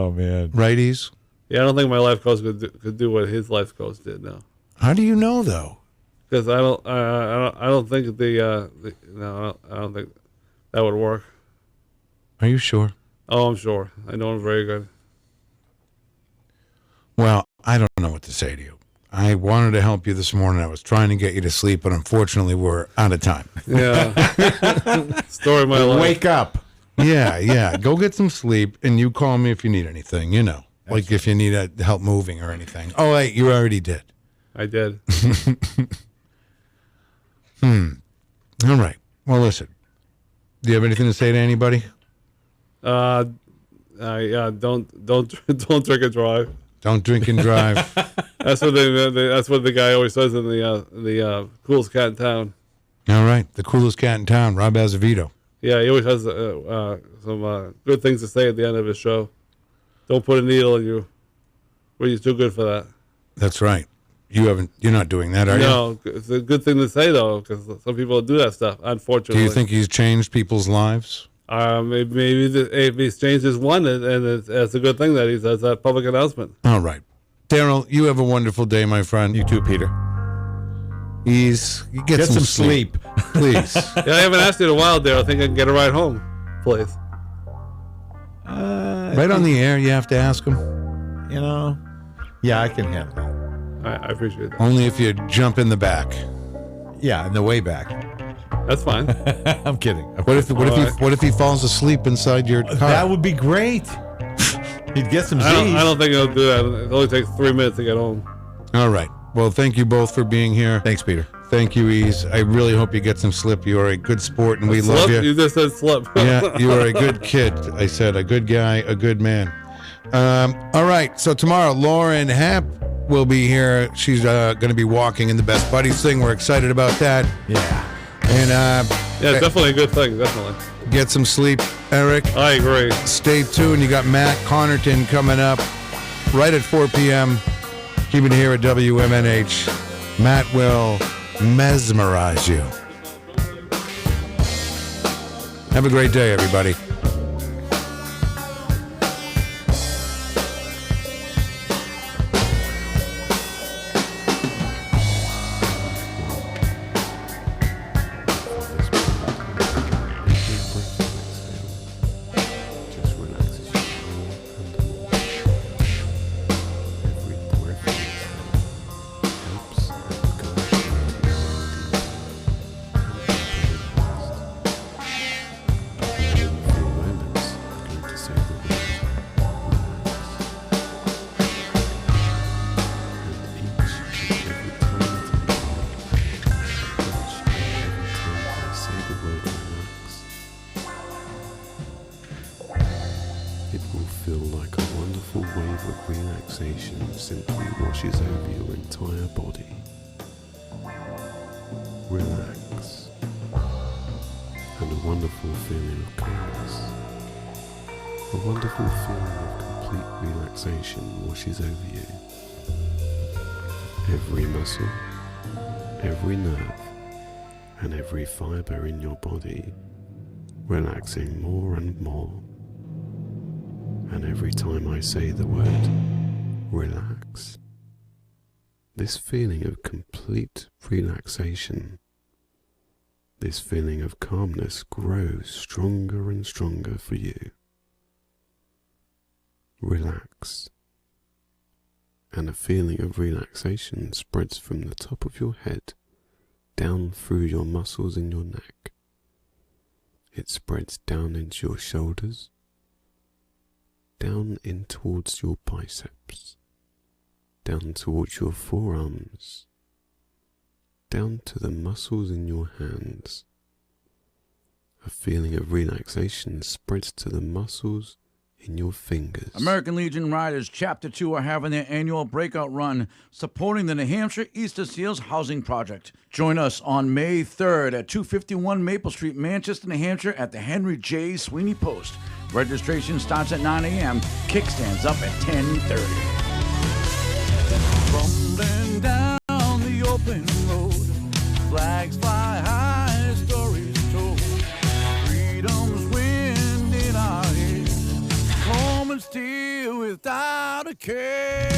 Oh, man. Righties? Yeah, I don't think my life coach could do what his life coach did. No. How do you know, though? Because I don't think I don't think that would work. Are you sure? Oh, I'm sure. I know him very good. Well, I don't know what to say to you. I wanted to help you this morning. I was trying to get you to sleep, but unfortunately, we're out of time. Yeah. Story of my life. Wake up. Yeah. Go get some sleep, and you call me if you need anything, Like if you need help moving or anything. Oh, wait, you already did. I did. All right. Well, listen. Do you have anything to say to anybody? Yeah. Don't drink and drive. Don't drink and drive. That's what that's what the guy always says in the coolest cat in town. All right. The coolest cat in town, Rob Azevedo. Yeah, he always has some good things to say at the end of his show. Don't put a needle in you. Well, you're too good for that. That's right. You're not doing that, are you? No, it's a good thing to say though, because some people do that stuff. Unfortunately. Do you think he's changed people's lives? Maybe if he's changed his one, and it's a good thing that he does that public announcement. All right. Daryl, you have a wonderful day, my friend. You too, Peter. Get some sleep. Please. Yeah, I haven't asked you in a while, Daryl. I think I can get a ride home, please. Right on the air, you have to ask him. Yeah, I can handle that. I appreciate that. Only if you jump in the back. Yeah, on the way back. That's fine. I'm kidding. What if he falls asleep inside your car? That would be great. He'd get some Z's. I don't think he'll do that. It only takes 3 minutes to get home. All right. Well, thank you both for being here. Thanks, Peter. Thank you, Ease. I really hope you get some sleep. You are a good sport, and we love you. You just said slip. Yeah, you are a good kid. I said a good guy, a good man. All right. So tomorrow, Lauren Happ will be here. She's going to be walking in the Best Buddies thing. We're excited about that. Yeah. And yeah, definitely a good thing. Definitely. Get some sleep, Eric. I agree. Stay tuned. You got Matt Connarton coming up right at 4 p.m. Keep it here at WMNH. Matt will mesmerize you. Have a great day, everybody. Simply washes over your entire body. Relax. And a wonderful feeling of calmness. A wonderful feeling of complete relaxation washes over you. Every muscle, every nerve, and every fiber in your body relaxing more and more. And every time I say the word relax, this feeling of complete relaxation, this feeling of calmness grows stronger and stronger for you. Relax. And a feeling of relaxation spreads from the top of your head down through your muscles in your neck. It spreads down into your shoulders, down in towards your biceps, down towards your forearms, down to the muscles in your hands. A feeling of relaxation spreads to the muscles in your fingers. American Legion Riders Chapter 2 are having their annual breakout run supporting the New Hampshire Easter Seals Housing Project. Join us on May 3rd at 251 Maple Street, Manchester, New Hampshire at the Henry J. Sweeney Post. Registration starts at 9 a.m. Kickstands up at 10:30. Rumbling down the open road, flags fly high, stories told. Freedom's wind in our ears, home rolling steel without a care.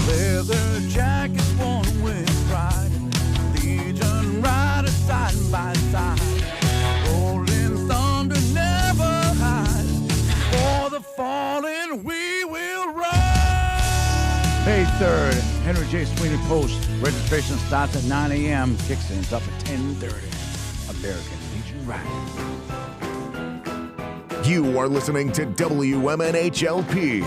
Leather jackets worn with pride, Legion riders side by side. Rolling thunder never hides, for the fallen we will rise. May 3rd, Henry J. Sweeney Post. Registration starts at 9 a.m. Kickstan's up at 10:30. American Legion Riders. You are listening to WMNHLP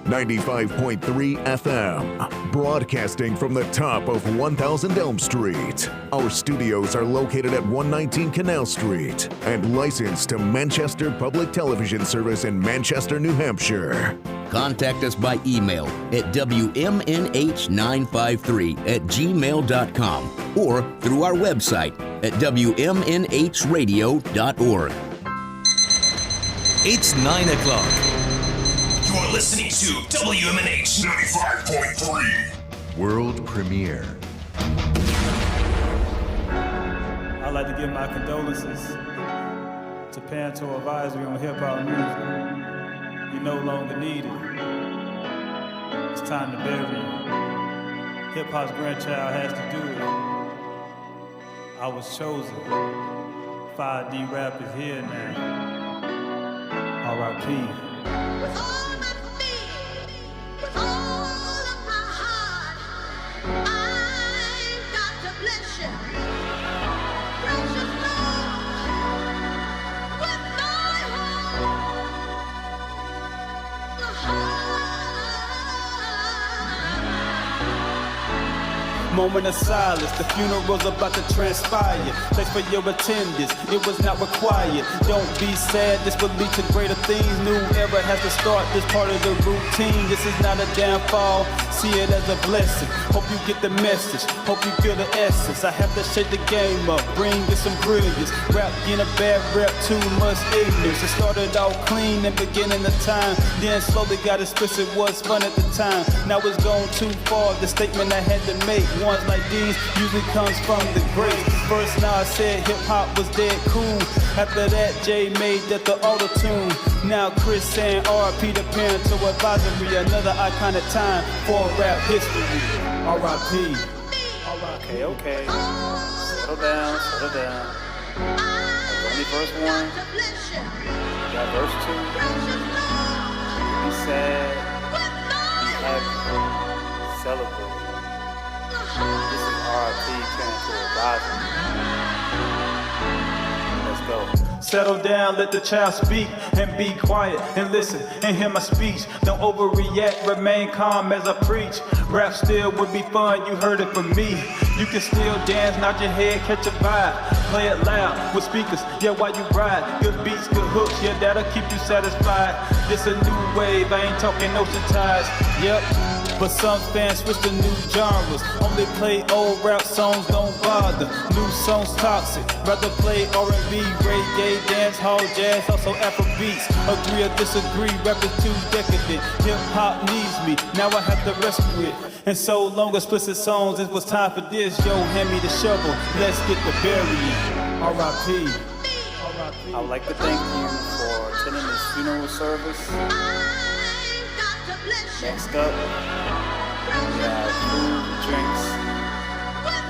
95.3 FM, broadcasting from the top of 1000 Elm Street. Our studios are located at 119 Canal Street and licensed to Manchester Public Television Service in Manchester, New Hampshire. Contact us by email at WMNH953@gmail.com or through our website at WMNHradio.org. It's 9 o'clock. You're listening to WMNH 95.3. World premiere. I'd like to give my condolences to Parental Advisory on Hip Hop Music. You no longer need it. It's time to bury you. Hip Hop's grandchild has to do it. I was chosen. 5D rap is here now. R.I.P. With all my feet, with all of my heart, I've got to bless you. Precious Lord, with my Moment of silence, the funeral's about to transpire. Thanks for your attendance, it was not required. Don't be sad, this will lead to greater things. New era has to start, this part of the routine. This is not a downfall, see it as a blessing. Hope you get the message, hope you feel the essence. I have to shake the game up, bring in some brilliance. Rap getting a bad rep, too much ignorance. It started out clean in beginning of time, then slowly got explicit, was fun at the time. Now it's gone too far, the statement I had to make. Ones like these usually comes from the great. First now I said hip hop was dead cool. After that Jay made that the auto-tune. Now Chris saying R.I.P. to Parental Advisory. Another iconic time for rap history. R.I.P. Okay. Settle down. Only verse 1. Got verse 2. Be sad. Be happy. Celebrate. This is R.I.P. Parental Advisory. Let's go. Settle down, let the child speak, and be quiet, and listen, and hear my speech. Don't overreact, remain calm as I preach. Rap still would be fun, you heard it from me. You can still dance, nod your head, catch a vibe. Play it loud, with speakers, yeah, while you ride. Good beats, good hooks, yeah, that'll keep you satisfied. This a new wave, I ain't talking ocean tides, yep. But some fans switch to new genres. Only play old rap songs, don't bother. New songs toxic. Rather play R&B, reggae, dance hall, jazz, also Afro beats. Agree or disagree, rap is too decadent. Hip hop needs me, now I have to rescue it. And so long explicit songs, it was time for this. Yo, hand me the shovel, let's get the burying. R.I.P. I would like to thank you for attending this funeral service. Next up, we have food, drinks,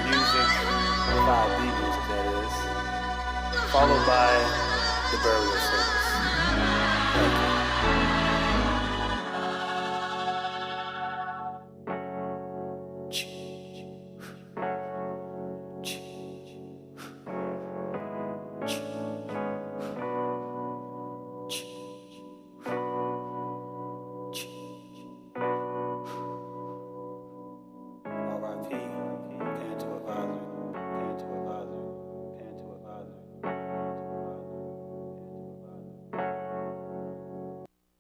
music, 5D music that is, followed by the burial service. Thank you.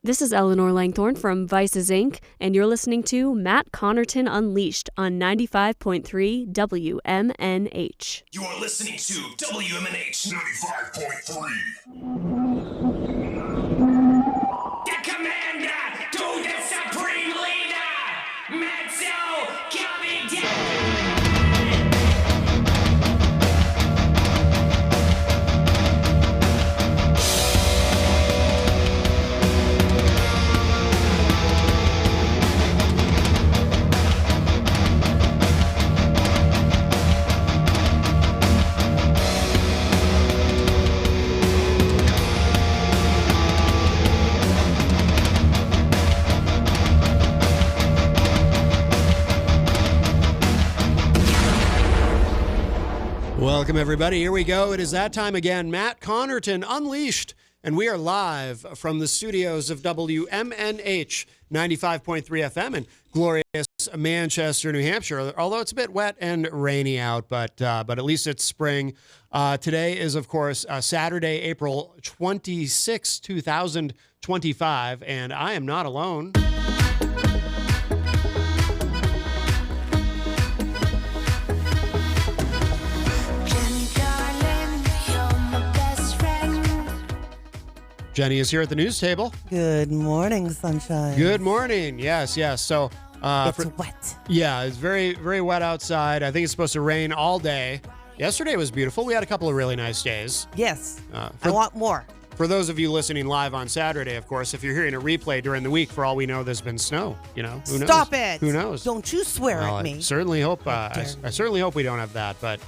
This is Eleanor Langthorne from Vices Inc., and you're listening to Matt Connarton Unleashed on 95.3 WMNH. You are listening to WMNH 95.3. The commander to the supreme leader, Matzo coming down. Welcome, everybody. Here we go. It is that time again. Matt Connarton Unleashed. And we are live from the studios of WMNH 95.3 FM in glorious Manchester, New Hampshire. Although it's a bit wet and rainy out, but at least it's spring. Today is, of course, Saturday, April 26, 2025, and I am not alone. Jenny is here at the news table. Good morning, sunshine. Good morning. Yes. So it's wet. Yeah, it's very, very wet outside. I think it's supposed to rain all day. Yesterday was beautiful. We had a couple of really nice days. Yes. I want more. For those of you listening live on Saturday, of course, if you're hearing a replay during the week, for all we know, there's been snow. You know, who knows? Stop it. Who knows? Don't you swear at me. I certainly hope. I certainly hope we don't have that, but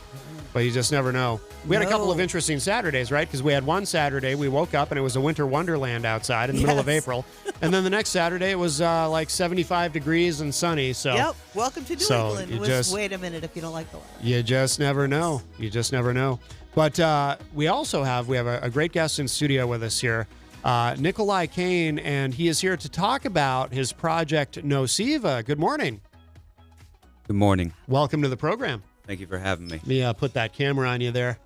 you just never know. We had a couple of interesting Saturdays, right? Because we had one Saturday we woke up and it was a winter wonderland outside in the middle of April, and then the next Saturday it was like 75 degrees and sunny. So yep. Welcome to New England. Wait a minute if you don't like the weather. You just never know. You just never know. But we also have a great guest in studio with us here, Nikolai Kane, and he is here to talk about his project Nociva. Good morning. Good morning. Welcome to the program. Thank you for having me. Let me put that camera on you there.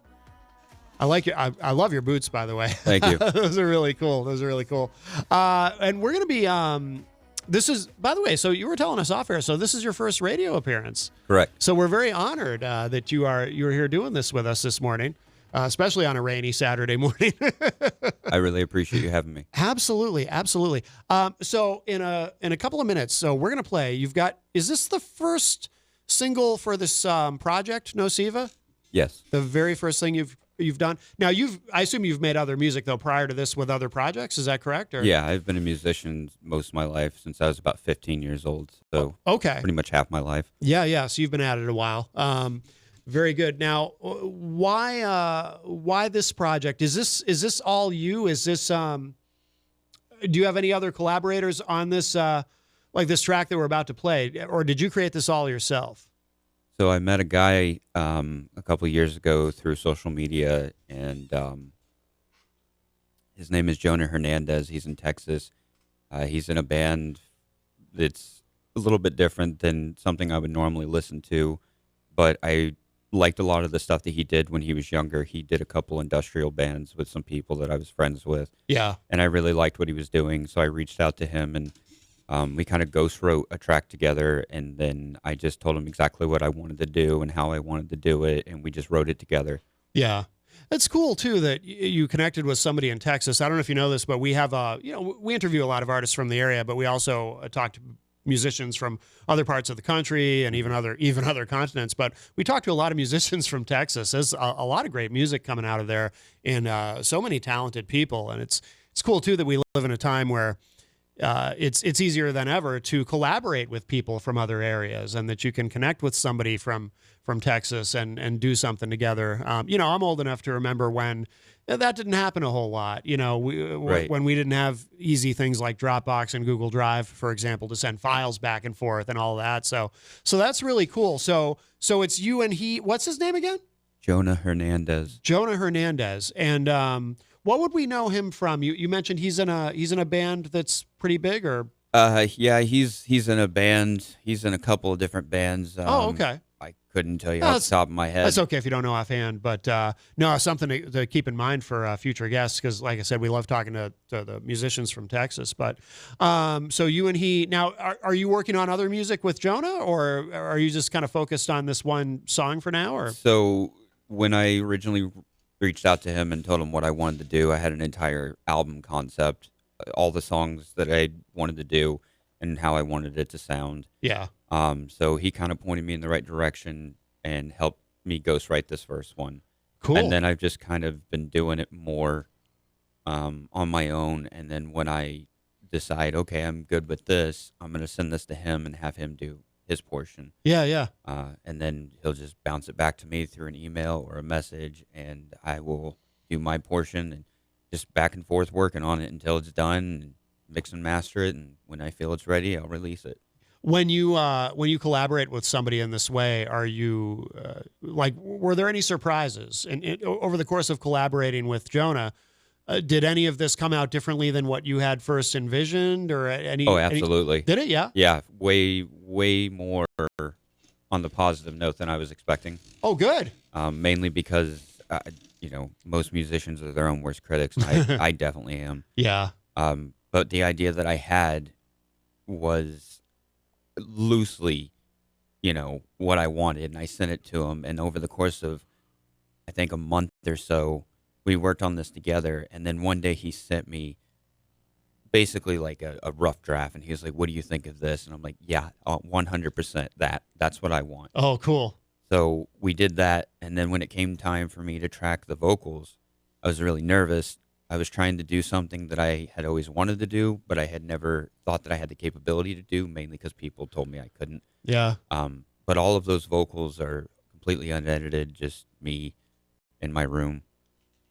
I like your. I love your boots, by the way. Thank you. Those are really cool. And we're going to be. This is, by the way. So you were telling us off air. So this is your first radio appearance. Correct. So we're very honored that you're here doing this with us this morning, especially on a rainy Saturday morning. I really appreciate you having me. Absolutely. So in a couple of minutes, so we're going to play. Is this the first single for this project, Nociva? Yes. The very first thing you've done. Now I assume you've made other music though prior to this with other projects. Is that correct? Or? Yeah, I've been a musician most of my life since I was about 15 years old. So okay, pretty much half my life. Yeah. So you've been at it a while. Very good. Now, why this project? Is this all you? Is this do you have any other collaborators on this? Like this track that we're about to play, or did you create this all yourself? So I met a guy a couple of years ago through social media, and his name is Jonah Hernandez. He's in Texas. He's in a band that's a little bit different than something I would normally listen to, but I liked a lot of the stuff that he did when he was younger. He did a couple industrial bands with some people that I was friends with. Yeah. And I really liked what he was doing, so I reached out to him, and we kind of ghost wrote a track together, and then I just told him exactly what I wanted to do and how I wanted to do it, and we just wrote it together. Yeah. It's cool, too, that you connected with somebody in Texas. I don't know if you know this, but we have, we interview a lot of artists from the area, but we also talk to musicians from other parts of the country and even other continents. But we talk to a lot of musicians from Texas. There's a lot of great music coming out of there and so many talented people. And it's cool, too, that we live in a time where it's easier than ever to collaborate with people from other areas, and that you can connect with somebody from Texas and do something together. I'm old enough to remember when that didn't happen a whole lot. Right. When we didn't have easy things like Dropbox and Google Drive, for example, to send files back and forth and all that. So that's really cool. So it's you and he. What's his name again? Jonah Hernandez. Jonah Hernandez. And what would we know him from? You mentioned he's in a band that's pretty big, or yeah, he's in a band. He's in a couple of different bands. Okay. I couldn't tell you off the top of my head. That's okay if you don't know offhand, but no, something to keep in mind for future guests, because like I said, we love talking to the musicians from Texas. But so you and he now, are you working on other music with Jonah, or are you just kind of focused on this one song for now? Or so when I originally reached out to him and told him what I wanted to do, I had an entire album concept, all the songs that I wanted to do and how I wanted it to sound. Yeah. So he kind of pointed me in the right direction and helped me ghostwrite this first one. Cool. And then I've just kind of been doing it more on my own. And then when I decide, okay, I'm good with this, I'm going to send this to him and have him do his portion. Yeah. And then he'll just bounce it back to me through an email or a message, and I will do my portion and just back and forth working on it until it's done, and mix and master it. And when I feel it's ready, I'll release it. When you collaborate with somebody in this way, are you were there any surprises? And over the course of collaborating with Jonah, did any of this come out differently than what you had first envisioned, or any? Oh, absolutely. Did it? Yeah. Yeah, way more on the positive note than I was expecting. Oh, good. Mainly because most musicians are their own worst critics, and I definitely am. Yeah. But the idea that I had was loosely, what I wanted, and I sent it to him. And over the course of, I think, a month or so, we worked on this together. And then one day he sent me basically like a rough draft, and he was like, "What do you think of this?" And I'm like, "Yeah, 100%. That's what I want." Oh, cool. So we did that, and then when it came time for me to track the vocals, I was really nervous. I was trying to do something that I had always wanted to do, but I had never thought that I had the capability to do, mainly because people told me I couldn't. Yeah. But all of those vocals are completely unedited, just me in my room.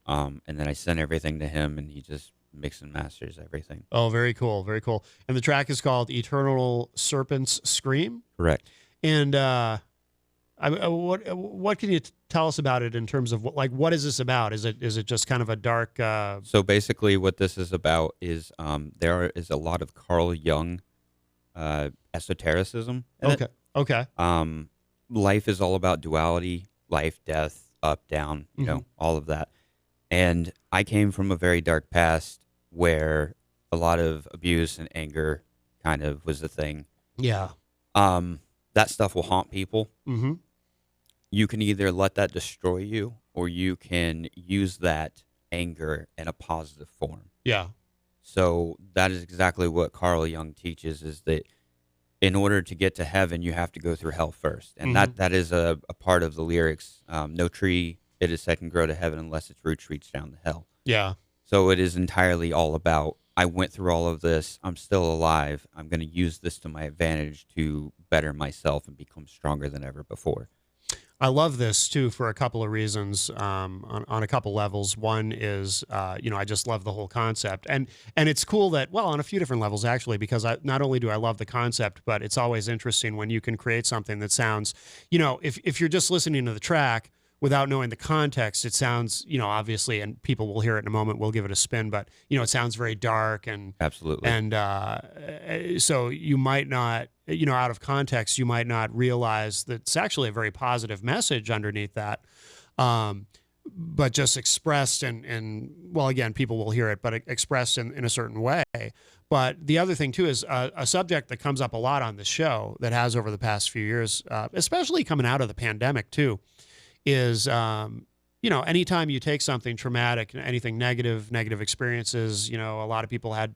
And then I sent everything to him, and he just mixes and masters everything. Oh, very cool. Very cool. And the track is called Eternal Serpent's Scream? Correct. And what can you tell us about it in terms of what is this about? Is it just kind of a dark? So basically, what this is about is there is a lot of Carl Jung esotericism. In Okay. it. Okay. Life is all about duality, life, death, up, down, all of that. And I came from a very dark past where a lot of abuse and anger kind of was the thing. Yeah. That stuff will haunt people. Mm-hmm. You can either let that destroy you, or you can use that anger in a positive form. Yeah. So that is exactly what Carl Jung teaches, is that in order to get to heaven, you have to go through hell first. And that is a part of the lyrics. No tree, it is said, can grow to heaven unless its roots reach down to hell. Yeah. So it is entirely all about, I went through all of this. I'm still alive. I'm going to use this to my advantage to better myself and become stronger than ever before. I love this too for a couple of reasons, on a couple levels. One is, I just love the whole concept, and it's cool that, well, on a few different levels actually, because not only do I love the concept, but it's always interesting when you can create something that sounds, if you're just listening to the track without knowing the context, it sounds, obviously, and people will hear it in a moment, we'll give it a spin, but, it sounds very dark and absolutely. And so you might not, out of context, you might not realize that it's actually a very positive message underneath that. But just expressed and well, again, people will hear it, but expressed in a certain way. But the other thing too is a subject that comes up a lot on this show that has over the past few years, especially coming out of the pandemic too, is, anytime you take something traumatic, anything negative experiences, a lot of people had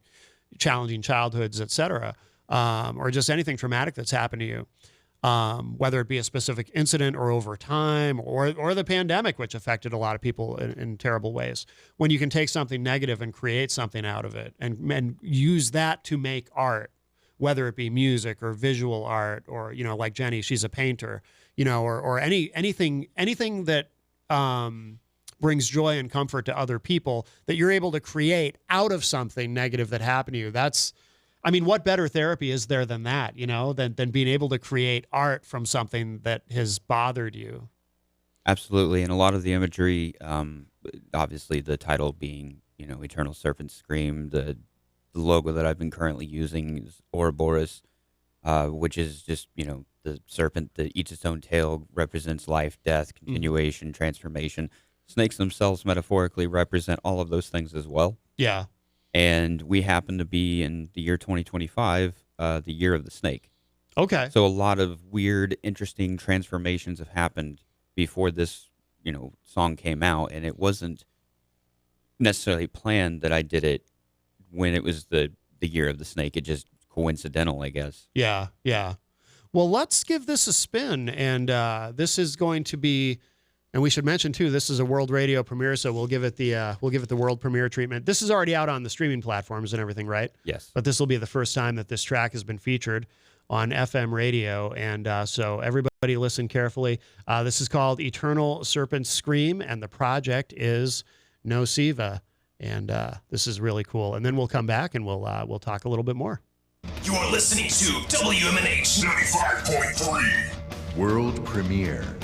challenging childhoods, et cetera, or just anything traumatic that's happened to you, whether it be a specific incident or over time or the pandemic, which affected a lot of people in terrible ways. When you can take something negative and create something out of it and use that to make art, whether it be music or visual art or, like Jenny, she's a painter, or anything that brings joy and comfort to other people that you're able to create out of something negative that happened to you. What better therapy is there than that, than being able to create art from something that has bothered you? Absolutely. And a lot of the imagery, obviously the title being, Eternal Serpent Scream, the logo that I've been currently using is Ouroboros, which is just, the serpent that eats its own tail, represents life, death, continuation, transformation. Snakes themselves metaphorically represent all of those things as well. Yeah. And we happen to be in the year 2025, the year of the snake. Okay. So a lot of weird, interesting transformations have happened before this, song came out, and it wasn't necessarily planned that I did it when it was the year of the snake. It just coincidental, I guess. Yeah, yeah. Well, let's give this a spin, and this is going to be, and we should mention too, this is a world radio premiere, so we'll give it the world premiere treatment. This is already out on the streaming platforms and everything, right? Yes. But this will be the first time that this track has been featured on FM radio, and so everybody listen carefully. This is called Eternal Serpent Scream, and the project is Nociva, and this is really cool. And then we'll come back and we'll talk a little bit more. You are listening to WMNH 95.3. World premiere.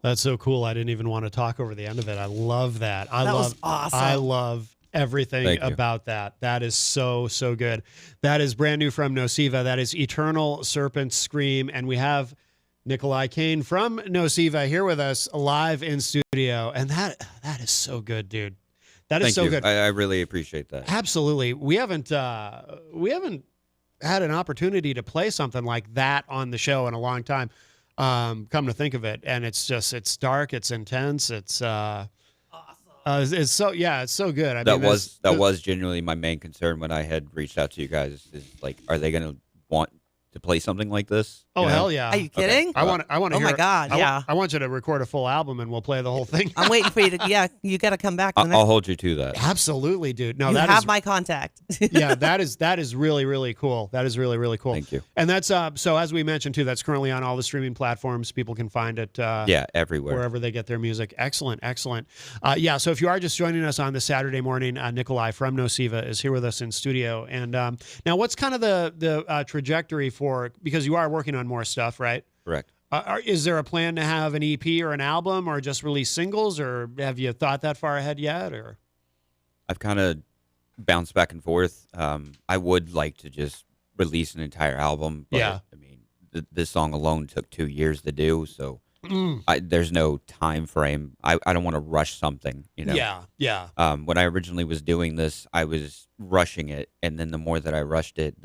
That's so cool. I didn't even want to talk over the end of it. I love that. That was awesome. I love everything Thank you. about that. That is so good. That is brand new from Nociva. That is Eternal Serpent Scream. And we have Nikolai Kane from Nociva here with us live in studio. And that is so good, dude. That is Thank so you. good. I really appreciate that. Absolutely. We haven't had an opportunity to play something like that on the show in a long time. Come to think of it, and it's dark, it's intense, it's awesome. It's so good. I mean, That was genuinely my main concern when I had reached out to you guys. Is like, are they going to want to play something like this? Oh, hell yeah! Are you kidding? Okay. I want to Oh hear. my God! Yeah. I want you to record a full album, and we'll play the whole thing. I'm waiting for you to. Yeah, you got to come back. I'll hold you to that. Absolutely, dude. No, you that have is, my contact. yeah, that is really cool. That is really cool. Thank you. And that's so as we mentioned too, that's currently on all the streaming platforms. People can find it. Everywhere. Wherever they get their music. Excellent. So if you are just joining us on this Saturday morning, Nikolai from Nociva is here with us in studio. And now, what's kind of the trajectory for, because you are working on more stuff, right? Correct. Is there a plan to have an EP or an album, or just release singles, or have you thought that far ahead yet? Or I've kind of bounced back and forth. I would like to just release an entire album. But, Yeah. I mean, this song alone took 2 years to do, so there's no time frame. I don't want to rush something, you know? Yeah. When I originally was doing this, I was rushing it, and then the more that I rushed it,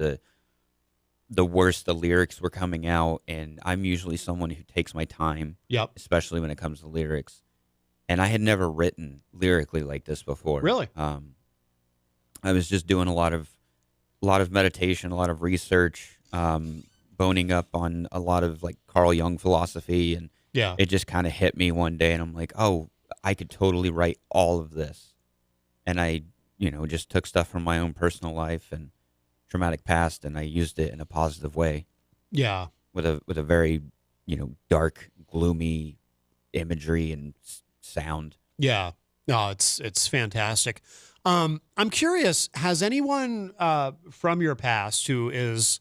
the worse the lyrics were coming out. And I'm usually someone who takes my time, Yep. especially when it comes to lyrics. And I had never written lyrically like this before. Really? I was just doing a lot of meditation, a lot of research, boning up on a lot of like Carl Jung philosophy, and it just kind of hit me one day, and I'm like, oh, I could totally write all of this. And I, just took stuff from my own personal life and traumatic past, and I used it in a positive way. Yeah. With a very, dark, gloomy imagery and sound. Yeah. No, it's fantastic. I'm curious, has anyone from your past who is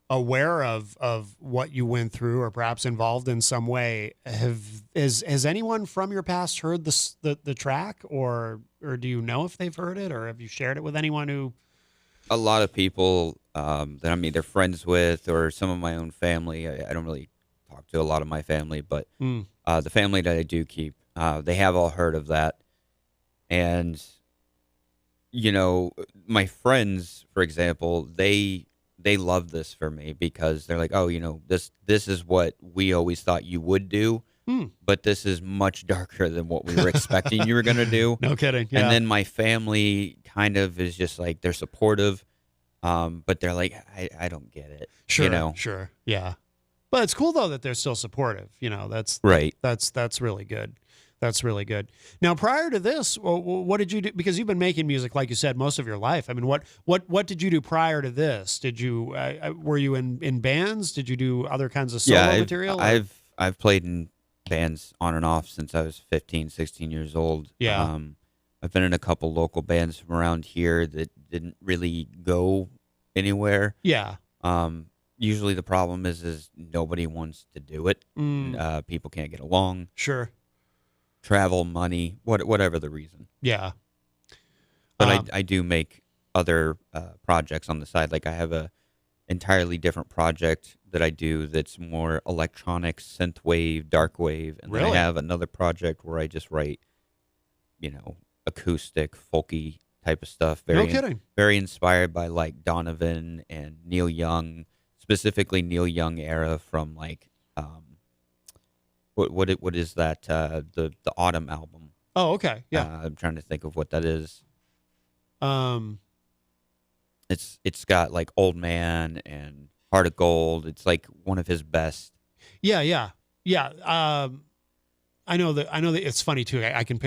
aware of what you went through, or perhaps involved in some way, has anyone from your past heard the track, or do you know if they've heard it, or have you shared it with anyone who? A lot of people that I'm either friends with or some of my own family. I don't really talk to a lot of my family, but the family that I do keep, they have all heard of that. And, my friends, for example, they love this for me because they're like, oh, this is what we always thought you would do. But this is much darker than what we were expecting you were going to do. No kidding. Yeah. And then my family kind of is just like, they're supportive, but they're like, I don't get it. Sure. Sure. Yeah. But it's cool though that they're still supportive. That's right. That's really good. That's really good. Now, prior to this, what did you do? Because you've been making music, like you said, most of your life. I mean, what did you do prior to this? Did you were you in bands? Did you do other kinds of solo material? I've played in bands on and off since I was 15, 16 years old. Yeah. I've been in a couple local bands from around here that didn't really go anywhere. Yeah. Usually the problem is nobody wants to do it. People can't get along. Sure. Travel, money, whatever the reason. Yeah. But I do make other projects on the side. Like I have a entirely different project that I do that's more electronic, synthwave, dark wave, and then I have another project where I just write, acoustic, folky type of stuff. No kidding. Very inspired by like Donovan and Neil Young, specifically Neil Young era from like what is that the Autumn album? Oh, okay. Yeah. I'm trying to think of what that is. It's got like Old Man and Heart of Gold. It's like one of his best. Yeah. I know that it's funny too. I can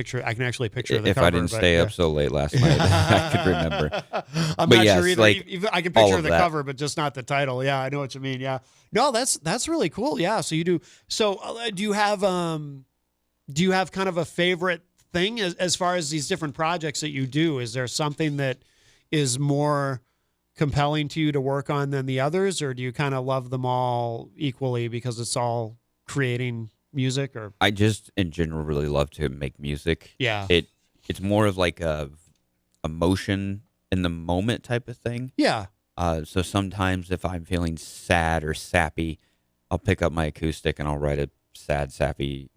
actually picture the if cover. I didn't stay up so late last night, I could remember. I'm but not yes, sure either. like I can picture the cover, but just not the title. Yeah, I know what you mean. Yeah, no, that's really cool. Yeah, so you do. So do you have kind of a favorite thing as far as these different projects that you do? Is there something that is more compelling to you to work on than the others, or do you kind of love them all equally because it's all creating music or? I just in general really love to make music. Yeah. It's more of like a emotion in the moment type of thing. Yeah. So sometimes if I'm feeling sad or sappy, I'll pick up my acoustic and I'll write a sad, sappy,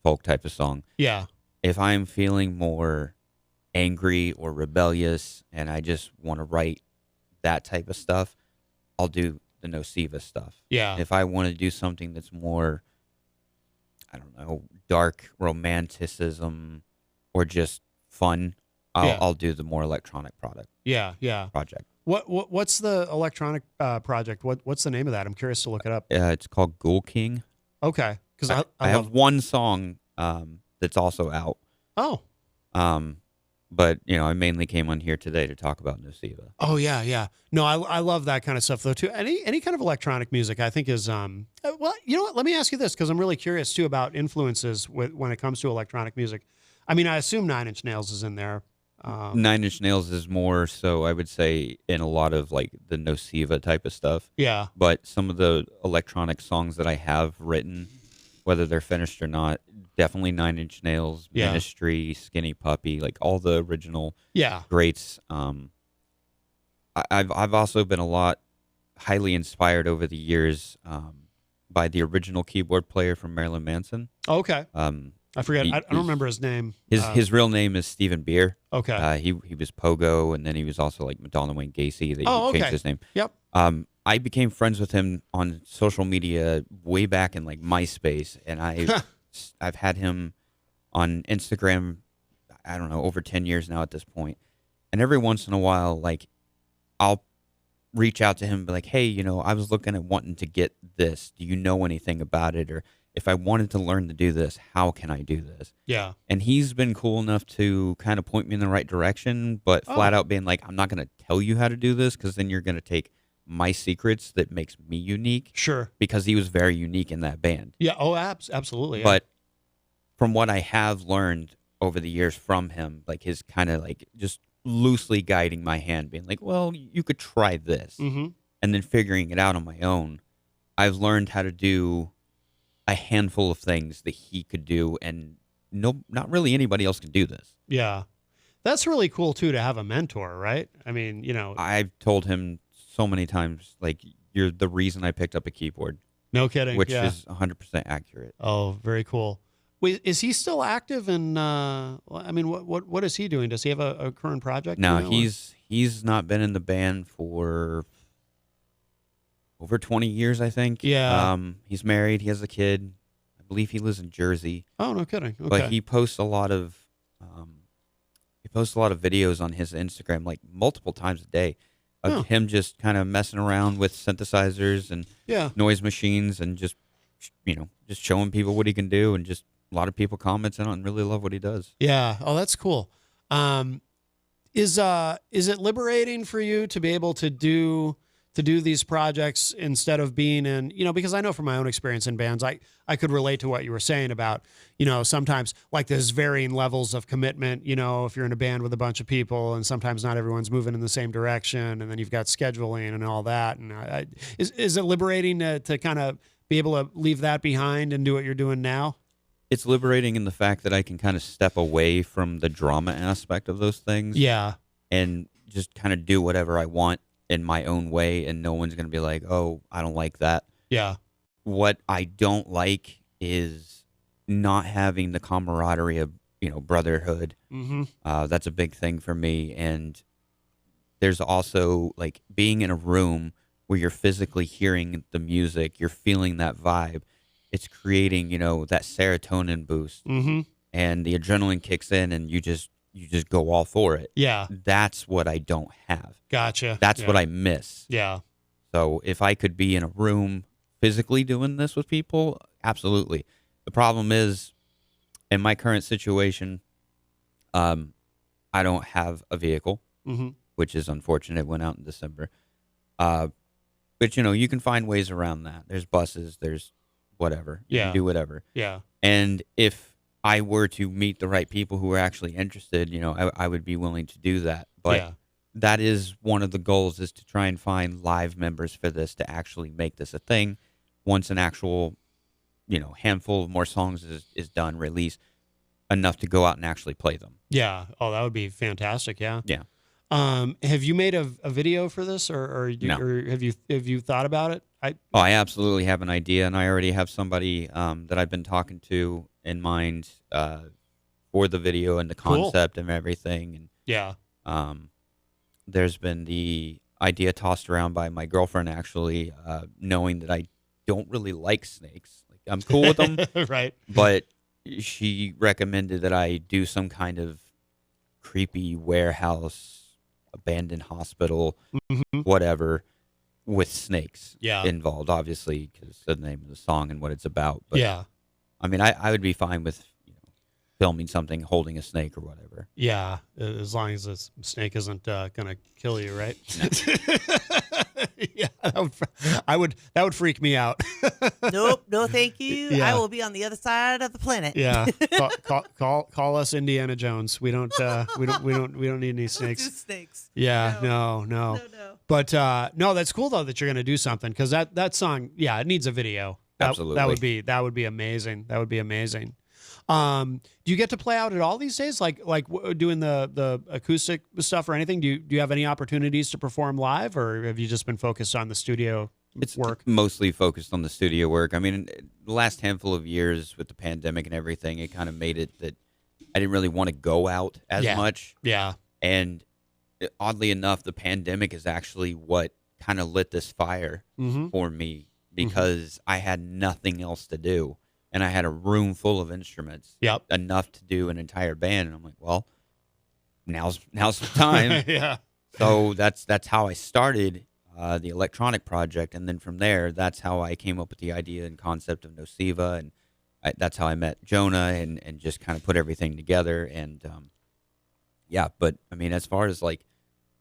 folk type of song. Yeah. If I'm feeling more angry or rebellious and I just want to write that type of stuff, I'll do the Nociva stuff. Yeah. If I want to do something that's more, I don't know, dark romanticism or just fun, I'll do the more electronic project. Yeah. What's the electronic project? What's the name of that? I'm curious to look it up. It's called Ghoul King. Okay, because I have one song that's also out. Oh. But I mainly came on here today to talk about Nociva. Oh yeah. No, I love that kind of stuff though too. Any kind of electronic music I think is well, you know what? Let me ask you this because I'm really curious too about influences when it comes to electronic music. I mean, I assume Nine Inch Nails is in there. Nine Inch Nails is more so, I would say, in a lot of like the Nociva type of stuff. Yeah. But some of the electronic songs that I have written, whether they're finished or not, definitely Nine Inch Nails, Yeah. Ministry, Skinny Puppy, like all the original greats. I've also been highly inspired over the years by the original keyboard player from Marilyn Manson. Oh, okay. I forget. I don't remember his name. His real name is Stephen Beer. Okay. He was Pogo, and then he was also like Madonna Wayne Gacy. They changed his name. Yep. I became friends with him on social media way back in like MySpace, and I've had him on Instagram, I don't know, over 10 years now at this point. And every once in a while, like, I'll reach out to him and be like, hey, I was looking at wanting to get this. Do you know anything about it? Or if I wanted to learn to do this, how can I do this? Yeah. And he's been cool enough to kind of point me in the right direction, but flat out being like, I'm not going to tell you how to do this because then you're going to take my secrets that makes me unique. Sure. Because he was very unique in that band. Yeah. Oh, absolutely. Yeah. But from what I have learned over the years from him, like his kind of like just loosely guiding my hand, being like, well, you could try this. Mm-hmm. And then figuring it out on my own, I've learned how to do a handful of things that he could do, and not really anybody else can do this. Yeah. That's really cool too to have a mentor, right? I mean, I've told him so many times, like, you're the reason I picked up a keyboard. No kidding. Which yeah. is 100% accurate. Oh, very cool. Wait, is he still active? And I mean, what is he doing? Does he have a current project? No, he's not been in the band for over 20 years, I think. Yeah. He's married. He has a kid. I believe he lives in Jersey. Oh, no kidding. Okay. But he posts a lot of videos on his Instagram, like multiple times a day, of him just kind of messing around with synthesizers and noise machines and just showing people what he can do, and just a lot of people commenting on and really love what he does. Yeah. Oh, that's cool. Is it liberating for you to be able to do these projects instead of being in, because I know from my own experience in bands, I could relate to what you were saying about, sometimes like there's varying levels of commitment, if you're in a band with a bunch of people, and sometimes not everyone's moving in the same direction, and then you've got scheduling and all that. And is it liberating to kind of be able to leave that behind and do what you're doing now? It's liberating in the fact that I can kind of step away from the drama aspect of those things. Yeah. And just kind of do whatever I want in my own way, and no one's going to be like, oh, I don't like that. Yeah. What I don't like is not having the camaraderie of, brotherhood. Mm-hmm. That's a big thing for me. And there's also like being in a room where you're physically hearing the music, you're feeling that vibe. It's creating, that serotonin boost, and the adrenaline kicks in, and you just go all for it. Yeah. That's what I don't have. Gotcha. That's what I miss. Yeah. So if I could be in a room physically doing this with people, absolutely. The problem is, in my current situation, I don't have a vehicle, which is unfortunate. It went out in December. But, you can find ways around that. There's buses, there's whatever. You can do whatever. Yeah. And if I were to meet the right people who are actually interested, I would be willing to do that. But that is one of the goals, is to try and find live members for this to actually make this a thing once an actual handful of more songs is done, released, enough to go out and actually play them. Yeah. Oh, that would be fantastic. Yeah. Yeah. Have you made a video for this, or No. have you thought about it? I absolutely have an idea, and I already have somebody that I've been talking to in mind for the video and the concept and everything. And yeah. There's been the idea tossed around by my girlfriend, actually, knowing that I don't really like snakes. Like, I'm cool with them, right? But she recommended that I do some kind of creepy warehouse, abandoned hospital, whatever, with snakes involved, obviously, because the name of the song and what it's about. But, yeah. I mean, I would be fine with filming something holding a snake or whatever. Yeah, as long as this snake isn't going to kill you, right? Yeah, that would freak me out. Nope, no, thank you. Yeah. I will be on the other side of the planet. Yeah, call us Indiana Jones. We don't need any snakes. Do snakes. Yeah, no. But no, that's cool though that you're going to do something, because that song, yeah, it needs a video. Absolutely, that would be amazing. That would be amazing. Do you get to play out at all these days, like doing the acoustic stuff or anything? Do you have any opportunities to perform live, or have you just been focused on the studio work? Mostly focused on the studio work. I mean, the last handful of years with the pandemic and everything, it kind of made it that I didn't really want to go out as much. Yeah. And oddly enough, the pandemic is actually what kind of lit this fire for me, because I had nothing else to do. And I had a room full of instruments, enough to do an entire band. And I'm like, well, now's the time. Yeah. So that's how I started the electronic project, and then from there, that's how I came up with the idea and concept of Nociva, and that's how I met Jonah, and just kind of put everything together. And yeah, but I mean, as far as like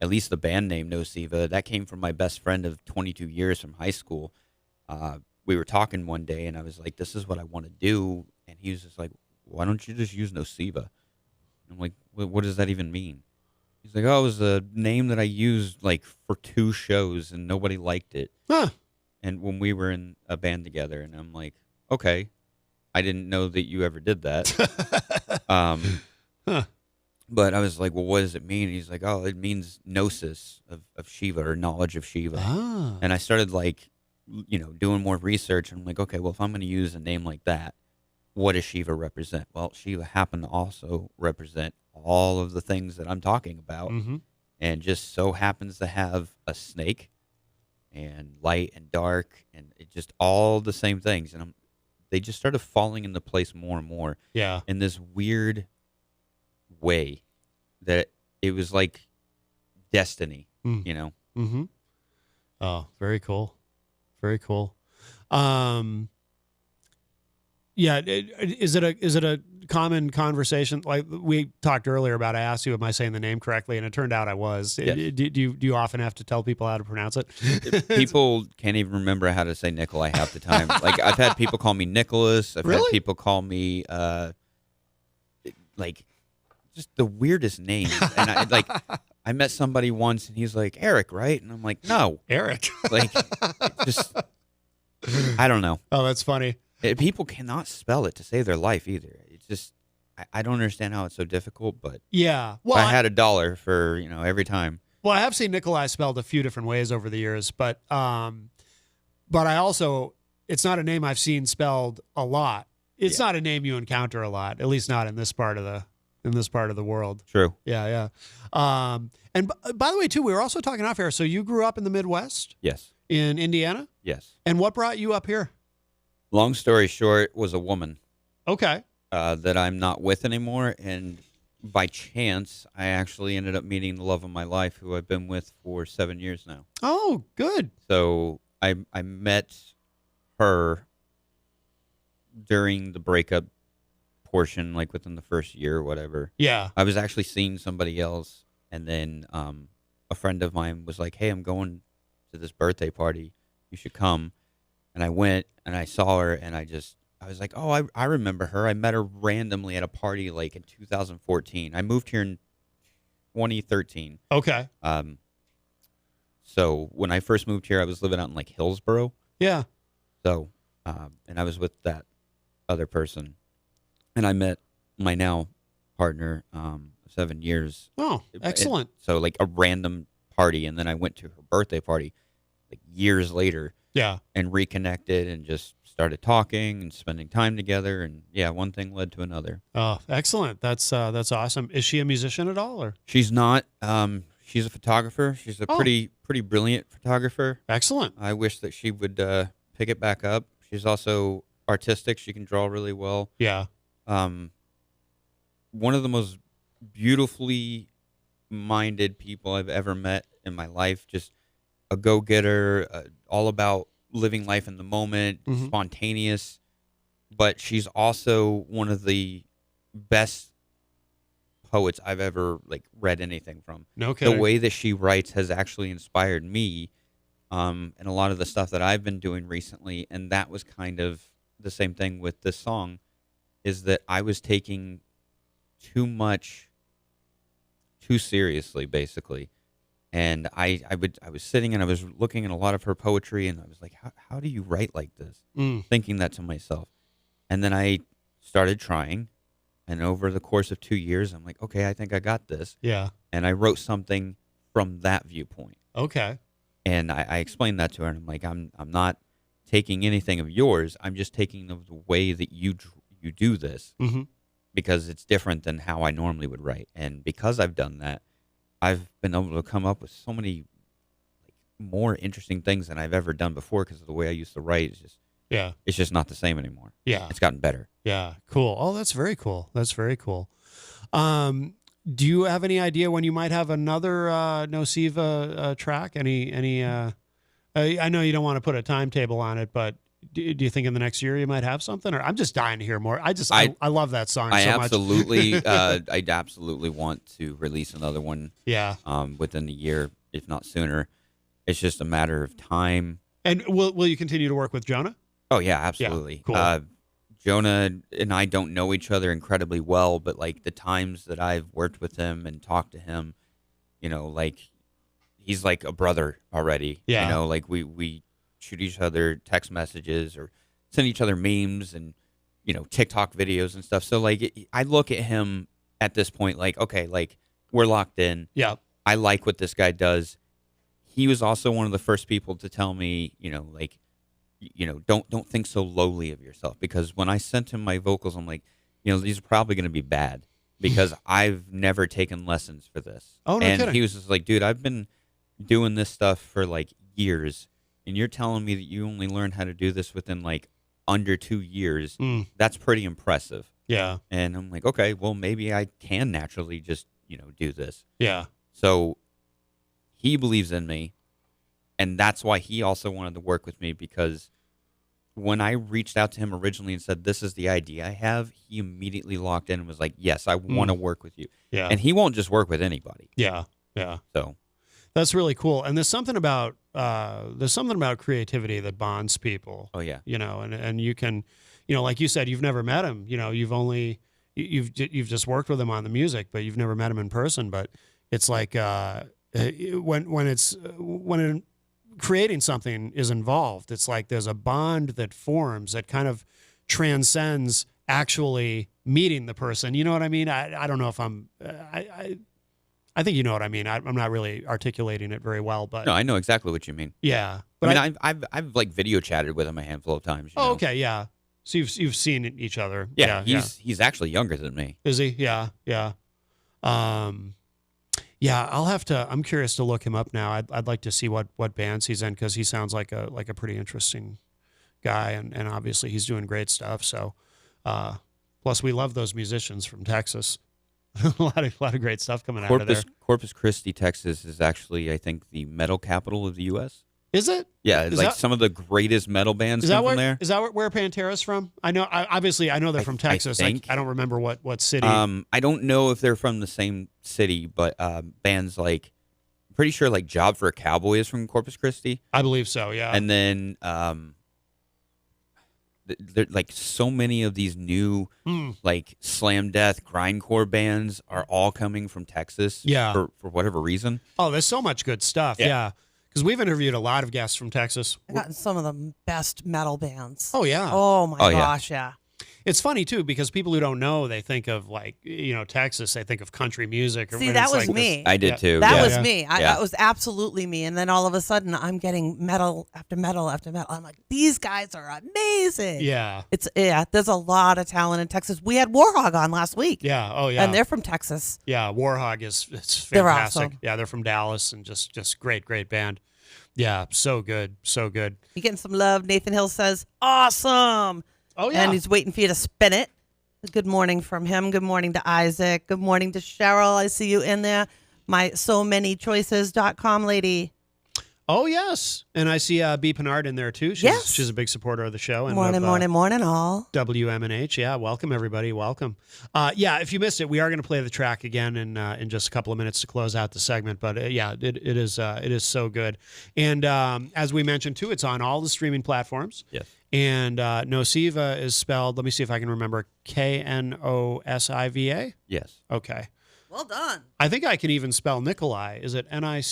at least the band name Nociva, that came from my best friend of 22 years from high school. We were talking one day, and I was like, this is what I want to do. And he was just like, why don't you just use Nociva? I'm like, what does that even mean? He's like, oh, it was a name that I used like for 2 shows, and nobody liked it. Huh. And when we were in a band together, and I'm like, okay, I didn't know that you ever did that. But I was like, well, what does it mean? And he's like, oh, it means gnosis of Shiva, or knowledge of Shiva. Ah. And I started like, doing more research. And I'm like, okay, well, if I'm going to use a name like that, what does Shiva represent? Well, Shiva happened to also represent all of the things that I'm talking about, and just so happens to have a snake and light and dark, and it just all the same things. And they just started falling into place more and more. Yeah. In this weird way that it was like destiny, Mm-hmm. Oh, very cool. Very cool. Yeah, is it a common conversation? Like we talked earlier about, I asked you, am I saying the name correctly? And it turned out I was. Yes. Do you often have to tell people how to pronounce it? People can't even remember how to say Nikolai half the time. Like, I've had people call me Nicholas. I've had people call me like just the weirdest names. And I met somebody once, and he's like, Eric, right? And I'm like, no, Eric. Like, just I don't know. Oh, that's funny. People cannot spell it to save their life either. It's just I don't understand how it's so difficult. But yeah, well, I had $1 for every time. Well, I have seen Nikolai spelled a few different ways over the years, but I also, it's not a name I've seen spelled a lot. It's not a name you encounter a lot, at least not in this part of the world. True. Yeah. And by the way, too, we were also talking off air. So you grew up in the Midwest? Yes. In Indiana? Yes. And what brought you up here? Long story short, was a woman. Okay. That I'm not with anymore, and by chance, I actually ended up meeting the love of my life, who I've been with for 7 years now. Oh, good. So I met her during the breakup portion, like within the first year or whatever. Yeah. I was actually seeing somebody else, and then a friend of mine was like, hey, I'm going to this birthday party. You should come. And I went, and I saw her, and I was like, oh, I remember her. I met her randomly at a party like in 2014. I moved here in 2013. Okay. So when I first moved here, I was living out in like Hillsboro. Yeah. So, and I was with that other person, and I met my now partner 7 years. Oh, excellent. So like a random party, and then I went to her birthday party like years later. Yeah. And reconnected and just started talking and spending time together, and yeah, one thing led to another. Oh, excellent. That's awesome. Is she a musician at all, or? She's not. She's a photographer. She's a pretty brilliant photographer. Excellent. I wish that she would pick it back up. She's also artistic. She can draw really well. Yeah. One of the most beautifully minded people I've ever met in my life. Just a go-getter, all about living life in the moment, spontaneous. But she's also one of the best poets I've ever like read anything from. No kidding. The way that she writes has actually inspired me, and a lot of the stuff that I've been doing recently. And that was kind of the same thing with this song, is that I was taking too much too seriously, basically. And I was sitting and I was looking at a lot of her poetry, and I was like, how do you write like this? Thinking that to myself. And then I started trying, and over the course of 2 years, I'm like, okay, I think I got this. Yeah. And I wrote something from that viewpoint. Okay. And I explained that to her, and I'm like, I'm not taking anything of yours. I'm just taking the way that you do this, because it's different than how I normally would write. And because I've done that, I've been able to come up with so many like more interesting things than I've ever done before, because of the way I used to write. It's just not the same anymore. Yeah. It's gotten better. Yeah. Cool. Oh, that's very cool. That's very cool. Do you have any idea when you might have another Nociva track? I know you don't want to put a timetable on it, but do you think in the next year you might have something? Or I'm just dying to hear more. I love that song so much. I absolutely want to release another one. Yeah. Within the year, if not sooner. It's just a matter of time. And will you continue to work with Jonah? Oh yeah, absolutely. Yeah, cool. Jonah and I don't know each other incredibly well, but like the times that I've worked with him and talked to him, like he's like a brother already. Yeah. Like we shoot each other text messages or send each other memes and, TikTok videos and stuff. So like I look at him at this point, like, okay, like we're locked in. Yeah. I like what this guy does. He was also one of the first people to tell me, don't think so lowly of yourself, because when I sent him my vocals, I'm like, these are probably going to be bad because I've never taken lessons for this. Oh, no and kidding. He was just like, dude, I've been doing this stuff for like years, and you're telling me that you only learned how to do this within like under 2 years. That's pretty impressive. Yeah. And I'm like, okay, well, maybe I can naturally just, do this. Yeah. So he believes in me, and that's why he also wanted to work with me, because when I reached out to him originally and said, this is the idea I have, he immediately locked in and was like, yes, I want to work with you. Yeah. And he won't just work with anybody. Yeah. Yeah. So that's really cool. And there's something about creativity that bonds people. Oh yeah. And you can, like you said, you've never met him. You've just worked with him on the music, but you've never met him in person. But it's like when creating something is involved, it's like there's a bond that forms that kind of transcends actually meeting the person. You know what I mean? I don't know if I think you know what I mean. I'm not really articulating it very well, but no, I know exactly what you mean. Yeah, but I've like video chatted with him a handful of times. Oh, okay, yeah. So you've seen each other. Yeah, he's actually younger than me. Is he? Yeah, yeah. Yeah, I'm curious to look him up now. I'd like to see what bands he's in, because he sounds like a pretty interesting guy, and obviously he's doing great stuff. So, plus we love those musicians from Texas. a lot of great stuff coming out of there. Corpus Christi, Texas is actually, I think, the metal capital of the U.S. Is it? Yeah, it's like some of the greatest metal bands come from there. Is that where Pantera's from? I know. Obviously, I know they're from Texas. I don't remember what city. I don't know if they're from the same city, but bands like, I'm pretty sure like Job for a Cowboy is from Corpus Christi. I believe so. Yeah. And then there like so many of these new like slam death grindcore bands are all coming from Texas. Yeah. For whatever reason. Oh, there's so much good stuff. Yeah. Because we've interviewed a lot of guests from Texas. I got some of the best metal bands. Oh, yeah. Oh, my gosh, yeah. It's funny too because people who don't know, they think of like Texas, they think of country music. See, that was me. I did too. That yeah. was me. That was absolutely me. And then all of a sudden, I'm getting metal after metal after metal. I'm like, these guys are amazing. Yeah. There's a lot of talent in Texas. We had Warhog on last week. Yeah. Oh yeah. And they're from Texas. Yeah, Warhog it's fantastic. They're awesome. Yeah, they're from Dallas and just great band. Yeah, so good. You're getting some love. Nathan Hill says, awesome. Oh, yeah. And he's waiting for you to spin it. Good morning from him. Good morning to Isaac. Good morning to Cheryl. I see you in there. My SoManyChoices.com lady. Oh, yes. And I see B. Pennard in there, too. She's a big supporter of the show. And morning, all. WMNH. Yeah, welcome, everybody. Welcome. If you missed it, we are going to play the track again in just a couple of minutes to close out the segment. But, it is so good. And as we mentioned, too, it's on all the streaming platforms. Yes. And Nosiva is spelled, let me see if I can remember, Knosiva? Yes. Okay. Well done. I think I can even spell Nikolai. Is it Nicolai?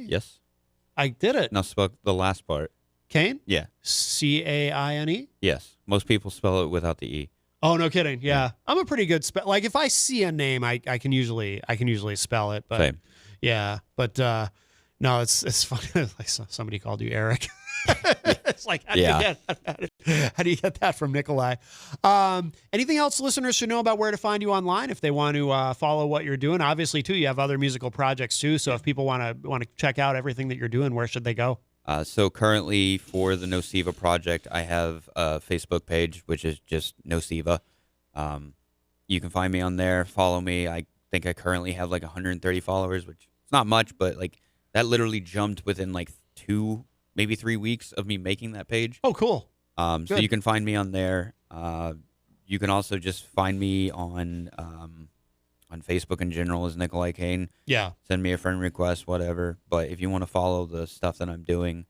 Yes. I did it. Now spell the last part. Kane? Yeah. Caine? Yes. Most people spell it without the E. Oh, no kidding. Yeah. I'm a pretty good spell. Like if I see a name, I can usually spell it. But Same. Yeah. But no, it's funny. Like somebody called you Eric. It's like, how do you get that from Nikolai? Anything else listeners should know about where to find you online if they want to follow what you're doing? Obviously, too, you have other musical projects, too. So if people want to check out everything that you're doing, where should they go? So currently for the Nosiva project, I have a Facebook page, which is just Nosiva. You can find me on there. Follow me. I think I currently have like 130 followers, which is not much, but like that literally jumped within like 2, maybe 3 weeks of me making that page. Oh, cool. So you can find me on there. You can also just find me on Facebook in general as Nikolai Kane. Yeah. Send me a friend request, whatever. But if you want to follow the stuff that I'm doing,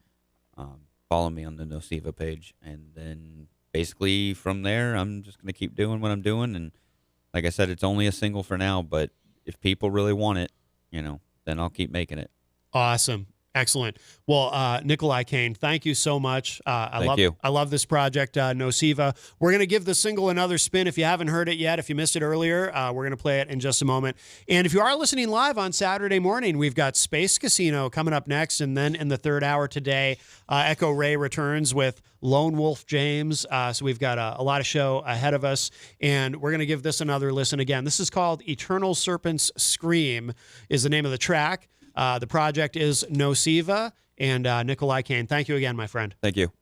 follow me on the Nosiva page. And then basically from there, I'm just going to keep doing what I'm doing. And like I said, it's only a single for now. But if people really want it, then I'll keep making it. Awesome. Excellent. Well, Nikolai Kane, thank you so much. Thank you. I love this project, Nosiva. We're going to give the single another spin. If you haven't heard it yet, if you missed it earlier, we're going to play it in just a moment. And if you are listening live on Saturday morning, we've got Space Casino coming up next. And then in the third hour today, Echo Ray returns with Lone Wolf James. So we've got a lot of show ahead of us. And we're going to give this another listen again. This is called Eternal Serpent's Scream is the name of the track. The project is Nosiva, and Nikolai Kane. Thank you again, my friend. Thank you.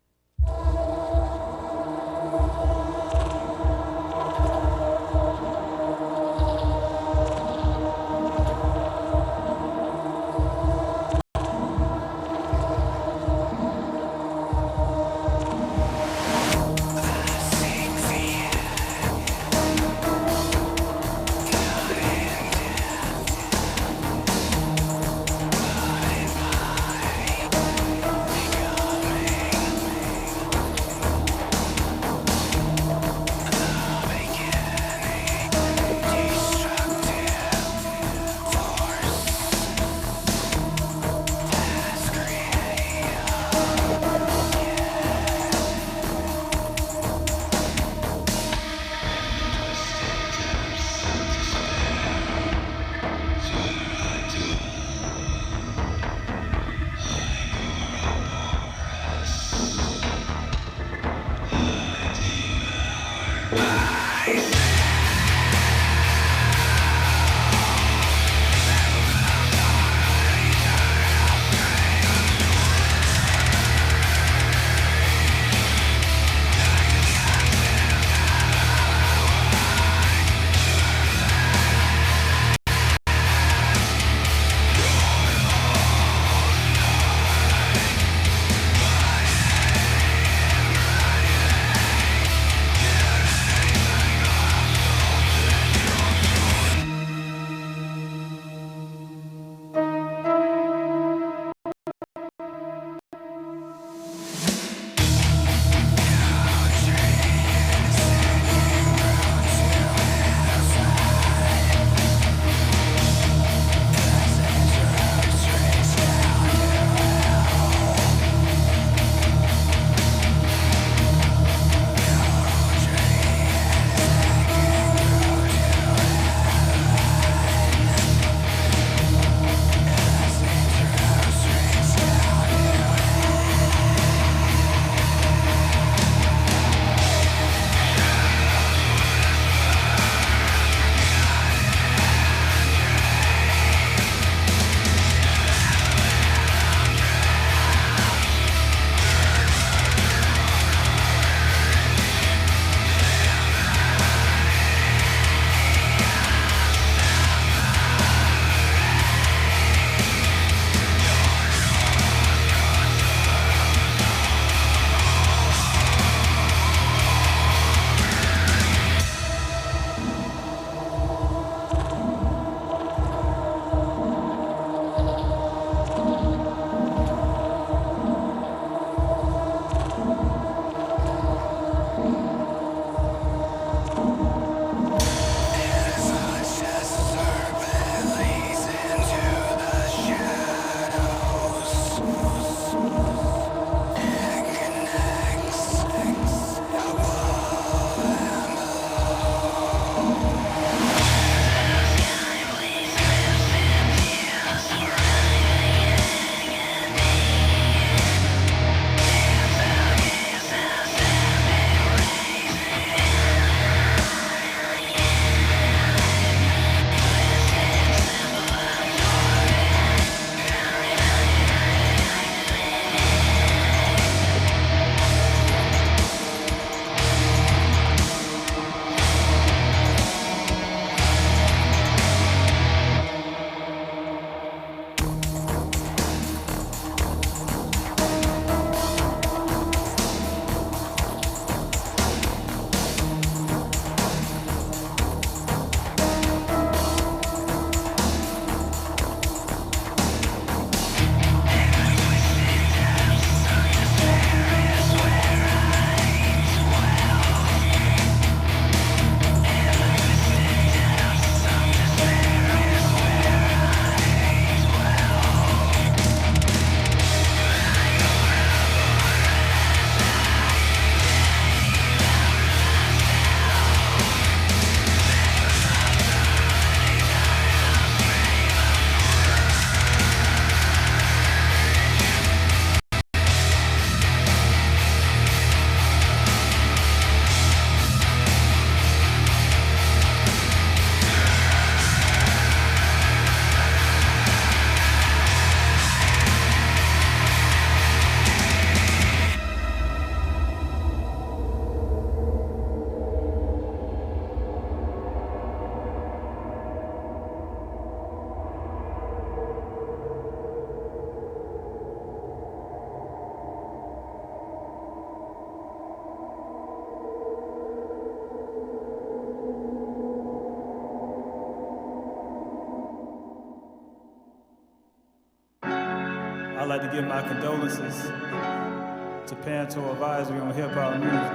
I'd like to give my condolences to Parental Advisory on Hip Hop Music.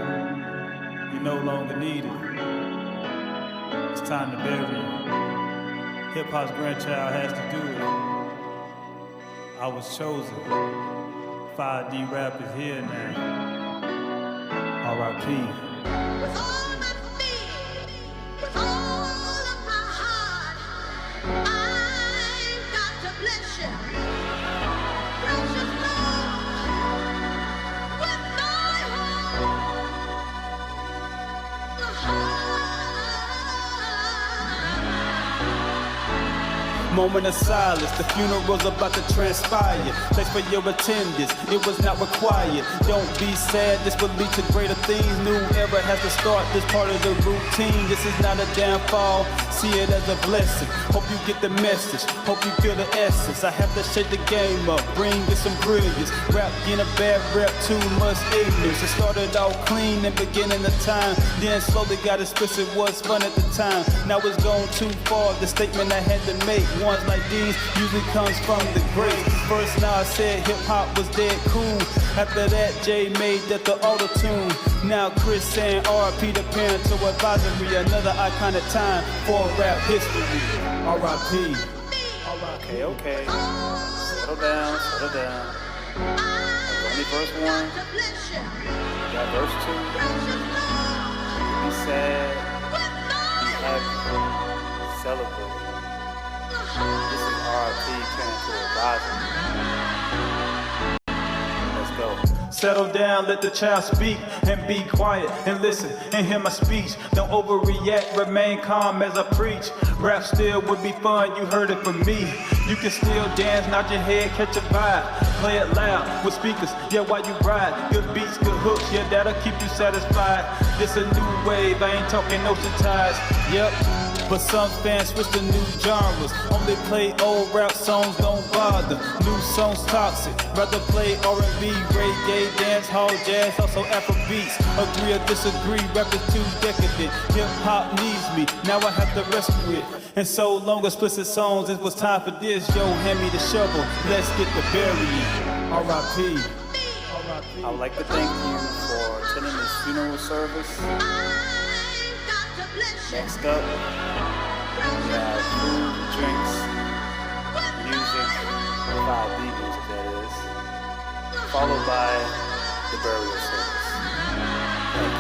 You no longer need it. It's time to bury it. Hip hop's grandchild has to do it. I was chosen. 5D rap is here now. R.I.P. With all my being, with all of my heart, I've got to bless you. Precious Lord, with my Moment of silence, the funeral's about to transpire. Thanks for your attendance, it was not required. Don't be sad, this will lead to greater things. New era has to start, this part of the routine. This is not a downfall, see it as a blessing. Hope you get the message, hope you feel the essence. I have to shake the game up, bring in some brilliance. Rap getting a bad rep, too much ignorance. It started out clean in beginning of time, then slowly got explicit, was fun at the time. Now it's gone too far, the statement I had to make. Ones like these usually comes from the greats. First now I said hip hop was dead cool. After that Jay made that the auto-tune. Now Chris saying RIP to Parental Advisory. Another iconic time for rap history. RIP. Okay. Settle down. Only verse 1. Got verse 2. Be sad. Be happy. Celebrate. This is RIP Parental Advisory. Let's go. Settle down, let the child speak, and be quiet, and listen, and hear my speech. Don't overreact, remain calm as I preach. Rap still would be fun, you heard it from me. You can still dance, nod your head, catch a vibe. Play it loud, with speakers, yeah, while you ride. Good beats, good hooks, yeah, that'll keep you satisfied. This a new wave, I ain't talking ocean tides, yep. But some fans switch to new genres. Only play old rap songs, don't bother. New songs toxic. Rather play R&B, reggae, dance hall, jazz, also Afrobeats. Agree or disagree, rap is too decadent. Hip hop needs me, now I have to rescue it. And so long explicit songs, it was time for this. Yo, hand me the shovel, let's get the burying. R.I.P. I would like to thank you for attending this funeral service. Next up, we have food, drinks, music, 5D music that is, followed by the burial service. Thank you.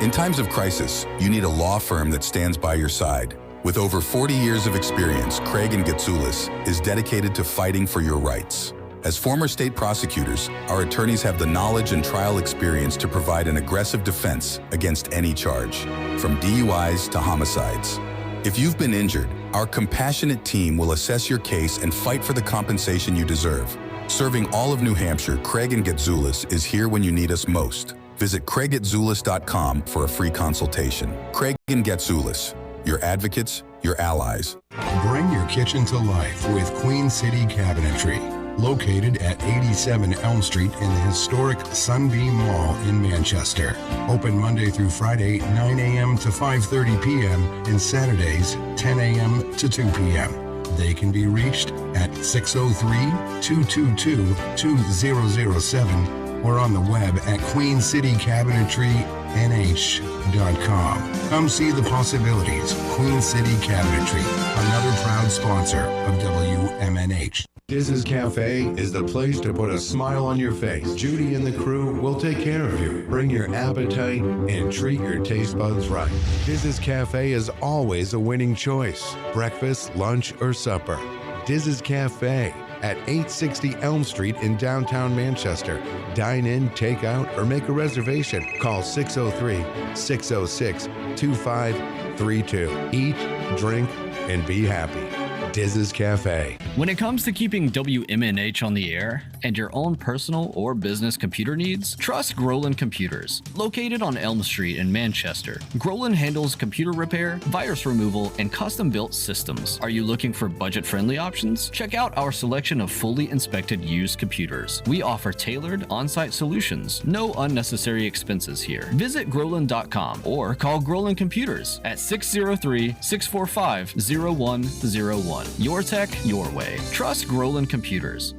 In times of crisis, you need a law firm that stands by your side. With over 40 years of experience, Craig & Getsoulis is dedicated to fighting for your rights. As former state prosecutors, our attorneys have the knowledge and trial experience to provide an aggressive defense against any charge, from DUIs to homicides. If you've been injured, our compassionate team will assess your case and fight for the compensation you deserve. Serving all of New Hampshire, Craig & Getsoulis is here when you need us most. Visit CraigGetsoulis.com for a free consultation. Craig & Getsoulis, your advocates, your allies. Bring your kitchen to life with Queen City Cabinetry. Located at 87 Elm Street in the historic Sunbeam Mall in Manchester. Open Monday through Friday, 9 a.m. to 5:30 p.m. and Saturdays, 10 a.m. to 2 p.m. They can be reached at 603-222-2007 or on the web at QueenCityCabinetryNH.com. Come see the possibilities. Queen City Cabinetry, another proud sponsor of WMNH. Diz's Cafe is the place to put a smile on your face. Judy and the crew will take care of you. Bring your appetite and treat your taste buds right. Diz's Cafe is always a winning choice. Breakfast, lunch, or supper. Diz's Cafe at 860 Elm Street in downtown Manchester. Dine in, take out, or make a reservation. Call 603-606-2532. Eat, drink, and be happy. Diz's Cafe. When it comes to keeping WMNH on the air and your own personal or business computer needs, trust Groland Computers. Located on Elm Street in Manchester, Groland handles computer repair, virus removal, and custom-built systems. Are you looking for budget-friendly options? Check out our selection of fully inspected used computers. We offer tailored on-site solutions. No unnecessary expenses here. Visit Groland.com or call Groland Computers at 603-645-0101. Your tech, your way. Trust Groland Computers.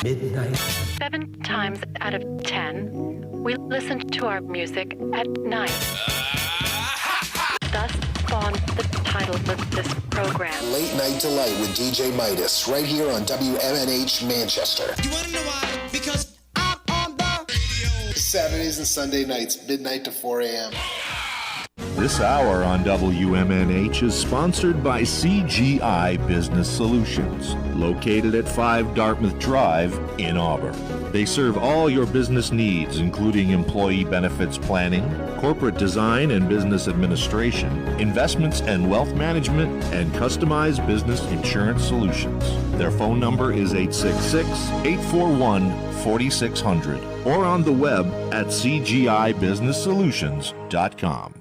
Midnight. 7 times out of 10, we listen to our music at night. Thus spawned the title of this program. Late Night Delight with DJ Midas, right here on WMNH Manchester. You wanna know why? Because I'm on the radio. Saturdays and Sunday nights, midnight to 4 a.m. This hour on WMNH is sponsored by CGI Business Solutions, located at 5 Dartmouth Drive in Auburn. They serve all your business needs, including employee benefits planning, corporate design and business administration, investments and wealth management, and customized business insurance solutions. Their phone number is 866-841-4600 or on the web at cgibusinesssolutions.com.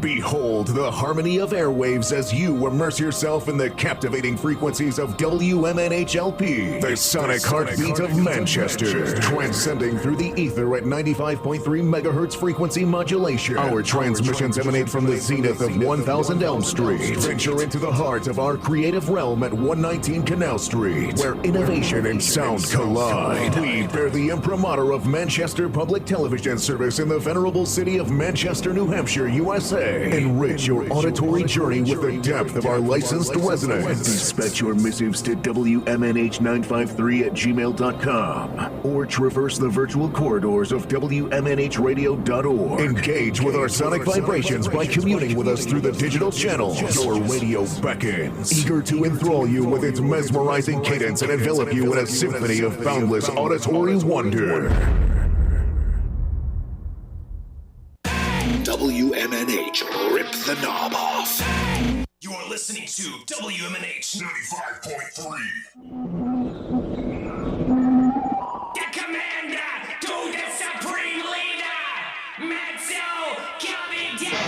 Behold the harmony of airwaves as you immerse yourself in the captivating frequencies of WMNHLP, the sonic heartbeat of Manchester, transcending through the ether at 95.3 megahertz frequency modulation. Our transmissions emanate from the zenith of 1000 Elm Street. Venture into the heart of our creative realm at 119 Canal Street, where innovation and sound collide. We bear the imprimatur of Manchester Public Television Service in the venerable city of Manchester, New Hampshire, USA. Enrich your auditory journey with the depth of our licensed residents. Dispatch your missives to WMNH953@gmail.com or traverse the virtual corridors of WMNHradio.org. Engage with our sonic vibrations by communing with us through the digital channels. Your radio beckons, eager to enthrall you with its mesmerizing cadence and envelop you in a symphony of boundless auditory wonder. WMNH, rip the knob off. You are listening to WMNH 95.3. The commander to the supreme leader, Matzo coming down.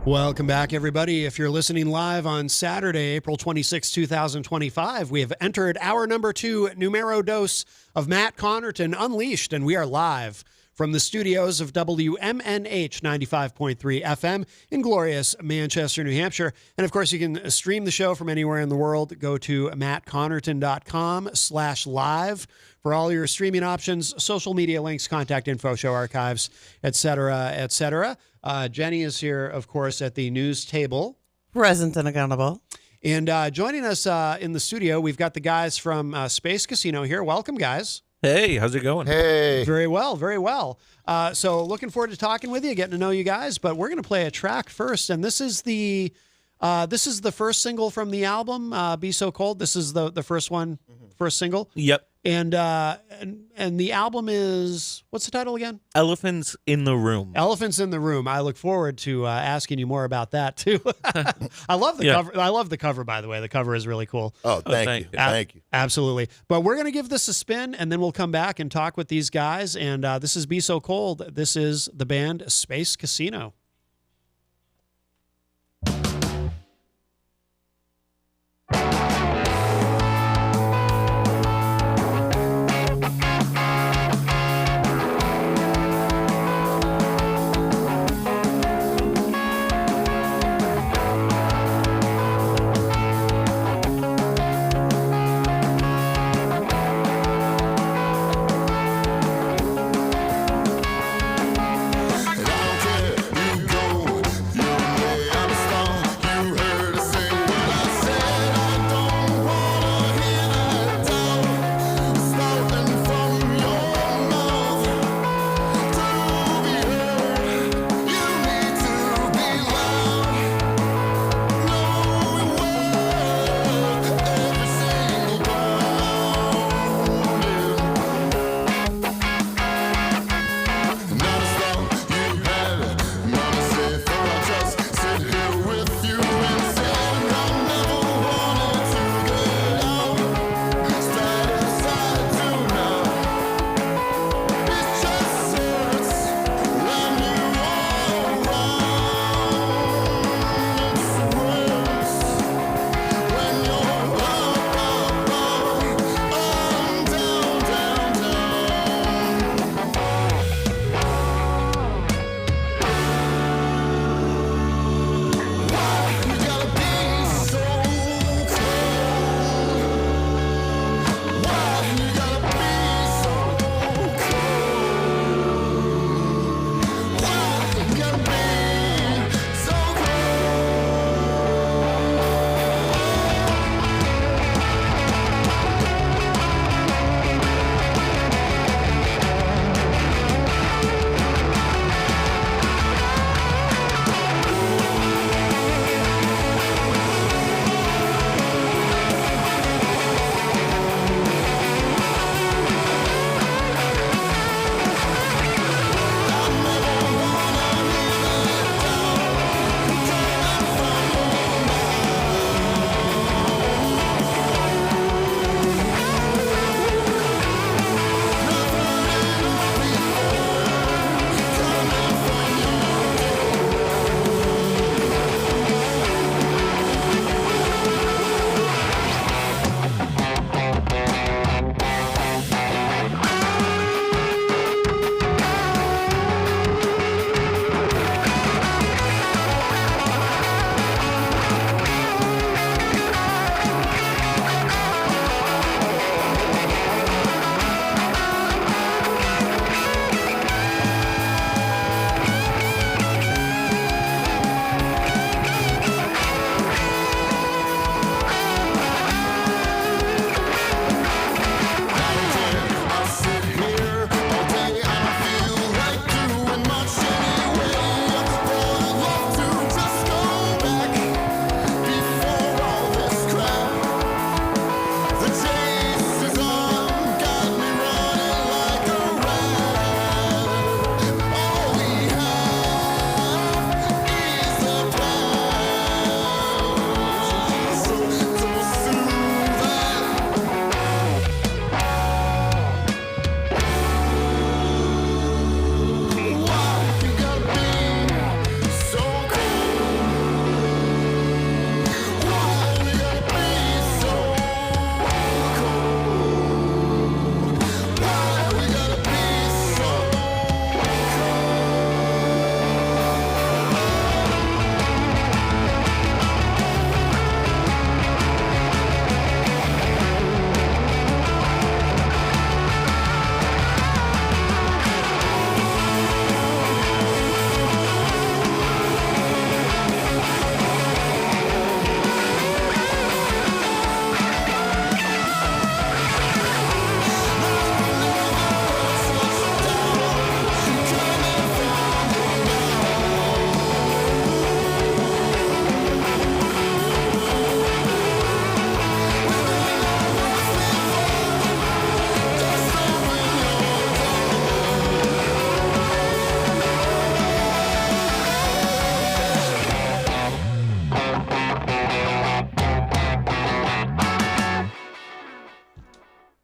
Welcome back, everybody. If you're listening live on Saturday, April 26, 2025, we have entered hour number 2, numero dos of Matt Connarton Unleashed, and we are live from the studios of WMNH 95.3 FM in glorious Manchester, New Hampshire. And of course, you can stream the show from anywhere in the world. Go to mattconnarton.com/live for all your streaming options, social media links, contact info, show archives, etc., etc. Jenny is here, of course, at the news table. Present and accountable. And joining us in the studio, we've got the guys from Space Casino here. Welcome, guys. Hey, how's it going? Hey. Very well, very well. So looking forward to talking with you, getting to know you guys. But we're going to play a track first, and this is the first single from the album, "Be So Cold." This is the first one, first single. Yep. And the album is, what's the title again? Elephants in the Room. Elephants in the Room. I look forward to asking you more about that too. I love the cover. I love the cover, by the way. The cover is really cool. Oh, thank you. Thank you. Absolutely. But we're going to give this a spin, and then we'll come back and talk with these guys. And this is "Be So Cold." This is the band Space Casino.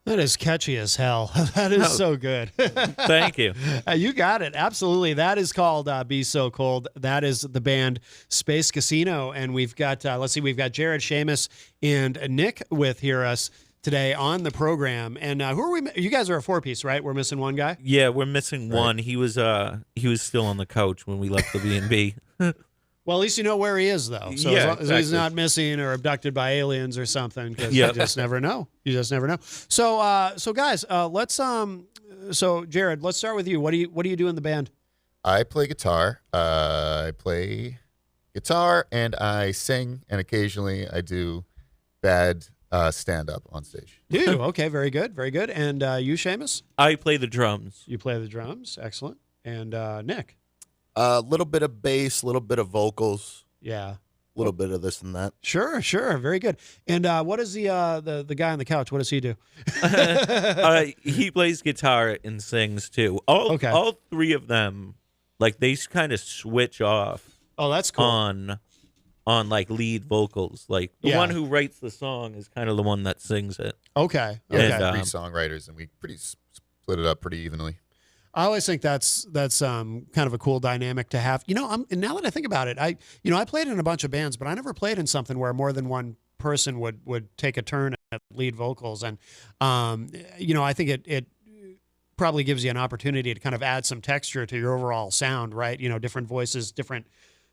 That is catchy as hell. That is Oh. so good. Thank you. You got it. Absolutely. That is called Be So Cold. That is the band Space Casino. And we've got, we've got Jared, Seamus, and Nick with us today on the program. And who are we? You guys are a four-piece, right? We're missing one guy? Yeah, we're missing one. He was still on the couch when we left the B&B. Well, at least you know where he is, though. So Yeah, as long as he's exactly. not missing or abducted by aliens or something, because Yeah. you just never know. You just never know. So guys, let's so Jared, let's start with you. What do you do in the band? I play guitar. I play guitar and I sing, and occasionally I do bad stand-up on stage. Okay, very good, very good. And you, Seamus? I play the drums. You play the drums. Excellent. And Nick? A little bit of bass, a little bit of vocals. Yeah. A little bit of this and that. Sure. Very good. And what is the guy on the couch? What does he do? He plays guitar and sings too. All three of them, like they kind of switch off. Oh, that's cool. On like lead vocals, like the Yeah. one who writes the song is kind of the one that sings it. Okay. Yeah, And, three songwriters, and we split it up pretty evenly. I always think that's kind of a cool dynamic to have. And now that I think about it, I played in a bunch of bands, but I never played in something where more than one person would take a turn at lead vocals. And I think it probably gives you an opportunity to kind of add some texture to your overall sound, right? Different voices,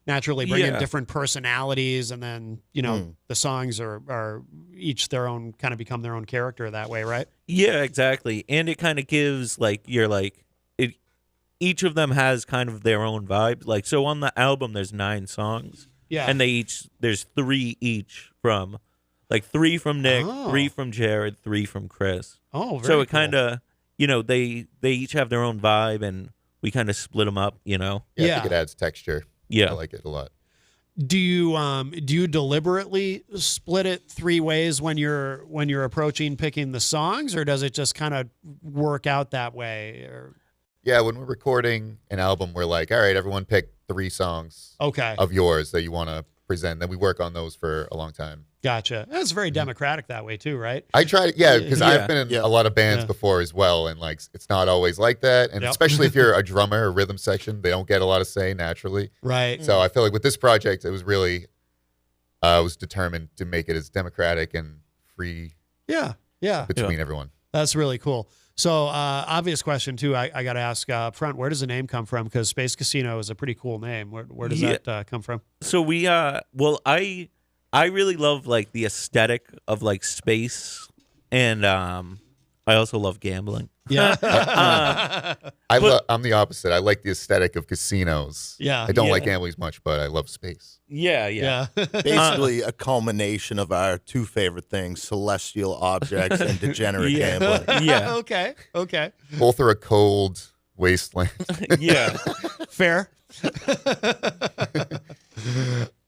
naturally bring in different personalities, and then the songs are each their own, kind of become their own character that way, right? Yeah, exactly. And it kind of gives each of them has kind of their own vibe. Like, so on the album, there's 9 songs. Yeah. And there's 3 each from, like 3 from Nick, Oh. 3 from Jared, 3 from Chris. Oh, very So it cool. kind of, they each have their own vibe, and we kind of split them up, Yeah, I think it adds texture. Yeah. I like it a lot. Do you deliberately split it 3 ways when you're approaching picking the songs, or does it just kind of work out that way? Or Yeah, when we're recording an album, we're like, all right, everyone pick 3 songs of yours that you want to present. Then we work on those for a long time. Gotcha. That's very democratic that way too, right? I try to, because Yeah. I've been in a lot of bands Yeah. before as well, and like it's not always like that. And Yep. especially if you're a drummer or rhythm section, they don't get a lot of say naturally. Right. So I feel like with this project, it was really, I was determined to make it as democratic and free Yeah. between everyone. That's really cool. So obvious question too. I got to ask up front, where does the name come from? Because Space Casino is a pretty cool name. Where does that come from? So we, I really love like the aesthetic of like space, and I also love gambling. Yeah. I'm the opposite. I like the aesthetic of casinos. Yeah. I don't Yeah. like gambling as much, but I love space. Yeah. Basically, a culmination of our 2 favorite things: celestial objects and degenerate Yeah. gambling. Yeah. Okay. Both are a cold wasteland. Yeah. Fair.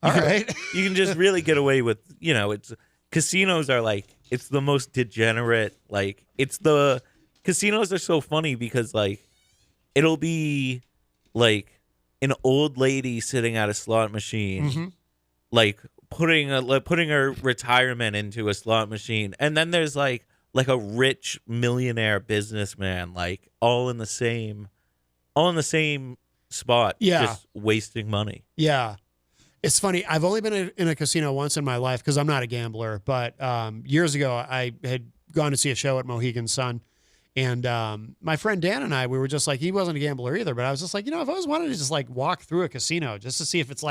All right. You can just really get away with, it's casinos are like, it's the most degenerate, like casinos are so funny because like it'll be like an old lady sitting at a slot machine, Mhm. like putting her retirement into a slot machine, and then there's like a rich millionaire businessman, like all in the same spot, Yeah. just wasting money. Yeah. It's funny. I've only been in a casino once in my life because I'm not a gambler. But years ago, I had gone to see a show at Mohegan Sun. And my friend Dan and I, we were just like, he wasn't a gambler either. But I was just like, I've always wanted to just like walk through a casino just to see if it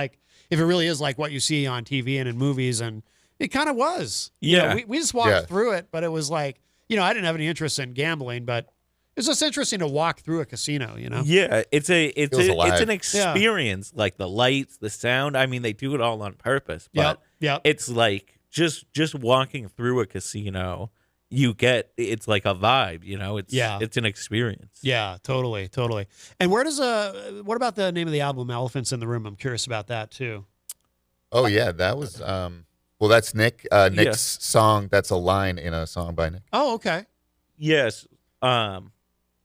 really is like what you see on TV and in movies. And it kind of was. Yeah. We just walked Yeah. through it. But it was like, I didn't have any interest in gambling. But it's just interesting to walk through a casino, Yeah, it's Feels alive. an experience. Like the lights, the sound. I mean, they do it all on purpose. But Yep. it's like just walking through a casino, it's like a vibe. It's an experience. Yeah, totally. And where does what about the name of the album, Elephants in the Room? I'm curious about that too. Oh yeah, that was well, that's Nick. Nick's song. That's a line in a song by Nick. Oh, okay. Yes.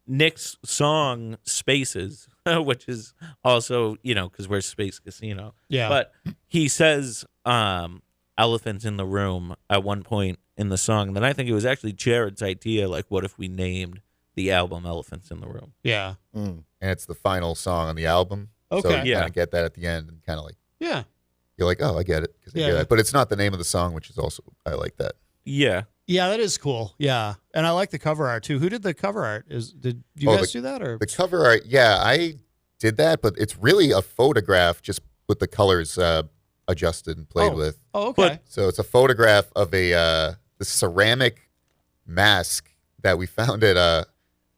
Nick's song Spaces, which is also, because we're Space Casino. Yeah. But he says elephants in the room at one point in the song. And then I think it was actually Jared's idea, like, what if we named the album Elephants in the Room? Yeah. And it's the final song on the album. Okay. So you Yeah. kind of get that at the end and kind of like, Yeah. you're like, oh, I get it. 'Cause I Yeah. get that. But it's not the name of the song, which is also, I like that. Yeah. Yeah, that is cool. Yeah. And I like the cover art too. Who did the cover art? Did you Oh, guys the- do that or The cover art, yeah, I did that, but it's really a photograph just with the colors adjusted and played with. Oh, okay. So it's a photograph of the ceramic mask that we found at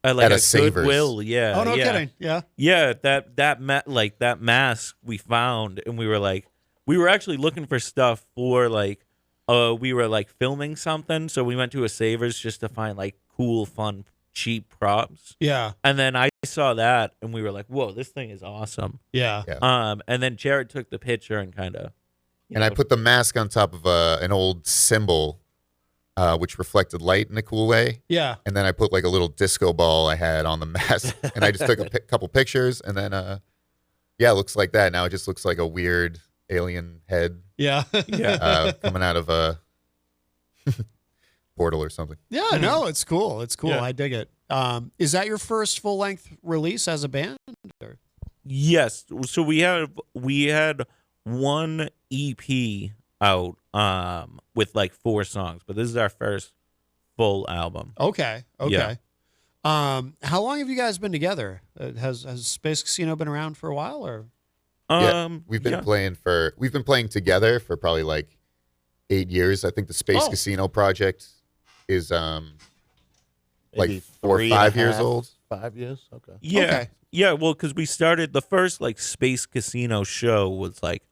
Like at a a Savers. Goodwill, yeah. Oh, no yeah. kidding. Yeah. Yeah, that mask we found, and we were actually looking for stuff for like, we were like filming something, so we went to a Savers just to find like cool, fun, cheap props. Yeah. And then I saw that, and we were like, "Whoa, this thing is awesome." Yeah. And then Jared took the picture and kind of, And I put the mask on top of an old symbol, which reflected light in a cool way. Yeah. And then I put like a little disco ball I had on the mask, and I just took a couple pictures, and then it looks like that. Now it just looks like a weird alien head. Yeah. Coming out of a portal or something. Yeah, no, it's cool. It's cool. Yeah. I dig it. Is that your first full length release as a band? Or? yes. So we had one EP out with like 4 songs, but this is our first full album. Okay. Okay. Yeah. How long have you guys been together? Has Space Casino been around for a while or? We've been playing together for probably like 8 years. I think the Space Casino project is like Maybe 4 or 3 5 and a years half, old. 5 years? Okay. Yeah. Okay. Yeah, well, because we started the first like Space Casino show was like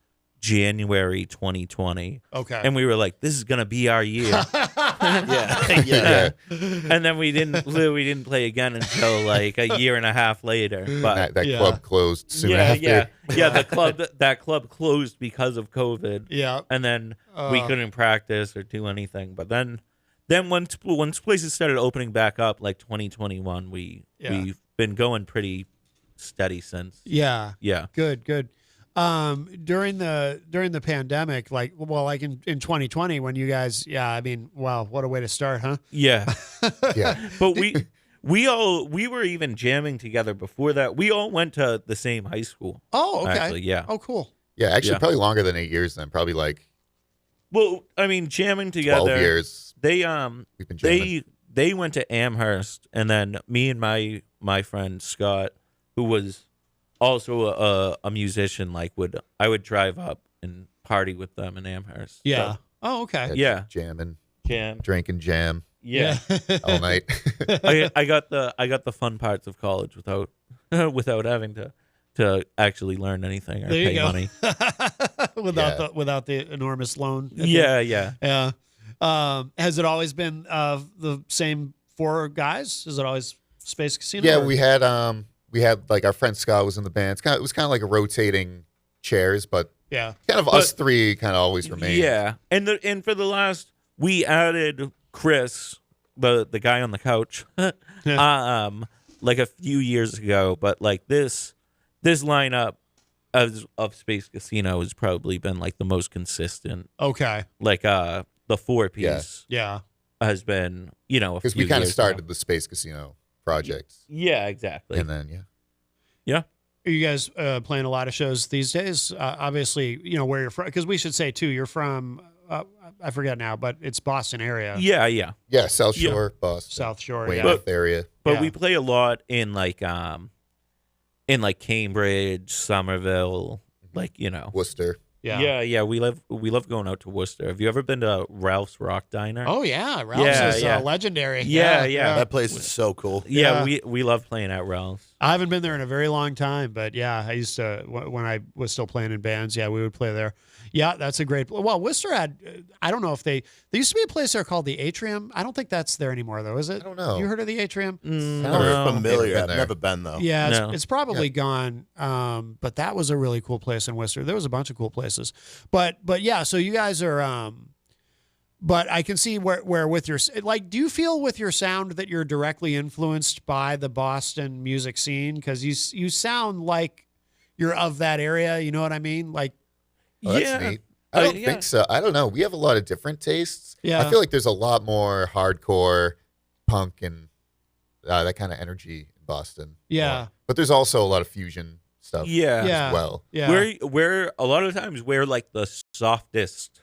January 2020. Okay. And we were like, this is gonna be our year. Yeah. And then we didn't play again until like a year and a half later. But That club closed soon after. yeah. That club closed because of COVID. Yeah. And then we couldn't practice or do anything. But then once places started opening back up, like 2021, we've been going pretty steady since. Yeah. Yeah. Good. During the pandemic, like in 2020 when you guys, I mean, wow, what a way to start, huh? Yeah. Yeah. But we were even jamming together before that. We all went to the same high school. Oh, okay. Actually, yeah. Oh, cool. Yeah, actually, Yeah. probably longer than 8 years then. Probably like Well, I mean, jamming together. 12 years. They We've been jamming. they went to Amherst, and then me and my friend Scott, who was also a musician, like I would drive up and party with them in Amherst. Yeah. So, Oh, okay. yeah. Jamming, Jam. drinking jam Yeah. all night. I got the fun parts of college without having to actually learn anything or There you pay go. money. without the enormous loan. Yeah. Yeah. Has it always been the same 4 guys? Is it always Space Casino? Yeah, or- we had like our friend Scott was in the band. It was kind of like a rotating chairs, but Yeah. kind of us three kind of always remained. Yeah, and for the last, we added Chris, the guy on the couch, like a few years ago. But like this lineup of Space Casino has probably been like the most consistent. Okay. Like the 4-piece. Yeah. Has been a because few we kind of years started now. the Space Casino project. Yeah, exactly. And then yeah. Are you guys playing a lot of shows these days? Obviously, where you're from, because we should say too, you're from, I forget now, but it's Boston area. Yeah. South Shore, Boston, South Shore, Weymouth area. But we play a lot in like Cambridge, Somerville, like Worcester. Yeah. We love going out to Worcester. Have you ever been to Ralph's Rock Diner? Oh yeah, Ralph's is legendary. Yeah. That place is so cool. Yeah, we love playing at Ralph's. I haven't been there in a very long time, but yeah, I used to when I was still playing in bands. Yeah, we would play there. Yeah, that's a great. Well, Worcester had. I don't know if there used to be a place there called the Atrium. I don't think that's there anymore, though. Is it? I don't know. You heard of the Atrium? Sounds familiar. I've never been though. Yeah, it's probably gone. But that was a really cool place in Worcester. There was a bunch of cool places, but yeah. So you guys are. But I can see where with your do you feel with your sound that you're directly influenced by the Boston music scene? Because you sound like you're of that area. You know what I mean? Like. Oh, that's neat. I don't think so. I don't know. We have a lot of different tastes. Yeah. I feel like there's a lot more hardcore punk and that kind of energy in Boston. Yeah. But there's also a lot of fusion stuff Yeah. as well. Yeah. We're a lot of times we're like the softest.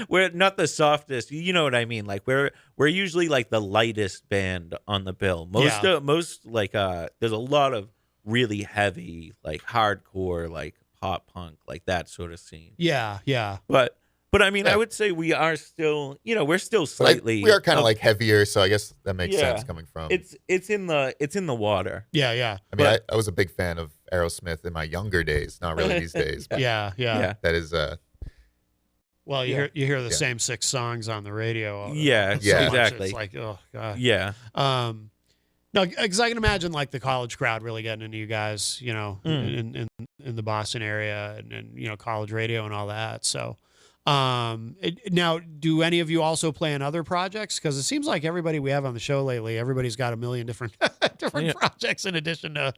We're not the softest. You know what I mean? Like we're usually like the lightest band on the bill. Most like there's a lot of really heavy like hardcore like pop punk like that sort of scene. Yeah. Yeah. But I mean I would say we are still we're still But slightly we are kind of like heavier, so I guess that makes sense coming from. It's in the water. Yeah. Yeah. I mean, I was a big fan of Aerosmith in my younger days. Not really these days. But Yeah. that is Well, you hear the same 6 songs on the radio. Yeah, so much, exactly. It's like, oh god. Yeah. No, because I can imagine like the college crowd really getting into you guys, you know, in the Boston area and you know college radio and all that. So, now do any of you also play in other projects? Because it seems like everybody we have on the show lately, everybody's got a million different projects in addition to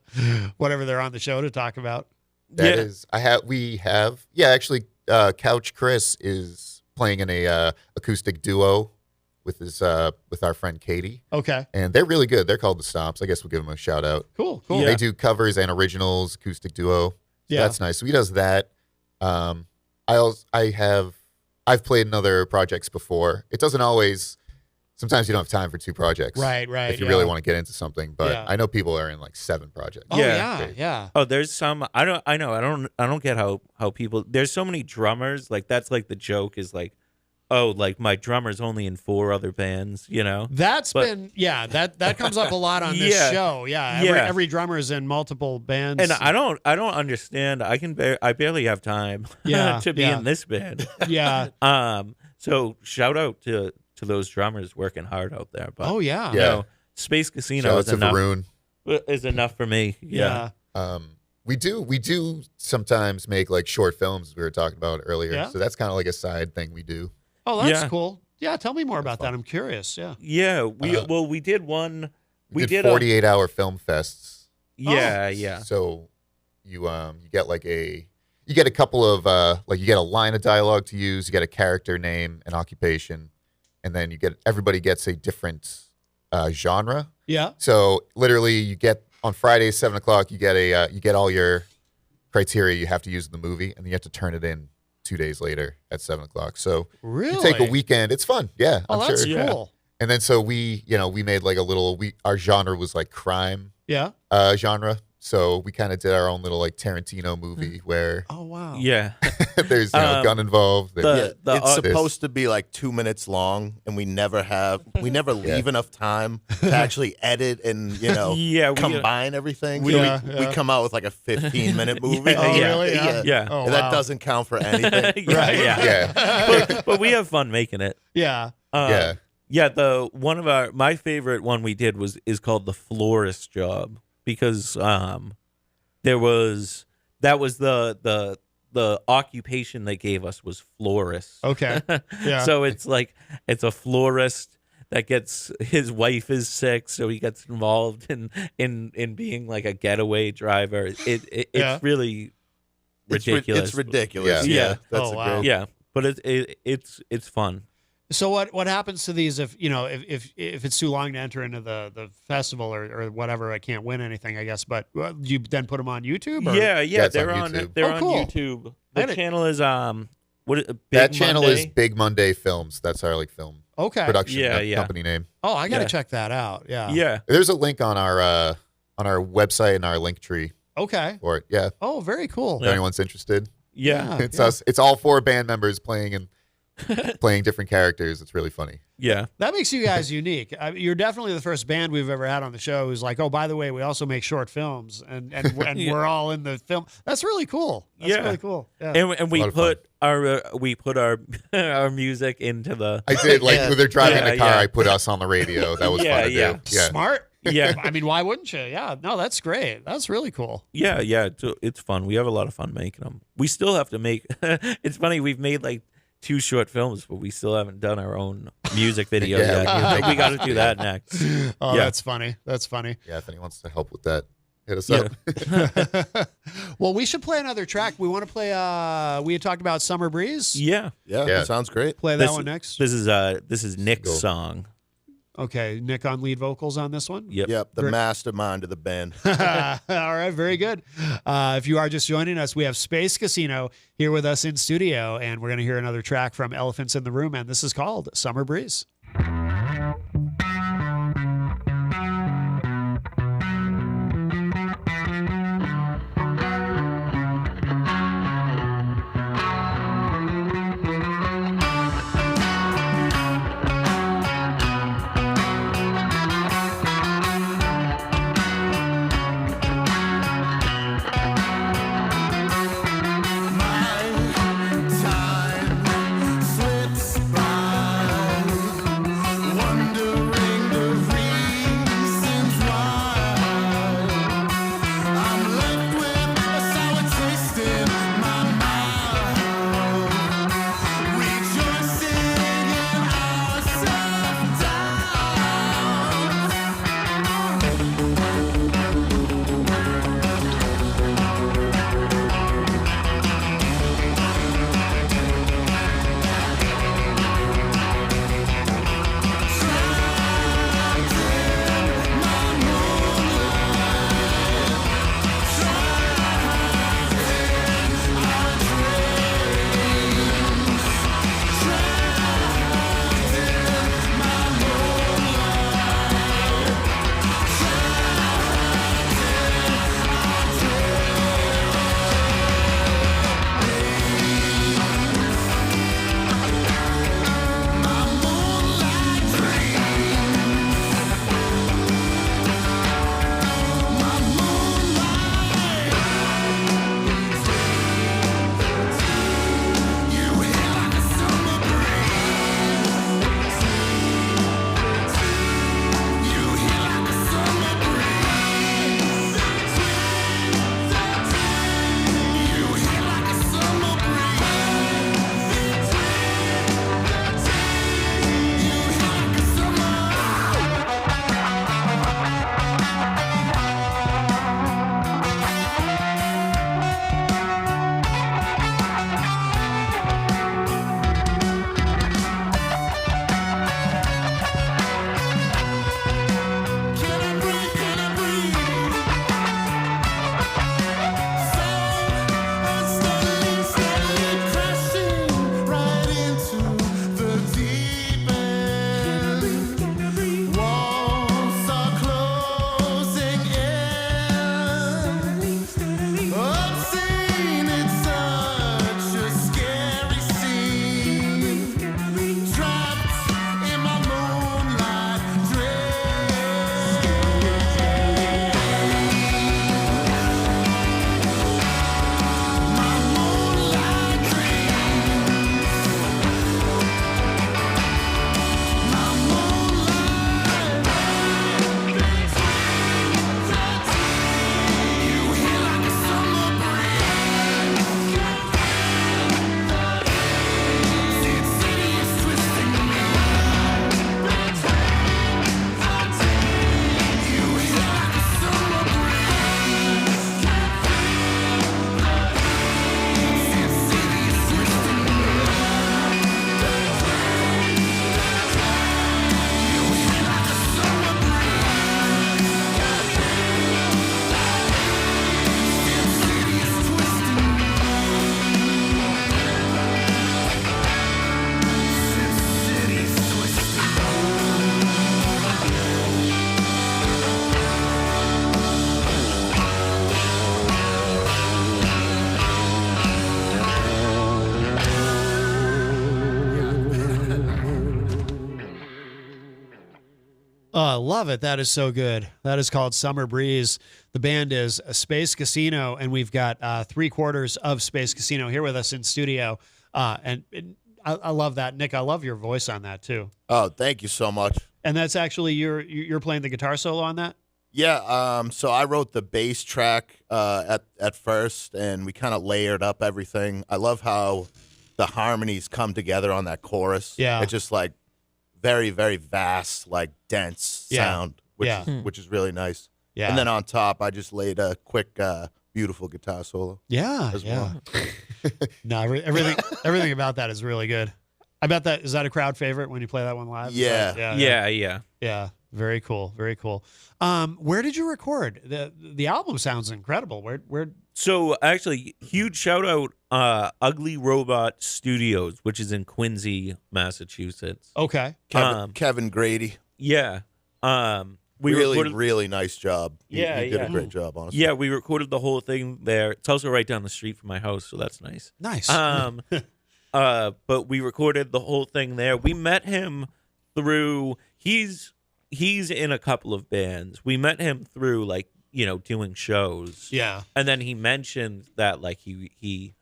whatever they're on the show to talk about. Actually, Couch Chris is playing in a acoustic duo with our friend Katie. Okay. And they're really good. They're called The Stomps. I guess we'll give them a shout out. Cool. Yeah. They do covers and originals, acoustic duo. So that's nice. So he does that. I've played in other projects before. It doesn't always. Sometimes you don't have time for 2 projects. Right. If you really want to get into something, but I know people are in like 7 projects. Oh yeah. Oh, there's some. I don't get how people. There's so many drummers. Like that's like the joke is like, oh, like my drummer's only in 4 other bands. You know. That comes up a lot on this show. Yeah. Every drummer is in multiple bands. And I don't understand. I barely have time. To be in this band. Yeah. So shout out to those drummers working hard out there. But you know, Space Casino is enough. Varun. Is enough for me. Yeah. We do sometimes make like short films as we were talking about earlier. Yeah. So that's kind of like a side thing we do. Oh, that's cool. Yeah, tell me more about that. I'm curious. Yeah. Yeah, we did one. We did 48-hour film fests. Yeah. So you get a couple of you get a line of dialogue to use, you get a character name, an occupation, and then everybody gets a different genre. Yeah. So literally, you get on Friday 7:00, you get all your criteria you have to use in the movie, and then you have to turn it in 2 days later at 7:00. So really, you take a weekend. It's fun. Yeah. Oh, that's cool. And then so we made like our genre was like crime. Yeah. Genre. So we kind of did our own little like Tarantino movie where yeah, there's gun involved. It's supposed to be like 2 minutes long, and we never leave enough time to actually edit and combine everything. We come out with like a 15-minute movie. Really? Yeah. Oh, and that doesn't count for anything. But we have fun making it. Yeah. Yeah. My favorite one we did is called The Florist Job. Because that was the occupation they gave us was florist. Okay. Yeah. So it's a florist that gets his wife is sick, so he gets involved in being like a getaway driver. It's really ridiculous. It's ridiculous. Yeah. That's wow. great. Yeah. But it's fun. So what happens to these if it's too long to enter into the festival or whatever? I can't win anything, I guess. But do you then put them on YouTube? Or? Yeah, they're on YouTube. They're on cool. YouTube. The channel is that channel is Big Monday Films. That's our like film production company name. Oh, I gotta check that out. Yeah. There's a link on our website and our link tree. Okay. For it. Yeah. Oh, very cool. If anyone's interested. Yeah. It's us. It's all 4 band members playing different characters. It's really funny. Yeah. That makes you guys unique. You're definitely the first band we've ever had on the show who's like, oh, by the way, we also make short films and we're all in the film. That's really cool. That's really cool. Yeah. And we put our our music into the. I did when they're driving the car. I put us on the radio. That was fun to do. Yeah. Smart. Yeah. I mean, why wouldn't you? Yeah. No, that's great. That's really cool. Yeah. It's fun. We have a lot of fun making them. We still have to make. It's funny. We've made like 2 short films, but we still haven't done our own music video yet. We got to do that next. Oh, that's funny. That's funny. Yeah, if anyone wants to help with that. Hit us up. Well, we should play another track. We want to play. We had talked about Summer Breeze. Yeah. That sounds great. Play that one next. This is Nick's song. Okay, Nick on lead vocals on this one. Yep. The mastermind of the band. All right, very good. If you are just joining us, we have Space Casino here with us in studio, and we're going to hear another track from Elephants in the Room, and this is called Summer Breeze. Oh, love it. That is so good. That is called Summer Breeze. The band is Space Casino, and we've got 3/4 of Space Casino here with us in studio. And I love that. Nick, I love your voice on that, too. Oh, thank you so much. And that's actually, you're playing the guitar solo on that? Yeah, so I wrote the bass track at first, and we kind of layered up everything. I love how the harmonies come together on that chorus. Yeah. It's just like very, very vast, like dense sound, which is really nice. Yeah. And then on top, I just laid a quick, beautiful guitar solo. Yeah, as yeah. well. No, everything about that is really good. I bet that is that a crowd favorite when you play that one live? Is Yeah. that- yeah. Very cool. Very cool. Where did you record? The album sounds incredible. Where? So actually, huge shout out, Ugly Robot Studios, which is in Quincy, Massachusetts. Okay. Kevin Grady. Yeah. We really, recorded, really nice job. He did a great job, honestly. Yeah, we recorded the whole thing there. It's also right down the street from my house, so that's nice. Nice. But we recorded the whole thing there. We met him through he's in a couple of bands. We met him through like, doing shows. Yeah. And then he mentioned that like we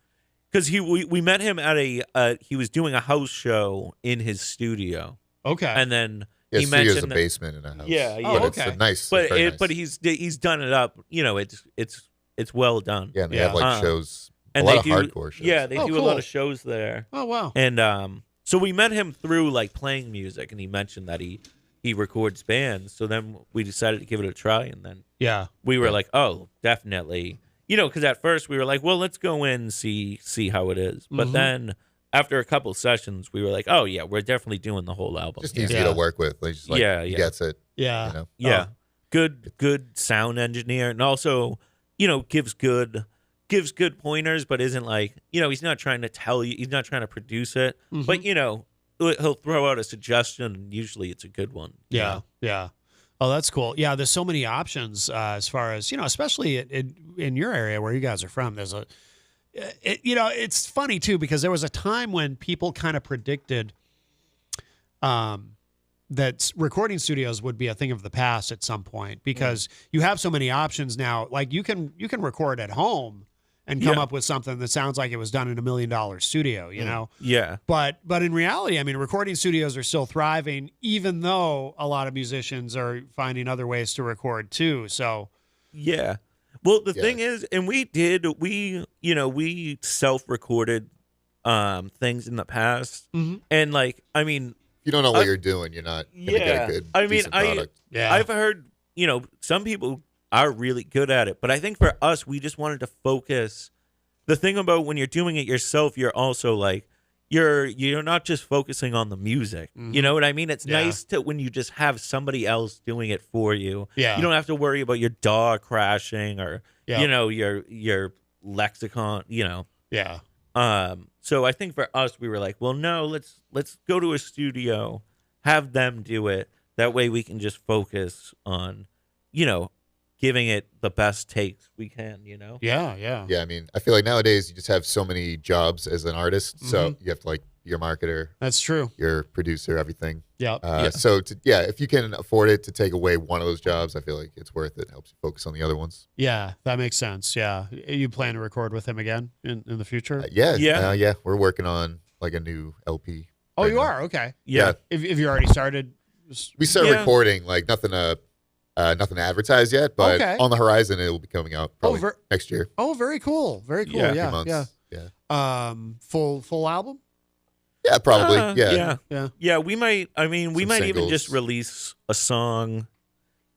met him at he was doing a house show in his studio. Okay. And then Yeah, he studio's mentioned a basement in a house. Yeah, yeah. But it's a nice. But it's very nice. but he's done it up. It's well done. Yeah, and they have like shows, and a lot they of do, hardcore shows. Yeah, they Oh, do a cool. lot of shows there. Oh, wow. And so we met him through like playing music, and he mentioned that he records bands. So then we decided to give it a try, and then Yeah. we were like, oh, definitely, because at first we were like, well, let's go in and see how it is. But Mhm. then after a couple sessions, we were like, oh yeah, we're definitely doing the whole album. Just easy to work with. Like, just like, Yeah, he yeah. gets it. Yeah. You know? Yeah. Good sound engineer, and also, gives good pointers, but isn't like, he's not trying to tell you, he's not trying to produce it, Mhm. but he'll throw out a suggestion, and usually it's a good one. Yeah. Yeah. Oh, that's cool. Yeah, there's so many options as far as, especially in your area where you guys are from. There's it's funny too, because there was a time when people kind of predicted that recording studios would be a thing of the past at some point, because you have so many options now. Like you can record at home and come Yeah. up with something that sounds like it was done in $1 million studio, you know? Yeah. But in reality, I mean, recording studios are still thriving, even though a lot of musicians are finding other ways to record too. So Yeah. Well, the thing is, and we self-recorded things in the past, and like, I mean, If you don't know what you're doing, you're not going to get a good, decent product. I've heard, some people are really good at it, but I think for us, we just wanted to focus. The thing about when you're doing it yourself, you're also like, you're not just focusing on the music. You know what I mean? It's nice to when you just have somebody else doing it for you. Yeah. You don't have to worry about your dog crashing or your lexicon, Yeah. So I think for us, we were like, well, no, let's go to a studio, have them do it. That way we can just focus on, giving it the best takes we can, Yeah. Yeah, I mean, I feel like nowadays you just have so many jobs as an artist. So Mhm. you have to like your marketer. That's true. Your producer, everything. Yeah. So if you can afford it to take away one of those jobs, I feel like it's worth it. It helps you focus on the other ones. Yeah, that makes sense. Yeah. You plan to record with him again in the future? Yeah. We're working on like a new LP. Oh, you are? Okay. Yeah. If you already started? We started recording, like nothing to advertise yet, but Okay. on the horizon it will be coming out probably next year. Oh, very cool. Very cool. Yeah, a few Yeah. months. Yeah. Full album? Yeah, probably. Yeah. We might. I mean, we Some might even just singles. release a song.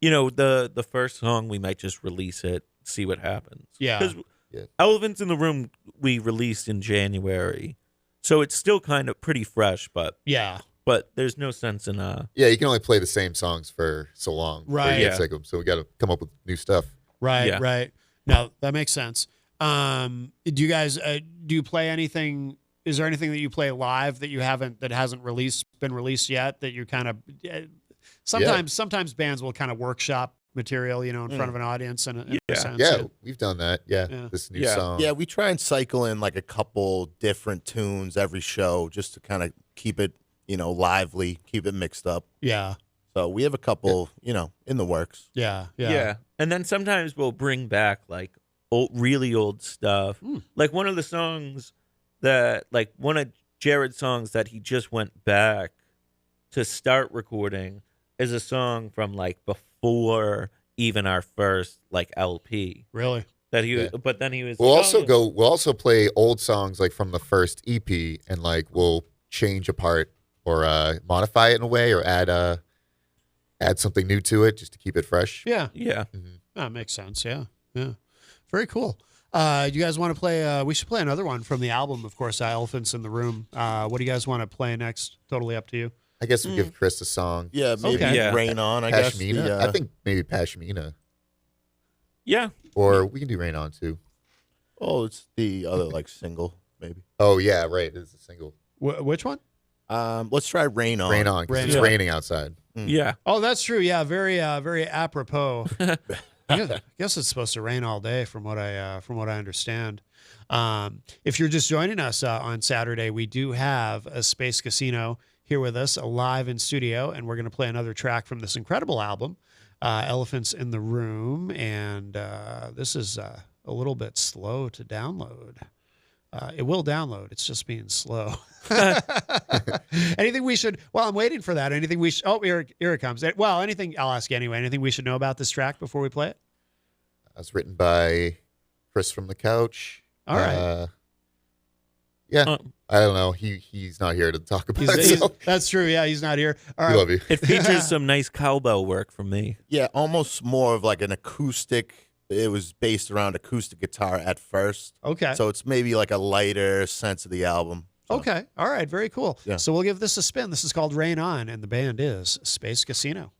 The first song we might just release it, see what happens. Yeah. Because Elephants in the Room we released in January, so it's still kind of pretty fresh. But yeah. But there's no sense in Yeah, you can only play the same songs for so long. before Right. you get Yeah. sick of 'em, so we got to come up with new stuff. Right, Yeah. right. No, that makes sense. Do you guys do you play anything? Is there anything that you play live that hasn't been released yet that you kind of sometimes bands will kind of workshop material, in front of an audience in a sense. Yeah, we've done that. Yeah, this new song. Yeah, we try and cycle in like a couple different tunes every show just to kind of keep it, lively, keep it mixed up. Yeah. So we have a couple, in the works. Yeah. And then sometimes we'll bring back like really old stuff. Like one of the songs one of Jared's songs that he just went back to start recording is a song from like before even our first like LP. Really? That he was, but then he was. We'll like, We'll also play old songs like from the first EP, and like we'll change a part or modify it in a way, or add something new to it just to keep it fresh. Yeah. Yeah. That makes sense. Yeah. Yeah. Very cool. You guys want to play? We should play another one from the album, of course, Elephants in the Room. What do you guys want to play next? Totally up to you. I guess we give Chris a song. Yeah, maybe Rain On, I guess. Pashmina. I think maybe Pashmina. Yeah. Or we can do Rain On too. Oh, it's the other like single, maybe. Oh yeah, right. It's a single. Which one? Let's try Rain On. Rain On, 'cause it's raining outside. Yeah. Oh, that's true. Yeah, very apropos. I guess it's supposed to rain all day, from what I understand. If you're just joining us on Saturday, we do have a Space Casino here with us, live in studio, and we're going to play another track from this incredible album, Elephants in the Room, and this is a little bit slow to download. It will download. It's just being slow. Anything we should? Well, I'm waiting for that. Anything we? Here it comes. Well, anything? I'll ask you anyway. Anything we should know about this track before we play it? It's written by Chris from the Couch. All right. Yeah. I don't know. He's not here to talk about it. So. That's true. Yeah, he's not here. All right. We love you. It features some nice cowbell work from me. Yeah, almost more of like an acoustic. It was based around acoustic guitar at first. Okay. So it's maybe like a lighter sense of the album. So. Okay. All right. Very cool. Yeah. So we'll give this a spin. This is called Rain On, and the band is Space Casino.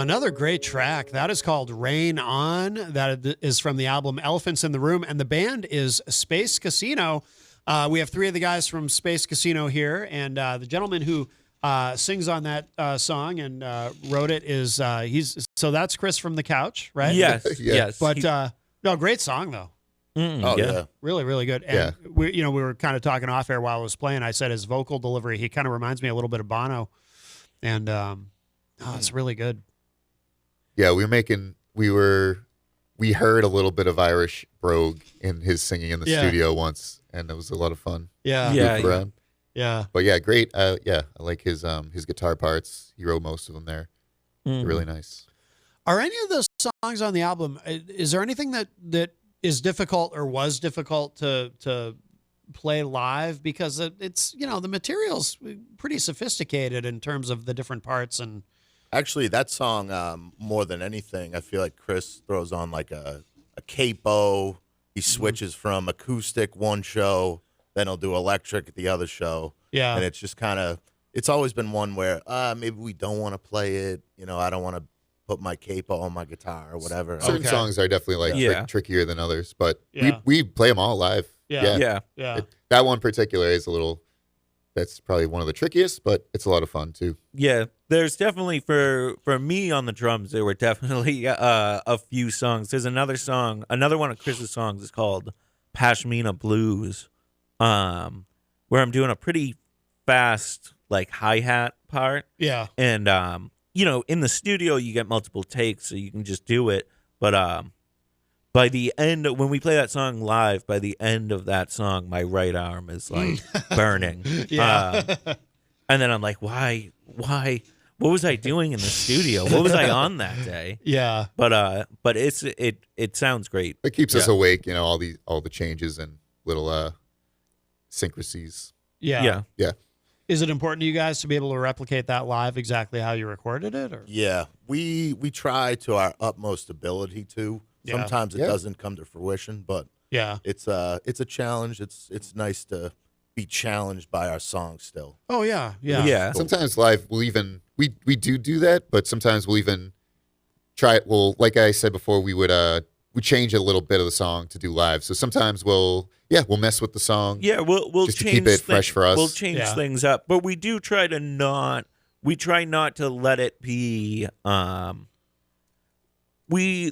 Another great track. That is called Rain On. That is from the album Elephants in the Room. And the band is Space Casino. We have three of the guys from Space Casino here. And the gentleman who sings on that song and wrote it is, so that's Chris from the couch, right? Yes, Yeah. yes. But no, great song though. Oh, yeah. Really, really good. And we were kind of talking off air while I was playing. I said his vocal delivery, he kind of reminds me a little bit of Bono. And it's really good. Yeah, we heard a little bit of Irish brogue in his singing in the studio once, and it was a lot of fun. Yeah. But yeah, great. I like his guitar parts. He wrote most of them there. They're really nice. Are any of those songs on the album? Is there anything that is difficult or was difficult to play live? Because it's the material's pretty sophisticated in terms of the different parts and. Actually, that song, more than anything, I feel like Chris throws on like a capo. He switches from acoustic one show, then he'll do electric at the other show. Yeah. And it's just kind of, it's always been one where maybe we don't want to play it. I don't want to put my capo on my guitar or whatever. Certain songs are definitely trickier than others, but Yeah. we play them all live. Yeah. That one particular is that's probably one of the trickiest, but it's a lot of fun too. Yeah, there's definitely for me on the drums. There were definitely a few songs. There's another one of Chris's songs is called Pashmina Blues, where I'm doing a pretty fast like hi-hat part. Yeah, and in the studio you get multiple takes, so you can just do it. But by the end, when we play that song live, by the end of that song, my right arm is like burning. Yeah. And then I'm like, why? What was I doing in the studio? What was I on that day? Yeah. But it sounds great. It keeps us awake, all the changes and little syncrasies. Yeah. Yeah. Is it important to you guys to be able to replicate that live exactly how you recorded it? Or? Yeah, we try to our utmost ability to. Yeah. Sometimes it doesn't come to fruition, but it's a challenge. It's nice to be challenged by our songs still. Oh yeah. Sometimes live we'll even we do that, but sometimes we'll even try it. Well, like I said before, we change a little bit of the song to do live. So sometimes we'll mess with the song. Yeah, we'll just to change keep it fresh for us. We'll change things up, but we do try to not. We try not to let it be. We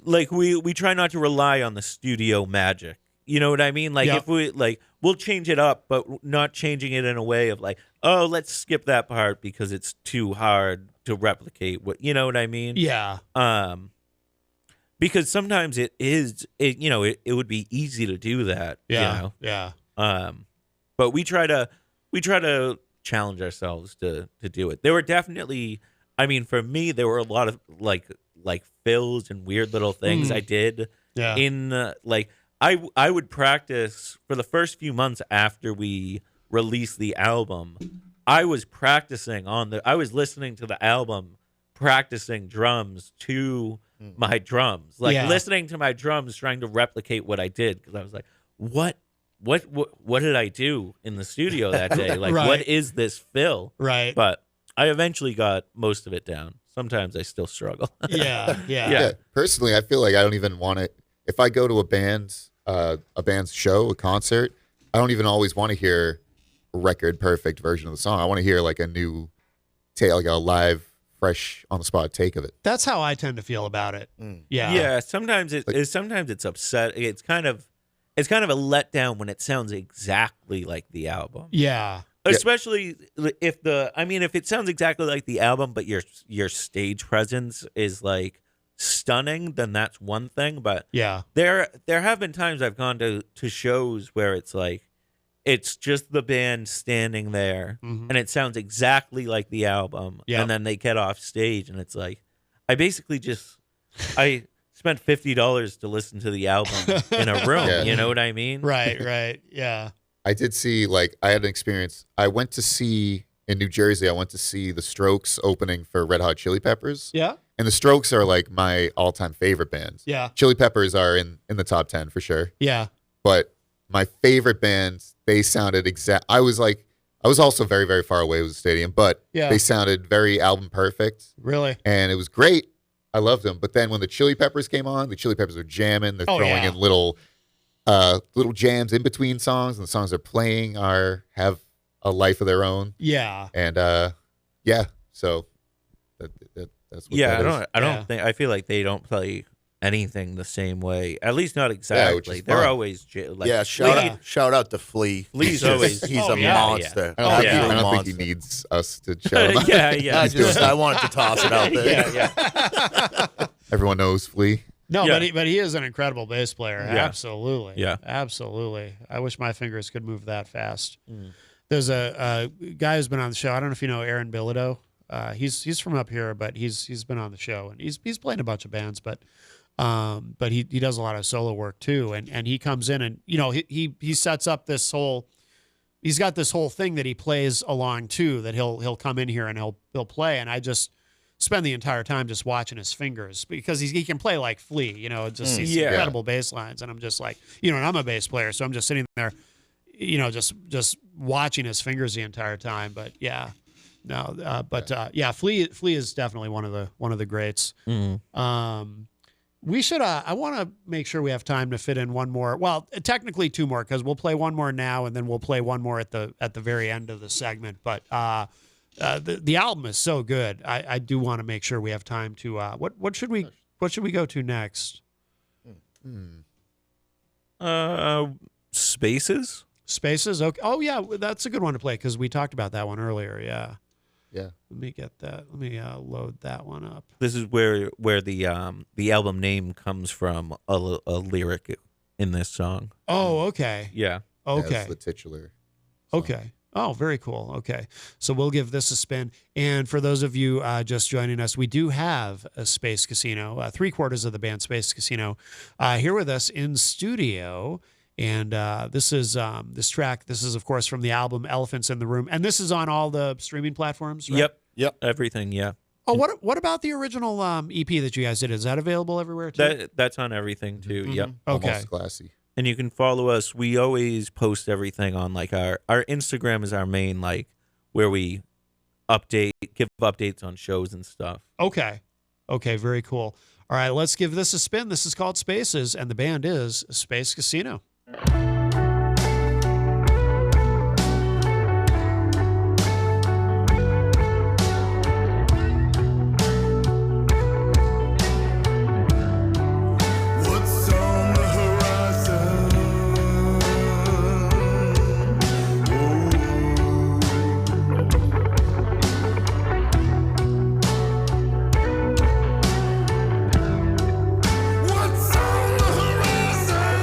try not to rely on the studio magic. You know what I mean? Like if we'll change it up, but not changing it in a way of like, oh, let's skip that part because it's too hard to replicate. You know what I mean? Yeah. Because sometimes it would be easy to do that. Yeah. Yeah. But we try to challenge ourselves to do it. There were definitely, for me, there were a lot of like fills and weird little things I did in I would practice for the first few months after we released the album. I was practicing I was listening to the album, practicing drums to my drums, listening to my drums, trying to replicate what I did. Cause I was like, what did I do in the studio that day? Like, what is this fill? Right. But I eventually got most of it down. Sometimes I still struggle. Yeah. Personally, I feel like I don't even want it. If I go to a band's show, a concert, I don't even always want to hear a record perfect version of the song. I want to hear like a new take, like a live, fresh, on the spot take of it. That's how I tend to feel about it. Yeah. Yeah. Sometimes it's upset. It's kind of a letdown when it sounds exactly like the album. Yeah. Especially if if it sounds exactly like the album, but your stage presence is like stunning, then that's one thing. But there have been times I've gone to shows where it's like it's just the band standing there and it sounds exactly like the album, and then they get off stage and it's like I spent $50 to listen to the album in a room. You know what I mean? Right. Yeah. I did see, I had an experience. I went to see, in New Jersey, the Strokes opening for Red Hot Chili Peppers. Yeah. And the Strokes are like my all-time favorite bands. Yeah. Chili Peppers are in the top 10 for sure. Yeah. But my favorite bands, they sounded I was also very, very far away with the stadium, but they sounded very album perfect. Really? And it was great. I loved them. But then when the Chili Peppers came on, the Chili Peppers are jamming. They're Oh, throwing yeah. in little jams in between songs, and the songs they're playing have a life of their own. Yeah. And so that's what Yeah, that I is. don't think. I feel like they don't play anything the same way. At least not which exactly. is They're fun. always like Yeah, shout out to Flea. Flea's He's always he's oh, a yeah, monster. I don't, think, Absolute I don't think monster. he needs us to shout him out. Yeah. I wanted to toss it out there. Yeah. Everyone knows Flea. No, Yeah. but he is an incredible bass player. Yeah. Absolutely. Yeah. Absolutely. I wish my fingers could move that fast. Mm. There's a guy who's been on the show. I don't know if you know Aaron Bilodeau. He's from up here, but he's been on the show and he's playing a bunch of bands, but he does a lot of solo work too. And he comes in and he sets up this whole. He's got this whole thing that he plays along too. That he'll come in here and he'll play, and I just spend the entire time just watching his fingers because he can play like Flea, just these incredible bass lines. And I'm just like, and I'm a bass player, so I'm just sitting there, just watching his fingers the entire time. But Flea is definitely one of the greats. We should, I want to make sure we have time to fit in one more. Well, technically two more, because we'll play one more now and then we'll play one more at the very end of the segment. But, the album is so good. I do want to make sure we have time to what should we go to next? Spaces. Okay. Oh yeah, that's a good one to play because we talked about that one earlier. Yeah. Yeah. Let me get that. Let me load that one up. This is where the album name comes from. A lyric in this song. Oh, okay. Yeah. Okay. That's the titular. Okay. Oh, very cool. Okay. So we'll give this a spin. And for those of you just joining us, we do have a Space Casino, 3/4 of the band Space Casino, here with us in studio. And this is this track. This is, of course, from the album Elephants in the Room. And this is on all the streaming platforms, right? Yep. Everything. Yeah. Oh, what about the original EP that you guys did? Is that available everywhere too? That's on everything too. Mm-hmm. Yep. Okay. Almost classy. And you can follow us. We always post everything on like our Instagram is our main where we give updates on shows and stuff. Okay. Very cool. All right, let's give this a spin. This is called Spaces, and the band is Space Casino. What's on the horizon? What's on the horizon?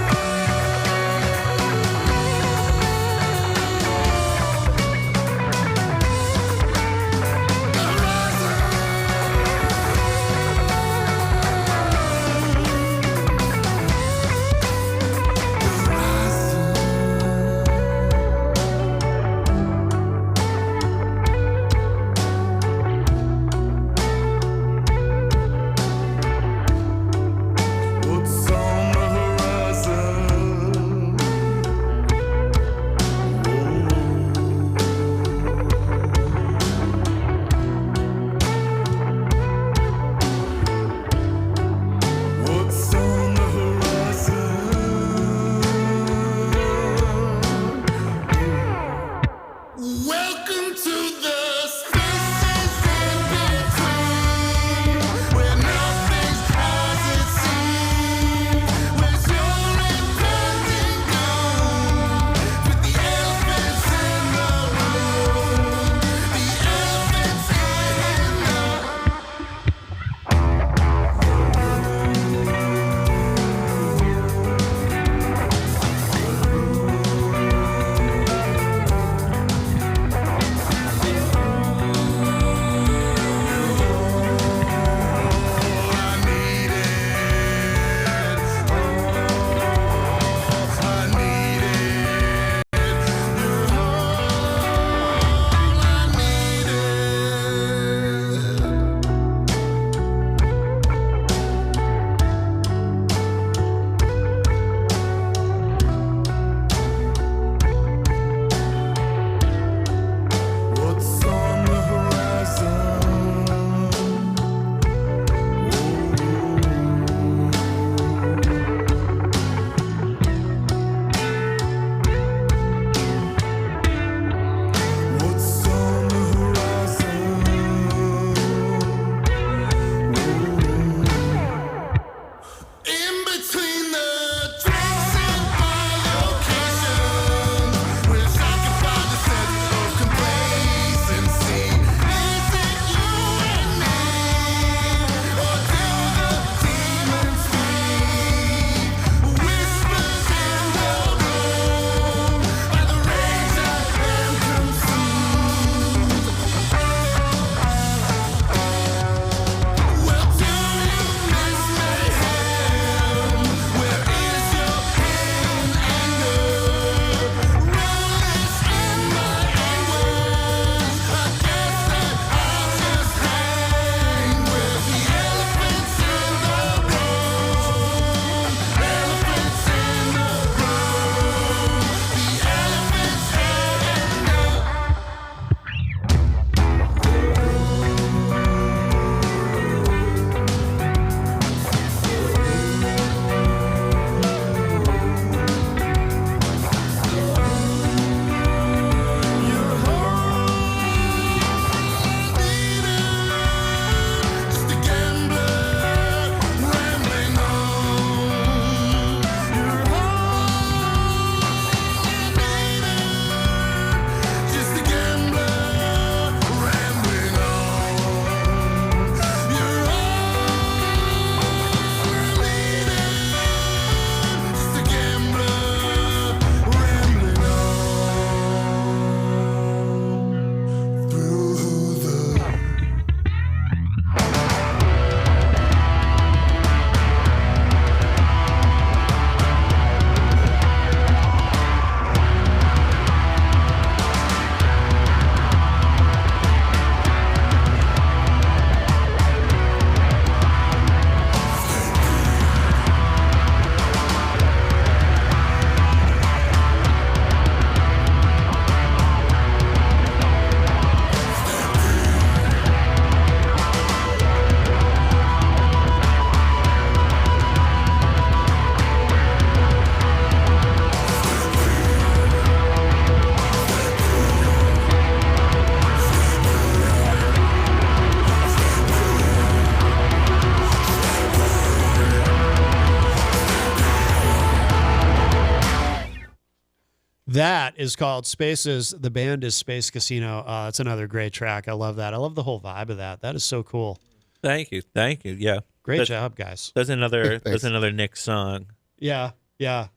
That is called Spaces. The band is Space Casino. It's another great track. I love that. I love the whole vibe of that. That is so cool. Thank you. Yeah. Great job, guys. There's another Nick song. Yeah. Yeah,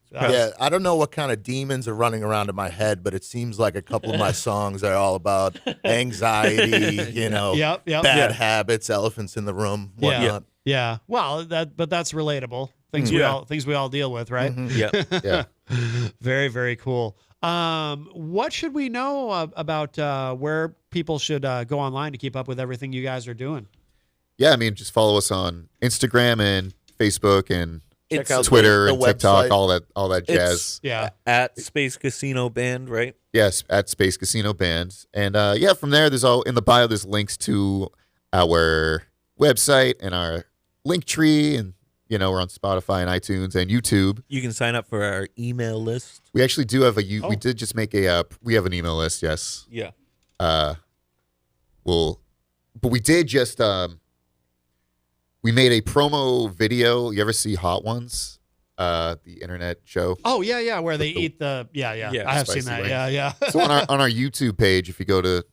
I don't know what kind of demons are running around in my head, but it seems like a couple of my songs are all about anxiety, bad habits, elephants in the room, whatnot. Yeah. Well, but that's relatable. Things we all deal with, right? Mm-hmm. Yeah. Very, very cool. What should we know about where people should go online to keep up with everything you guys are doing? Yeah, I mean, just follow us on Instagram and Facebook and Check out Twitter the and TikTok, website. all that jazz. At Space Casino Band, right? Yes, at Space Casino Band. And from there, there's in the bio, there's links to our website and our link tree. And, we're on Spotify and iTunes and YouTube. You can sign up for our email list. We actually do have we did just make we have an email list, yes. Yeah. But we did just, we made a promo video. You ever see Hot Ones? The internet show. Oh, yeah, where they eat the I have seen that. wings. Yeah. So on our YouTube page, if you go to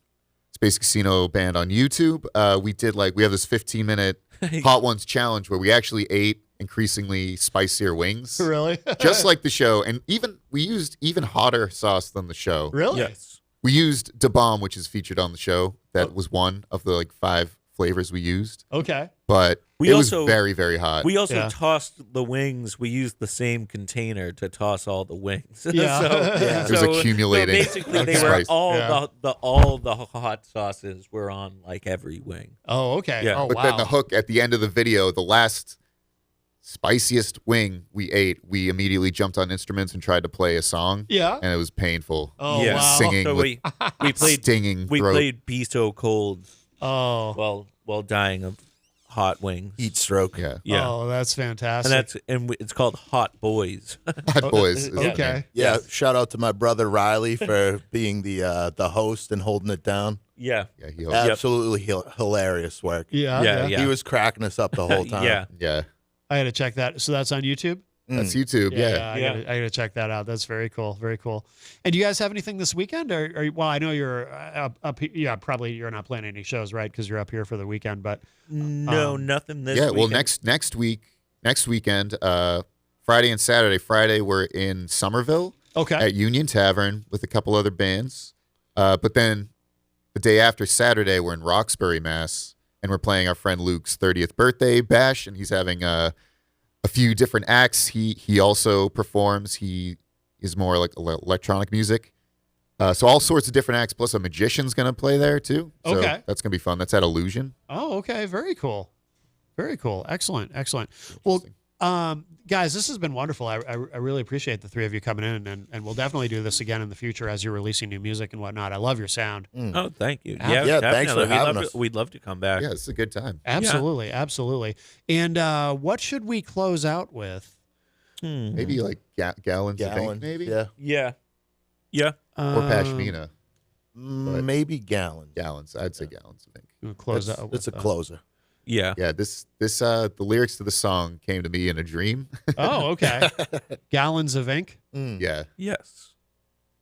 Space Casino Band on YouTube, we did we have this 15-minute Hot Ones challenge where we actually ate increasingly spicier wings. Really? Just like the show. And we used even hotter sauce than the show. Really? Yes. We used Da Bomb, which is featured on the show. That was one of the 5 flavors we used. Okay. But We it also- was very, very hot. We also tossed the wings. We used the same container to toss all the wings. Yeah. It was accumulating. So basically, they were spice. all the hot sauces were on every wing. Oh, okay. Yeah. Oh, But wow. then the hook at the end of the video, the last spiciest wing we ate, we immediately jumped on instruments and tried to play a song. Yeah. And it was painful. Oh, Yeah. wow. Singing So with we played stinging We throat. played "Be So Cold" Oh. while dying of hot wings. Heat stroke. Yeah. Yeah. Oh, that's fantastic. It's called Hot Boys. Hot Boys. is the name. Okay. Yeah, shout out to my brother Riley for being the host and holding it down. Yeah. Yeah, he hosted. Absolutely hilarious work. Yeah. He was cracking us up the whole time. Yeah. Yeah. I had to check that. So that's on YouTube? That's YouTube. Yeah. I gotta check that out. That's very cool. Very cool. And do you guys have anything this weekend? Or well, I know you're up. Yeah, probably you're not playing any shows, right? Because you're up here for the weekend. But No, nothing this Yeah. Well, weekend. next weekend, Friday and Saturday. Friday we're in Somerville okay. at Union Tavern with a couple other bands. But then the day after Saturday, we're in Roxbury, Mass, and we're playing our friend Luke's 30th birthday bash, and he's having a few different acts. He also performs. He is more like electronic music. So all sorts of different acts, plus a magician's going to play there too. So Okay. that's going to be fun. That's at Illusion. Oh, okay. Very cool. Very cool. Excellent. Well, guys, this has been wonderful. I really appreciate the three of you coming in, and we'll definitely do this again in the future as you're releasing new music and whatnot. I love your sound. Oh, thank you. Yeah, thanks for definitely. having us. We'd love to come back. Yeah, it's a good time. Absolutely. Absolutely. And what should we close out with? Maybe like gallons of ink, Gallons, maybe? Yeah. Or Pashmina. Maybe gallons. Gallons. I'd say gallons of ink. We'll close out with It's a closer. Yeah. Yeah, the lyrics to the song came to me in a dream. Oh, okay. Gallons of ink. Yeah. Yes.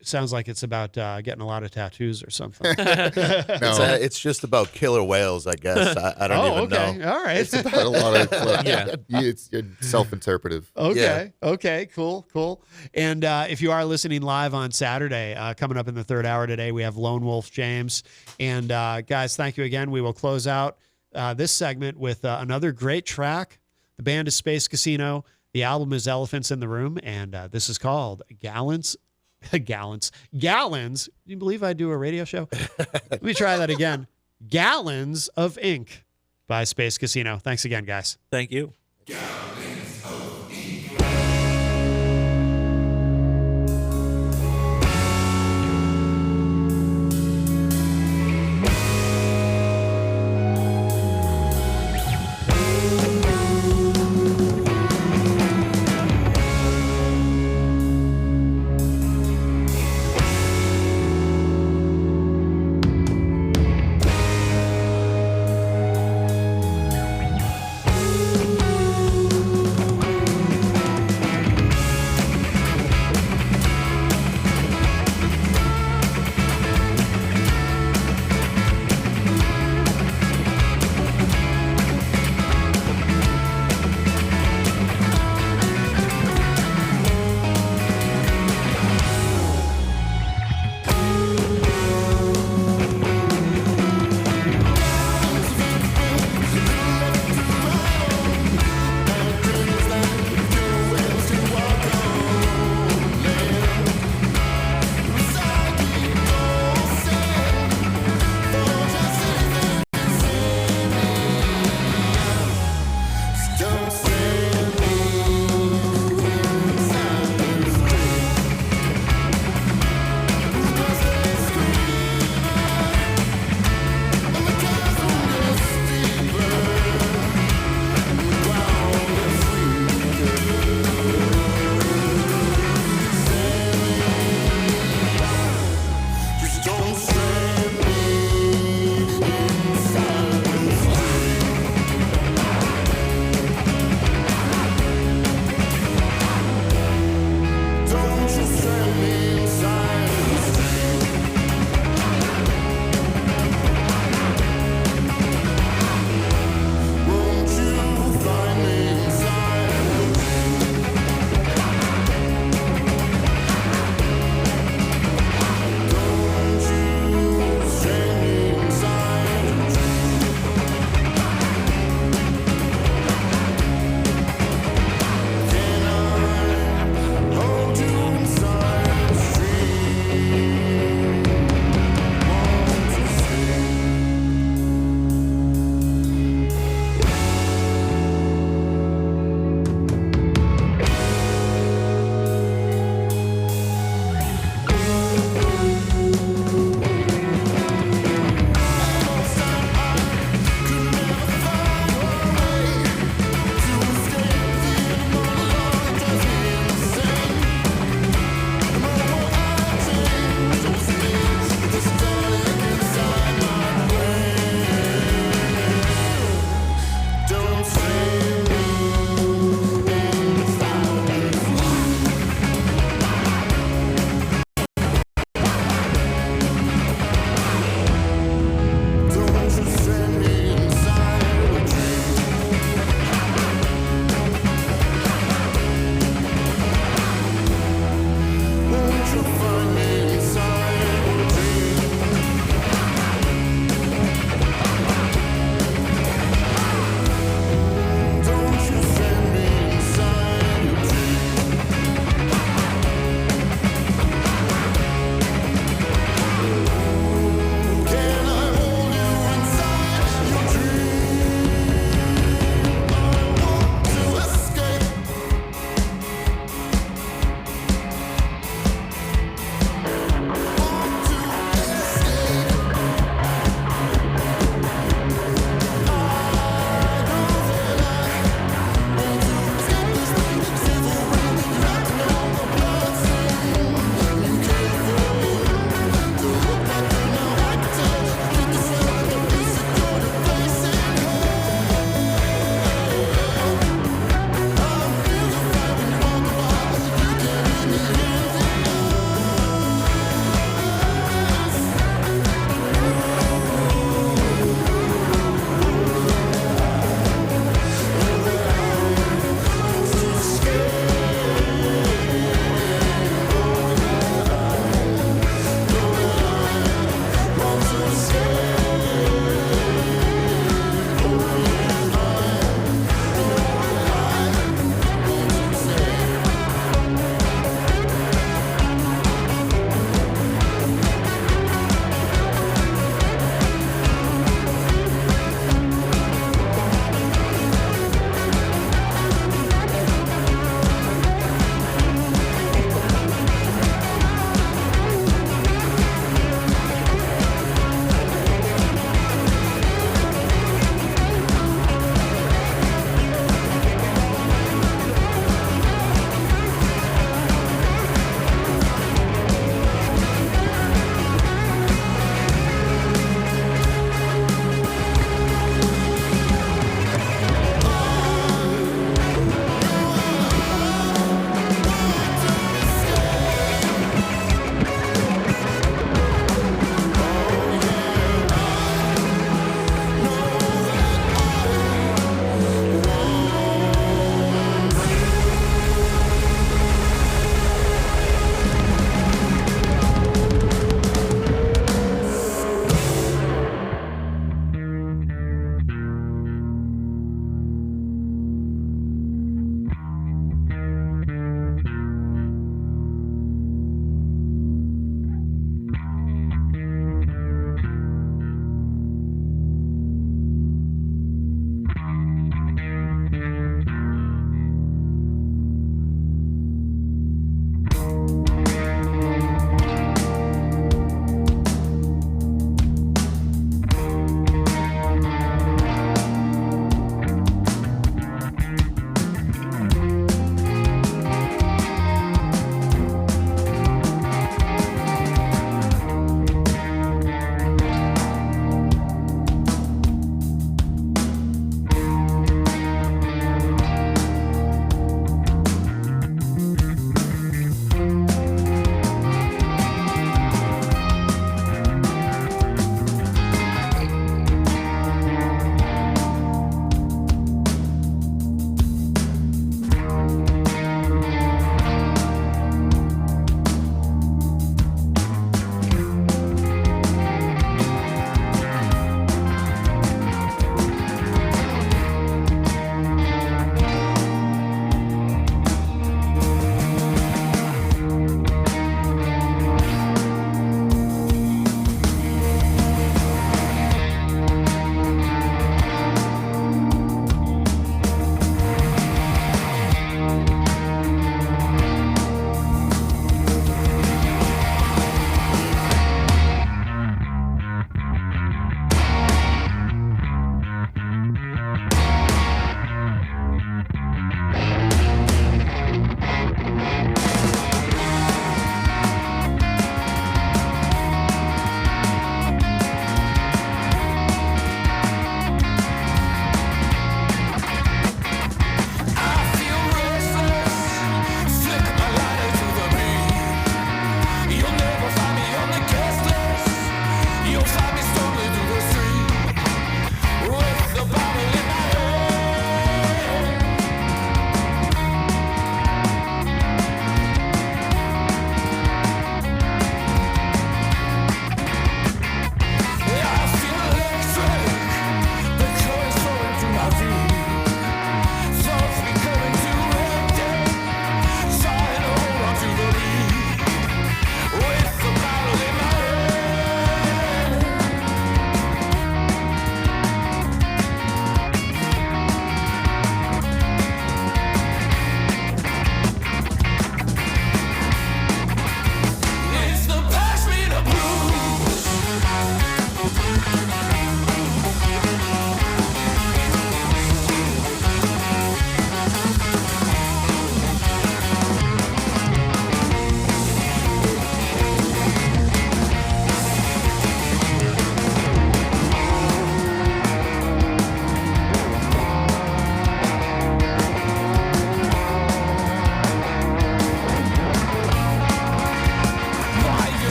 Sounds like it's about getting a lot of tattoos or something. It's just about killer whales, I guess. I don't even know. All right. It's about a lot of Yeah. It's self-interpretive. Okay. Okay. Cool. And if you are listening live on Saturday, coming up in the third hour today, we have Lone Wolf James. And guys, thank you again. We will close out this segment with another great track. The band is Space Casino. The album is Elephants in the Room, and this is called Gallons. Gallons. Can you believe I do a radio show? Let me try that again. Gallons of Ink by Space Casino. Thanks again, guys. Thank you.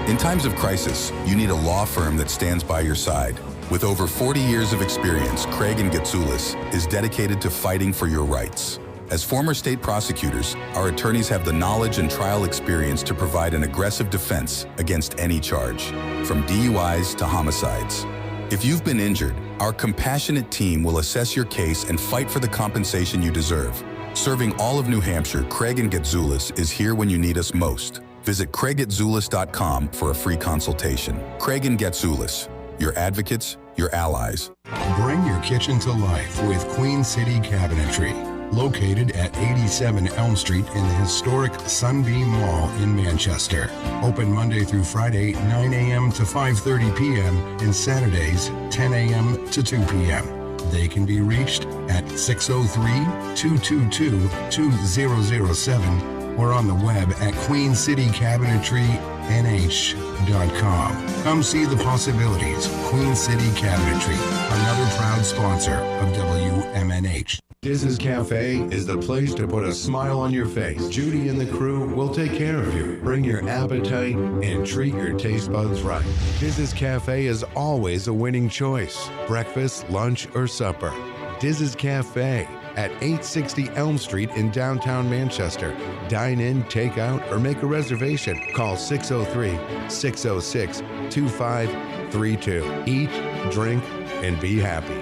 In times of crisis, you need a law firm that stands by your side. With over 40 years of experience, Craig and Getsoulis is dedicated to fighting for your rights. As former state prosecutors, our attorneys have the knowledge and trial experience to provide an aggressive defense against any charge, from DUIs to homicides. If you've been injured, our compassionate team will assess your case and fight for the compensation you deserve. Serving all of New Hampshire, Craig and Getsoulis is here when you need us most. Visit CraigGetsoulis.com for a free consultation. Craig and Getsoulis, your advocates, your allies. Bring your kitchen to life with Queen City Cabinetry, located at 87 Elm Street in the historic Sunbeam Mall in Manchester. Open Monday through Friday, 9 a.m. to 5:30 p.m. and Saturdays, 10 a.m. to 2 p.m. They can be reached at 603-222-2007 or on the web at QueenCityCabinetryNH.com. Come see the possibilities. Queen City Cabinetry, another proud sponsor of WMNH. Diz's Cafe is the place to put a smile on your face. Judy and the crew will take care of you. Bring your appetite and treat your taste buds right. Diz's Cafe is always a winning choice. Breakfast, lunch, or supper. Diz's Cafe at 860 Elm Street in downtown Manchester. Dine in, take out, or make a reservation. Call 603-606-2532. Eat, drink, and be happy.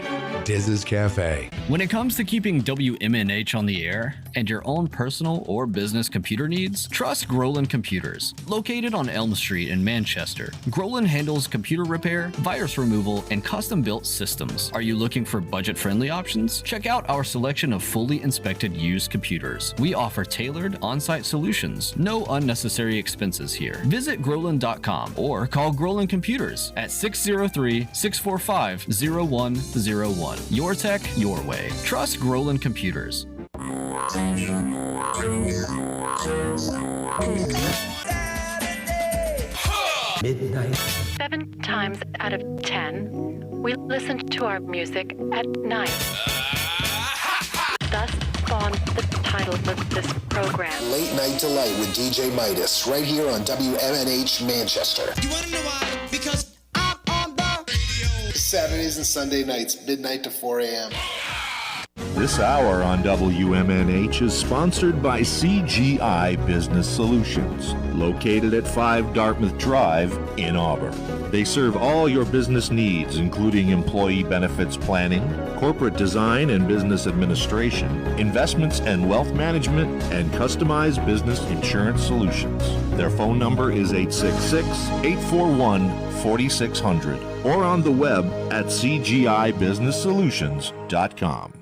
Diz's Cafe. When it comes to keeping WMNH on the air and your own personal or business computer needs, trust Groland Computers. Located on Elm Street in Manchester, Groland handles computer repair, virus removal, and custom-built systems. Are you looking for budget-friendly options? Check out our selection of fully inspected used computers. We offer tailored on-site solutions. No unnecessary expenses here. Visit Groland.com or call Groland Computers at 603-645-0101. Your tech, your way. Trust Groland Computers. Midnight. 7 times out of 10, we listen to our music at night. Thus spawned the title of this program. Late Night Delight with DJ Midas, right here on WMNH Manchester. You wanna know why? Because I'm on the radio. Saturdays and Sunday nights, midnight to 4 a.m. This hour on WMNH is sponsored by CGI Business Solutions, located at 5 Dartmouth Drive in Auburn. They serve all your business needs, including employee benefits planning, corporate design and business administration, investments and wealth management, and customized business insurance solutions. Their phone number is 866-841-4600 or on the web at cgibusinesssolutions.com.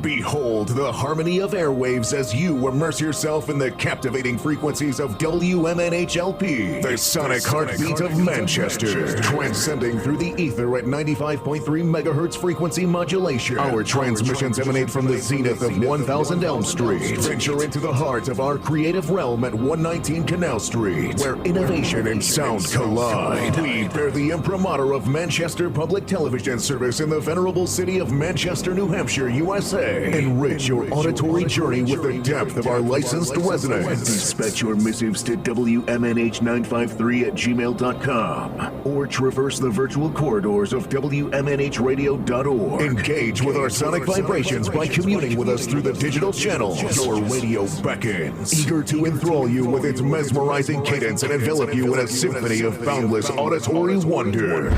Behold the harmony of airwaves as you immerse yourself in the captivating frequencies of WMNHLP, the sonic heartbeat of Manchester, transcending through the ether at 95.3 megahertz frequency modulation. Our transmissions emanate from the zenith of 1000 Elm Street. Venture into the heart of our creative realm at 119 Canal Street, where innovation and sound collide. We bear the imprimatur of Manchester Public Television Service in the venerable city of Manchester, New Hampshire, USA. Enrich your auditory journey with the depth of our licensed resonance. Dispatch your missives to WMNH953@gmail.com or traverse the virtual corridors of WMNHradio.org. Engage with our sonic vibrations by communing with us through the digital channels. Your radio beckons, eager to enthrall you with its mesmerizing cadence and envelop you in a symphony of boundless auditory wonder.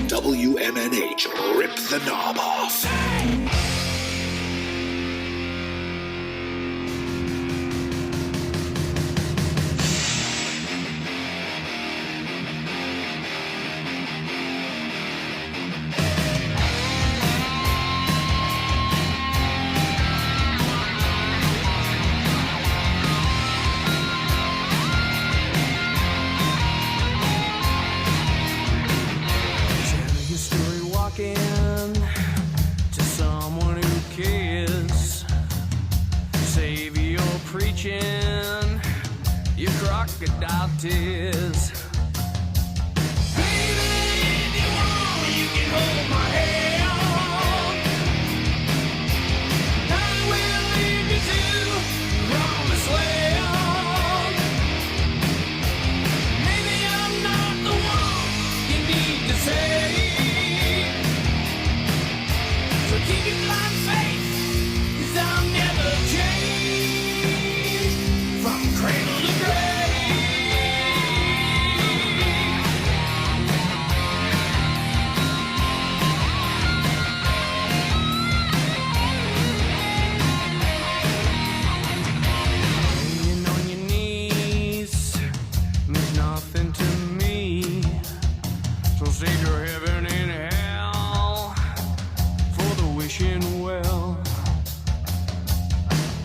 WMNH, rip the knob off. Crocodile tears. Baby, if you want, you can hold my hand. I will lead you to So keep your blind faith, 'cause I'll never change from cradle to grave. Laying on your knees means nothing to me. So save your heaven and hell for the wishing well.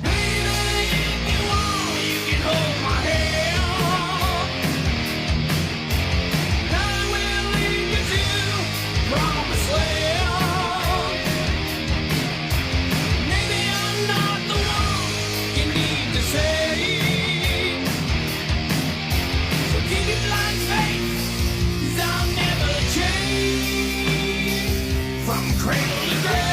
Baby, if you want, you can hold my hand. I will lead you to promised land. Maybe I'm not the one you need to save. So keep your blind faith, 'cause I'll never change from cradle to grave.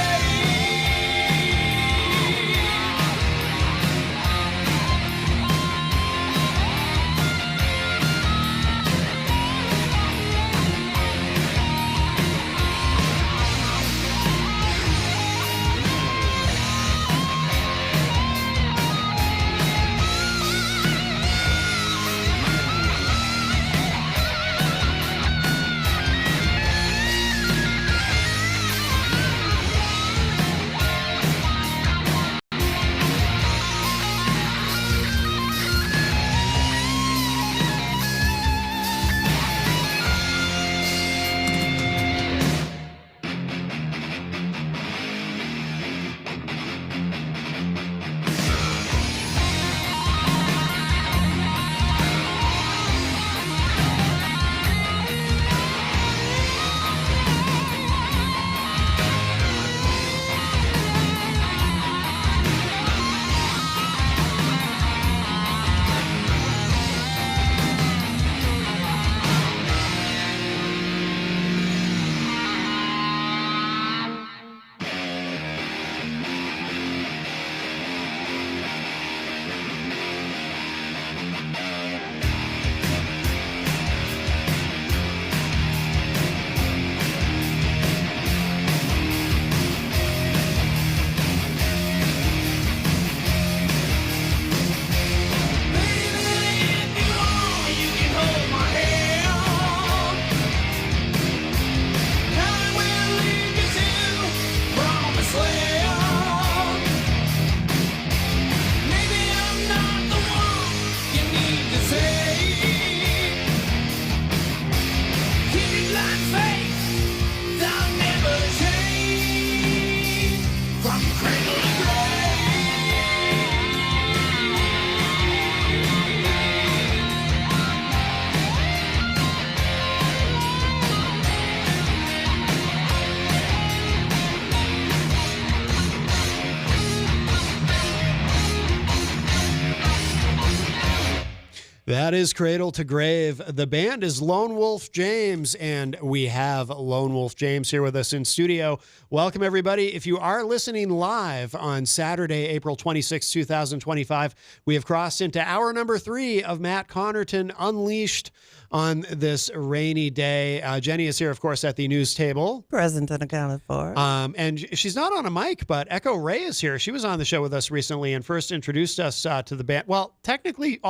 That is Cradle to Grave. The band is Lone Wolf James, and we have Lone Wolf James here with us in studio. Welcome, everybody. If you are listening live on Saturday, April 26, 2025, we have crossed into hour number 3 of Matt Connarton Unleashed on this rainy day. Jenny is here, of course, at the news table. Present and accounted for. And she's not on a mic, but Echo Ray is here. She was on the show with us recently and first introduced us to the band. Well, technically,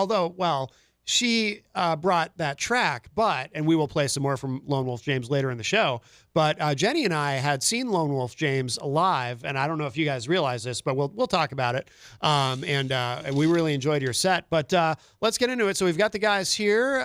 she brought that track, and we will play some more from Lone Wolf James later in the show. But Jenny and I had seen Lone Wolf James live, and I don't know if you guys realize this, but we'll talk about it. And we really enjoyed your set. But let's get into it. So we've got the guys here.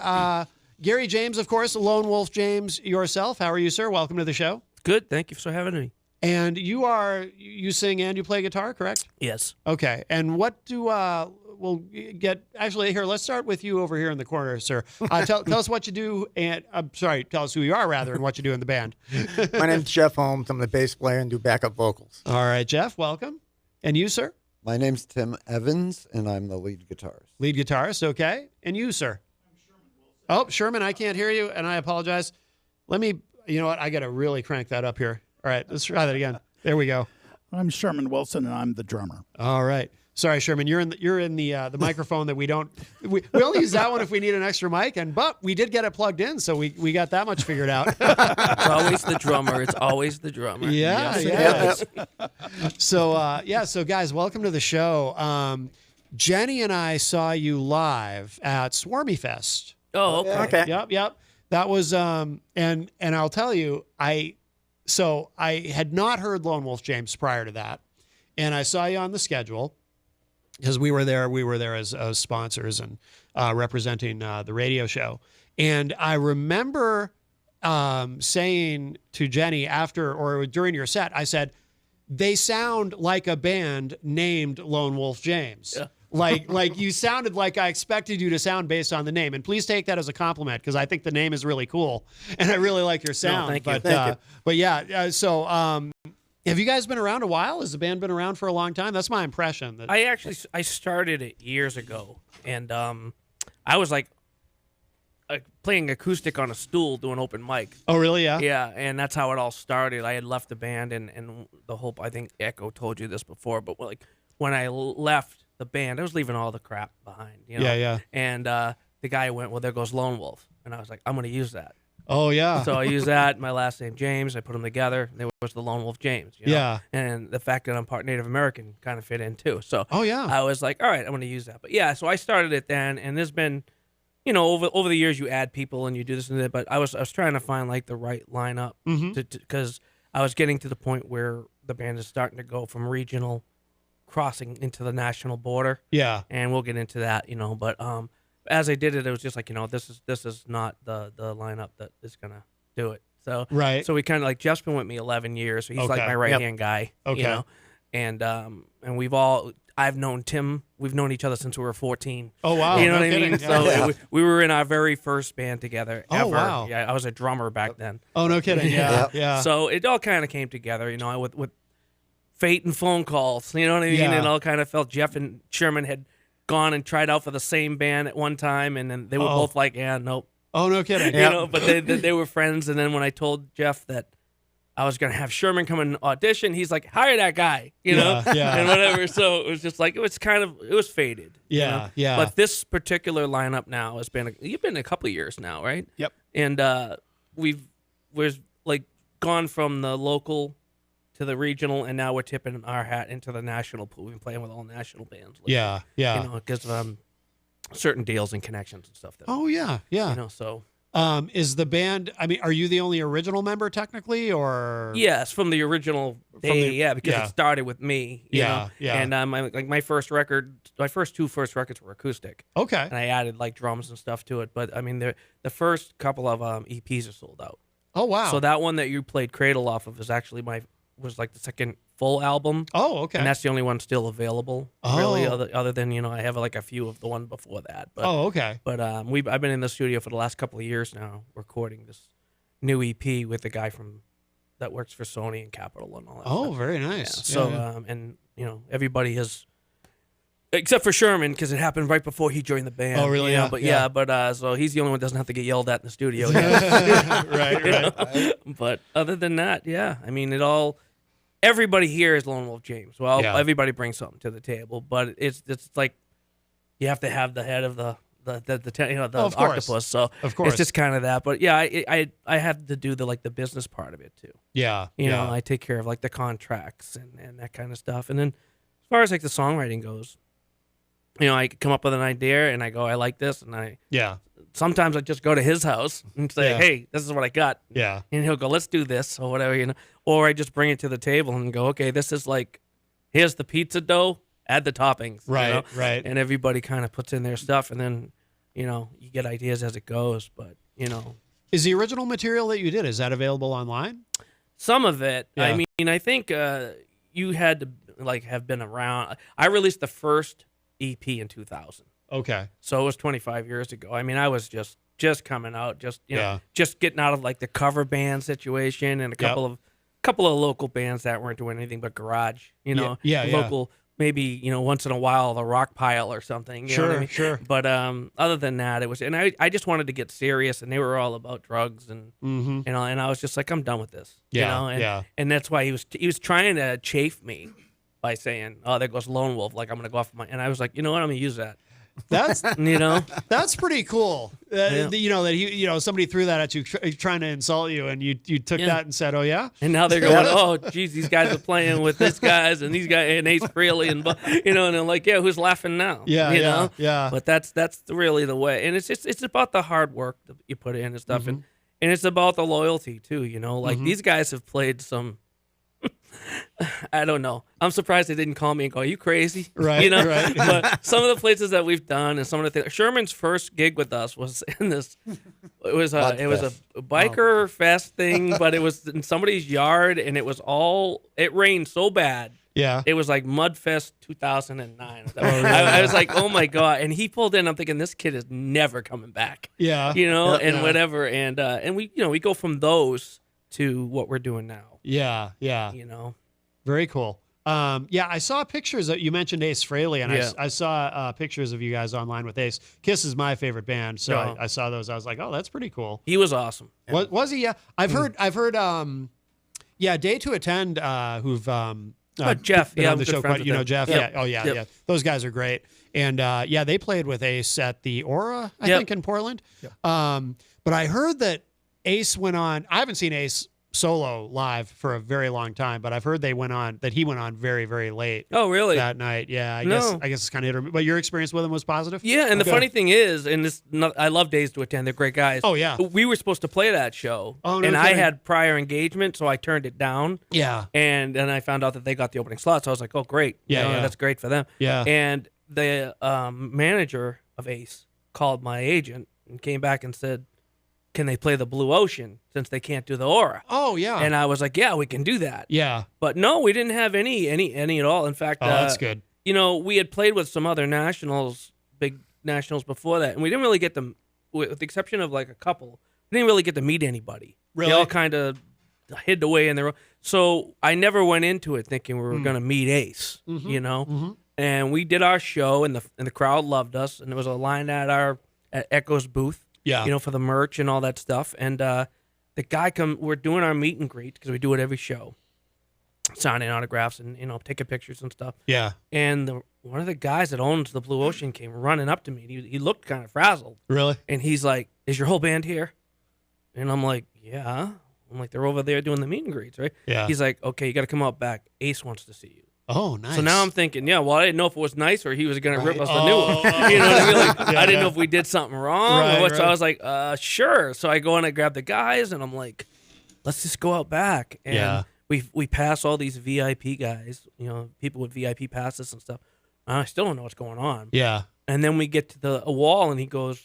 Gary James, of course, Lone Wolf James yourself. How are you, sir? Welcome to the show. Good. Thank you for having me. And you sing and you play guitar, correct? Yes. Okay. And what do we'll get? Actually, here, let's start with you over here in the corner, sir. Tell us what you do, and tell us who you are rather, and what you do in the band. My name's Jeff Holmes. I'm the bass player and do backup vocals. All right, Jeff, welcome. And you, sir? My name's Tim Evans, and I'm the lead guitarist. Lead guitarist, okay. And you, sir? I'm Sherman Wilson. Oh, Sherman, I can't hear you, and I apologize. You know what? I got to really crank that up here. All right, let's try that again. There we go. I'm Sherman Wilson, and I'm the drummer. All right. Sorry, Sherman, you're in the microphone that we don't. We only use that one if we need an extra mic, but we did get it plugged in, so we got that much figured out. It's always the drummer. It's always the drummer. Yeah, Yes, yeah. So guys, welcome to the show. Jenny and I saw you live at Swarmy Fest. Oh, okay. Yep. That was and I'll tell you, I had not heard Lone Wolf James prior to that, and I saw you on the schedule because we were there as sponsors and representing the radio show. And I remember saying to Jenny after or during your set, I said, they sound like a band named Lone Wolf James. Yeah. Like you sounded like I expected you to sound based on the name. And please take that as a compliment because I think the name is really cool and I really like your sound. No, thank you. But yeah, so have you guys been around a while? Has the band been around for a long time? That's my impression. I started it years ago, and I was like playing acoustic on a stool doing open mic. Oh, really? Yeah. Yeah, and that's how it all started. I had left the band, and the whole. I think Echo told you this before, but like when I left the band, I was leaving all the crap behind. You know? Yeah. And the guy went, "Well, there goes Lone Wolf," and I was like, "I'm going to use that." Oh, yeah. So I used that, my last name, James. I put them together. There was the Lone Wolf James. You know? Yeah. And the fact that I'm part Native American kind of fit in, too. So oh, yeah. I was like, all right, I'm going to use that. But, yeah, so I started it then, and there's been, over the years you add people and you do this and that, but I was trying to find, like, the right lineup because I was getting to the point where the band is starting to go from regional crossing into the national border. Yeah. And we'll get into that, but as I did it, it was just like, this is not the lineup that is gonna do it. So right. So we kind of like Jeff's been with me 11 years, so he's like my right hand guy. Okay. And I've known Tim. We've known each other since we were 14. Oh wow. You know no what kidding. I mean? So we were in our very first band together. Oh, ever. wow. Yeah, I was a drummer back then. Oh no kidding. Yeah. So it all kind of came together, with fate and phone calls. You know what I mean? Yeah. It all kind of felt Jeff and Sherman had gone and tried out for the same band at one time, and then they were both like, "Yeah, nope." Oh, no kidding. But they were friends. And then when I told Jeff that I was gonna have Sherman come and audition, he's like, "Hire that guy," Yeah. and whatever. So it was just like it was faded. Yeah. Yeah. But this particular lineup now has been you've been a couple of years now, right? Yep. And we've like gone from the local to the regional, and now we're tipping our hat into the national pool. We've been playing with all national bands. Lately, Yeah. because certain deals and connections and stuff. Oh yeah. So. Is the band? I mean, are you the only original member technically, or? Yes, from the original day. Because it started with me. You know? Yeah. And my first two first records were acoustic. Okay. And I added like drums and stuff to it. But I mean, the first couple of EPs are sold out. Oh wow. So that one that you played Cradle off of is actually was like the second full album. Oh, okay. And that's the only one still available. Oh. Really, other than I have like a few of the one before that. But, oh, okay. But I've been in the studio for the last couple of years now, recording this new EP with the guy that works for Sony and Capitol and all that. Oh, stuff. very nice. Yeah. So and everybody has. Except for Sherman, because it happened right before he joined the band. Oh, really? But so he's the only one that doesn't have to get yelled at in the studio. Right. But other than that, I mean, everybody here is Lone Wolf James. Well, everybody brings something to the table, but it's like you have to have the head of the octopus. So of course, it's just kind of that. But yeah, I have to do the business part of it too. Yeah. You know, I take care of like the contracts and that kind of stuff. And then as far as like the songwriting goes, I come up with an idea and I go, I like this, and sometimes I just go to his house and say, hey, this is what I got. Yeah. And he'll go, let's do this or whatever, Or I just bring it to the table and go, okay, this is like, here's the pizza dough, add the toppings. Right, right. And everybody kind of puts in their stuff, and then, you get ideas as it goes. But, Is the original material that you did, is that available online? Some of it. Yeah. I mean, I think you had to have been around. I released the first EP in 2000. Okay. So it was 25 years ago. I mean, I was just coming out, just getting out of the cover band situation and a couple of local bands that weren't doing anything but garage, Yeah. local maybe once in a while the rock pile or something. You know what I mean? Sure. But other than that, it was, and I just wanted to get serious, and they were all about drugs and Mhm. and I was just like, I'm done with this. Yeah, and, yeah. and that's why he was trying to chafe me by saying, oh, there goes Lone Wolf, like I'm gonna go off my, and I was like, you know what, I'm gonna use that. That's that's pretty cool. Yeah. That he somebody threw that at you trying to insult you, and you took that and said, oh yeah. And now they're going, oh, geez, these guys are playing with this guys and these guys and Ace Frehley and they're like, yeah, who's laughing now? Yeah. But that's really the way, and it's about the hard work that you put in and stuff, and it's about the loyalty too. Like these guys have played some. I don't know. I'm surprised they didn't call me and go, "Are you crazy?" Right. Right. But some of the places that we've done and some of the things. Sherman's first gig with us was in this. It was a biker fest thing, but it was in somebody's yard, and it was all. It rained so bad. Yeah. It was like Mudfest 2009. I was like, oh my god! And he pulled in. I'm thinking this kid is never coming back. Yeah. Whatever. And we we go from those to what we're doing now. Yeah. Very cool. I saw pictures that you mentioned Ace Frehley, and I saw pictures of you guys online with Ace. Kiss is my favorite band, so I saw those. I was like, oh, that's pretty cool. He was awesome. Was he? Yeah, I've heard. Day to Attend. Who've Jeff? Been Yeah, on the show. Quite, Jeff. Yep. Yeah. Oh yeah. Yep. Yeah. Those guys are great. And they played with Ace at the Aura, I think, in Portland. Yep. But I heard that Ace went on. I haven't seen Ace solo live for a very long time, but I've heard he went on very, very late. Oh, really? That night, yeah. I guess it's kind of. But your experience with him was positive. Yeah, and the funny thing is, I love Days to Attend. They're great guys. Oh yeah. We were supposed to play that show, Oh, no and I kidding. had prior engagement, so I turned it down. Yeah. And then I found out that they got the opening slot, so I was like, oh great, Yeah. that's great for them. Yeah. And the manager of Ace called my agent and came back and said, can they play the Blue Ocean since they can't do the Aura? Oh yeah. And I was like, yeah, we can do that. Yeah. But no, we didn't have any at all. In fact, that's good. We had played with some other big nationals before that, and we didn't really get them, with the exception of like a couple, we didn't really get to meet anybody. Really? They all kind of hid away in their own. So I never went into it thinking we were going to meet Ace, And we did our show, and the crowd loved us, and there was a line at Echo's booth. Yeah. For the merch and all that stuff. And the guy we're doing our meet and greet because we do it every show, signing autographs and taking pictures and stuff. Yeah. And one of the guys that owns the Blue Ocean came running up to me. He looked kind of frazzled. Really? And he's like, "Is your whole band here?" And I'm like, "Yeah." I'm like, "They're over there doing the meet and greets, right?" Yeah. He's like, "Okay, you got to come out back. Ace wants to see you." Oh, nice. So now I'm thinking, I didn't know if it was nice or he was going to rip us a new one. You know what I mean? Like, I didn't know if we did something wrong or what. So I was like, sure. So I go in and grab the guys, and I'm like, let's just go out back. And we pass all these VIP guys, people with VIP passes and stuff. And I still don't know what's going on. Yeah. And then we get to a wall, and he goes,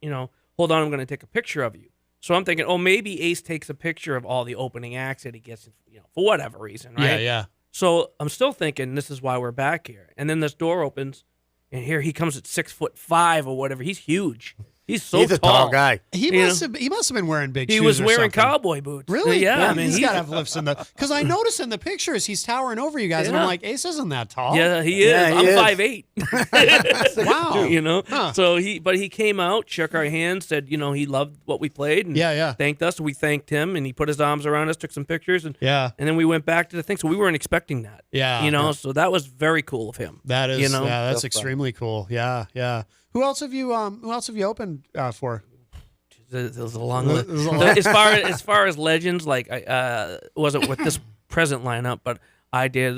hold on, I'm going to take a picture of you. So I'm thinking, maybe Ace takes a picture of all the opening acts that he gets, for whatever reason, right? Yeah. So I'm still thinking this is why we're back here. And then this door opens, and here he comes at 6'5" or whatever. He's huge. He's so He's a tall guy. He must have been wearing big shoes. He was or wearing something. cowboy boots. Really? Yeah. I mean, he's got to have lifts in the. Because I noticed in the pictures he's towering over you guys, and I'm like, Ace isn't that tall. Yeah, he is. I'm 5'8". Wow. Huh. So he came out, shook our hands, said, he loved what we played, and thanked us. We thanked him, and he put his arms around us, took some pictures, and then we went back to the thing. So we weren't expecting that. Yeah. So that was very cool of him. That is. That's extremely cool. Yeah. Who else have you opened for? There's a long list. As far as legends, like I wasn't with this present lineup, but I did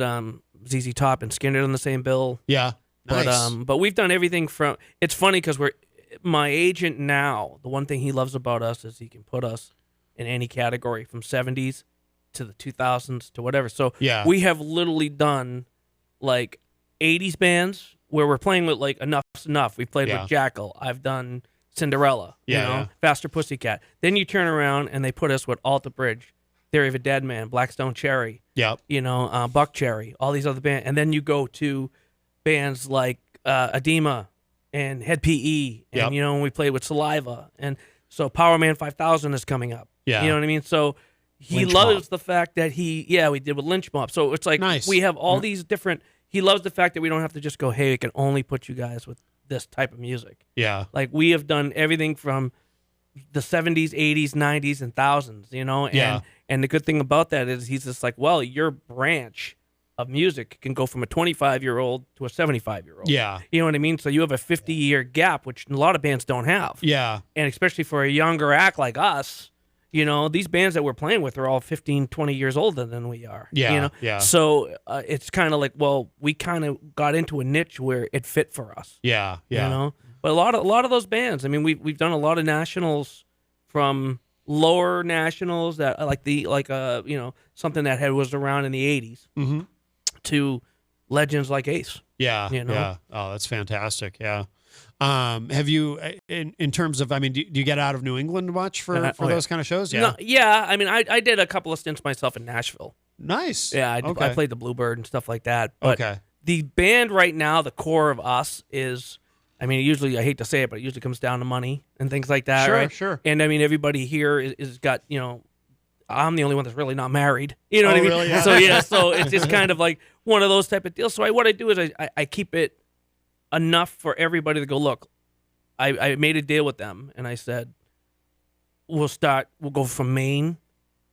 ZZ Top and Skynyrd on the same bill. Yeah, nice. But we've done everything from. It's funny because my agent now. The one thing he loves about us is he can put us in any category from 70s to the 2000s to whatever. So we have literally done like 80s bands where we're playing with like Enough's Enough. We played with Jackal. I've done Cinderella, Faster Pussycat. Then you turn around and they put us with Alter Bridge, Theory of a Dead Man, Blackstone Cherry, Buck Cherry, all these other bands. And then you go to bands like Edema and Head PE, and we played with Saliva. And so Power Man 5000 is coming up. Yeah. You know what I mean? So he Lynch loves Mob. the fact that we did with Lynch Mob. So it's like we have all these different. he loves the fact that we don't have to just go, hey, we can only put you guys with this type of music. Yeah. Like we have done everything from the 70s, 80s, 90s, and thousands, you know? And the good thing about that is he's just like, well, your branch of music can go from a 25-year-old to a 75-year-old. Yeah. You know what I mean? So you have a 50-year gap, which a lot of bands don't have. Yeah. And especially for a younger act like us, you know, these bands that we're playing with are all 15, 20 years older than we are. Yeah, You know? yeah. So it's kind of like, well, we kind of got into a niche where it fit for us. Yeah. Yeah. You know? But a lot of those bands, I mean, we've done a lot of nationals, from lower nationals that you know, something that was around in the 80s Mm-hmm. to legends like Ace. Yeah. You know? Yeah. Oh, that's fantastic. Yeah. Have you, in terms of, I mean, do you get out of New England much for those kind of shows? Yeah. No, yeah. I mean, I did a couple of stints myself in Nashville. Nice. Yeah. Okay. I played the Bluebird and stuff like that. But Okay. the band right now, the core of us is, I mean, usually, I hate to say it, but it usually comes down to money and things like that. Sure, right? sure. And I mean, everybody here is got, you know, I'm the only one that's really not married. You know what I mean? Really? Yeah. So yeah, so it's just kind of like one of those type of deals. So what I do is I keep it enough for everybody to go, look, I made a deal with them, and I said, we'll go from Maine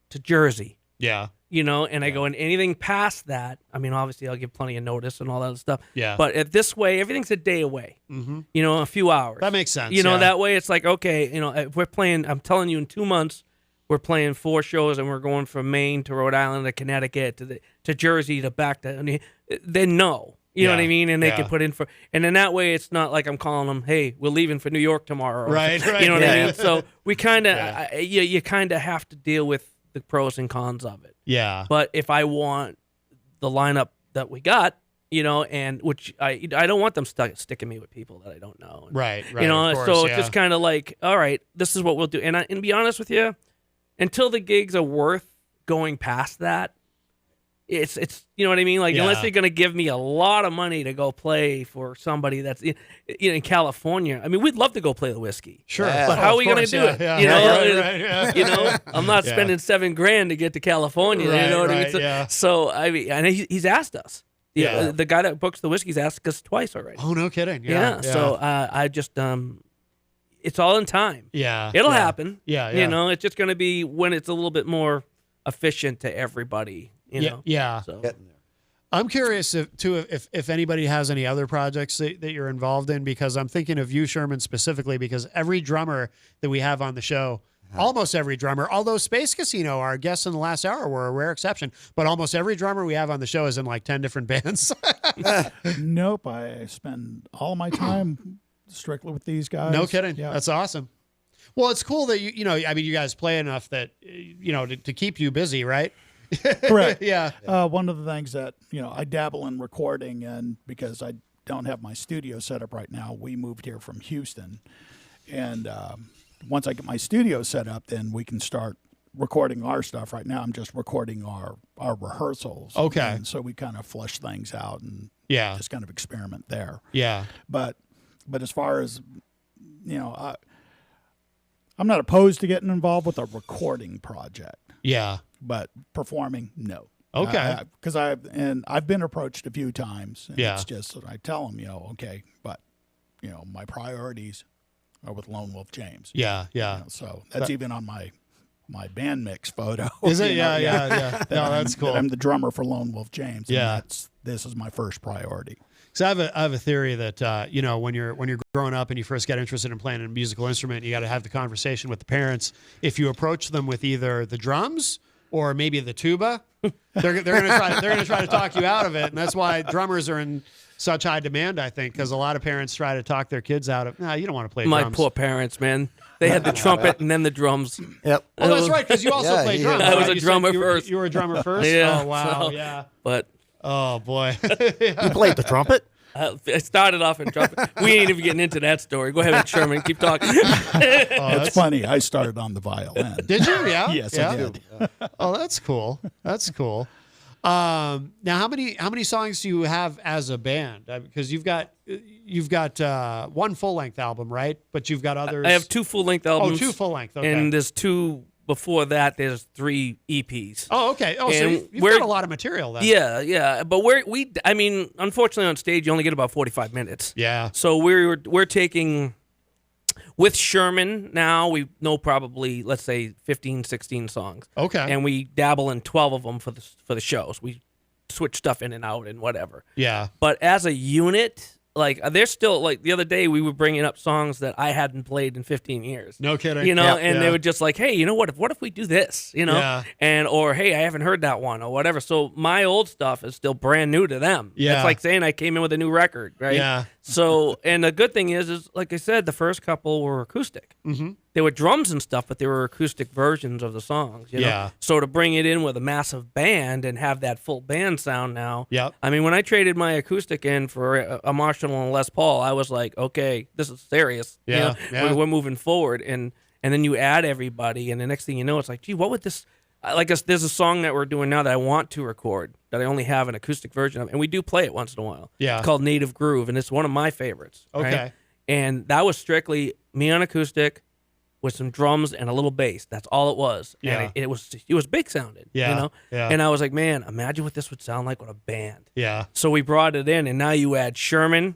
to Jersey. Yeah. You know, and I go, and anything past that, I mean, obviously I'll give plenty of notice and all that stuff. Yeah. But at this way, everything's a day away. Mm-hmm. You know, a few hours. That makes sense. You know, yeah. that way it's like, okay, you know, if we're playing, I'm telling you, in 2 months, we're playing 4 shows, and we're going from Maine to Rhode Island to Connecticut to Jersey to back to, I mean, they know. You know what I mean? And they can put in for, and then that way it's not like I'm calling them, hey, we're leaving for New York tomorrow. Right, right. You know what Yeah. I mean? So we kind of, you kind of have to deal with the pros and cons of it. Yeah. But if I want the lineup that we got, you know, and which I don't want them sticking me with people that I don't know. Right, You know, of course, so yeah. it's just kind of like, all right, this is what we'll do. And to be honest with you, until the gigs are worth going past that, it's you know what I mean? Like, unless they're going to give me a lot of money to go play for somebody that's in California. I mean, we'd love to go play the Whiskey. Sure. But how are we going to do it? You know, right. You know, I'm not Yeah. spending $7,000 to get to California. Right, you know what I right, mean? So, yeah. so I mean, and he's asked us. Yeah. The guy that books the Whiskey's asked us twice already. Oh, no kidding. Yeah. So I just it's all in time. Yeah. It'll yeah. happen. Yeah. You know, it's just going to be when it's a little bit more efficient to everybody. You know. Yeah. So. I'm curious if anybody has any other projects that you're involved in, because I'm thinking of you, Sherman, specifically, because every drummer that we have on the show, almost every drummer, although Space Casino, our guests in the last hour, were a rare exception, but almost every drummer we have on the show is in like 10 different bands. Nope, I spend all my time strictly with these guys. No kidding. Yeah. That's awesome. Well, it's cool that you know, I mean, you guys play enough that, you know, to keep you busy, right? Correct. Yeah. One of the things that, you know, I dabble in recording, and because I don't have my studio set up right now, we moved here from Houston. And once I get my studio set up, then we can start recording our stuff. Right now, I'm just recording our rehearsals. Okay. And so we kind of flush things out and just kind of experiment there. Yeah. But as far as, you know, I'm not opposed to getting involved with a recording project. Yeah. But performing, no. Okay. Because I've been approached a few times. And Yeah. It's just that I tell them, you know, okay, but, you know, my priorities are with Lone Wolf James. Yeah. Yeah. You know, so that's even on my band mix photo. Is it? you know, Yeah. No, that's cool. That I'm the drummer for Lone Wolf James. And Yeah. this is my first priority. So I have a theory that you know, when you're growing up and you first get interested in playing a musical instrument, you got to have the conversation with the parents. If you approach them with either the drums or maybe the tuba, they're gonna try to talk you out of it, and that's why drummers are in such high demand, I think, because a lot of parents try to talk their kids out of. No, you don't want to play My drums. poor parents, man. They had the trumpet and then the drums. Yep. Oh, that's right, because you also play drums. I was right? a drummer first. You were a drummer first. Yeah. Oh wow. So, yeah. But oh boy. You played the trumpet? I started off in trumpet. We ain't even getting into that story. Go ahead, Sherman. Keep talking. It's funny. I started on the violin. Did you? Yeah. Yes, yeah. I did. Oh, that's cool. That's cool. Now, how many songs do you have as a band? Because you've got one full length album, right? But you've got others. I have 2 full length albums. Oh, 2 full length. Okay. And there's 2 before that, there's 3 EPs. Oh, okay. Oh, so And you've we're- got a lot of material then. Yeah. But I mean, unfortunately on stage you only get about 45 minutes. Yeah. So we're taking, with Sherman now, we know probably, let's say 15, 16 songs. Okay. And we dabble in 12 of them for the shows. We switch stuff in and out and whatever. Yeah. But as a unit, like, they're still, like, the other day we were bringing up songs that I hadn't played in 15 years. No kidding. You know, Yeah, and yeah. they were just like, hey, you know what if we do this? You know? Yeah. And, or, hey, I haven't heard that one or whatever. So my old stuff is still brand new to them. Yeah. It's like saying I came in with a new record, right? Yeah. So, and the good thing is like I said, the first couple were acoustic. Mhm. They were drums and stuff, but they were acoustic versions of the songs. You know? Yeah. So to bring it in with a massive band and have that full band sound now. Yep. I mean, when I traded my acoustic in for a Marshall and a Les Paul, I was like, okay, this is serious. You Yeah, know? yeah. We're moving forward, and then you add everybody, and the next thing you know, it's like, gee, what would this? There's a song that we're doing now that I want to record that I only have an acoustic version of, and we do play it once in a while. Yeah. It's called Native Groove, and it's one of my favorites. right? Okay. And that was strictly me on acoustic with some drums and a little bass. That's all it was. Yeah. And it was big sounding. Yeah, You know? yeah. And I was like, man, imagine what this would sound like with a band. Yeah. So we brought it in, and now you add Sherman,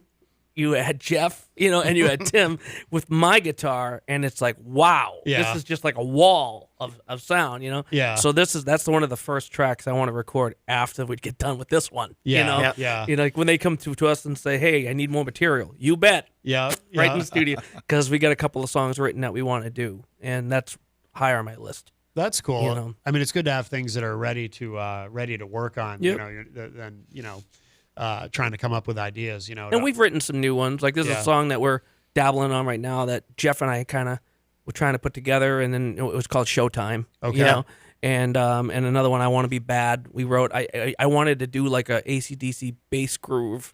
you had Jeff, and you had Tim with my guitar, and it's like, wow, Yeah. this is just like a wall of sound, Yeah. So that's one of the first tracks I want to record after we get done with this one. Yeah, yeah. Like when they come to us and say, hey, I need more material, you bet. Yeah. Right yeah. in the studio, because we got a couple of songs written that we want to do, and that's higher on my list. That's cool. You know? I mean, it's good to have things that are ready to work on. Yep. Than trying to come up with ideas. And we've written some new ones. Like this is Yeah. a song that we're dabbling on right now that Jeff and I kind of were trying to put together, and then it was called Showtime. Okay. And another one, I Want to Be Bad. We wrote. I wanted to do like a AC/DC bass groove,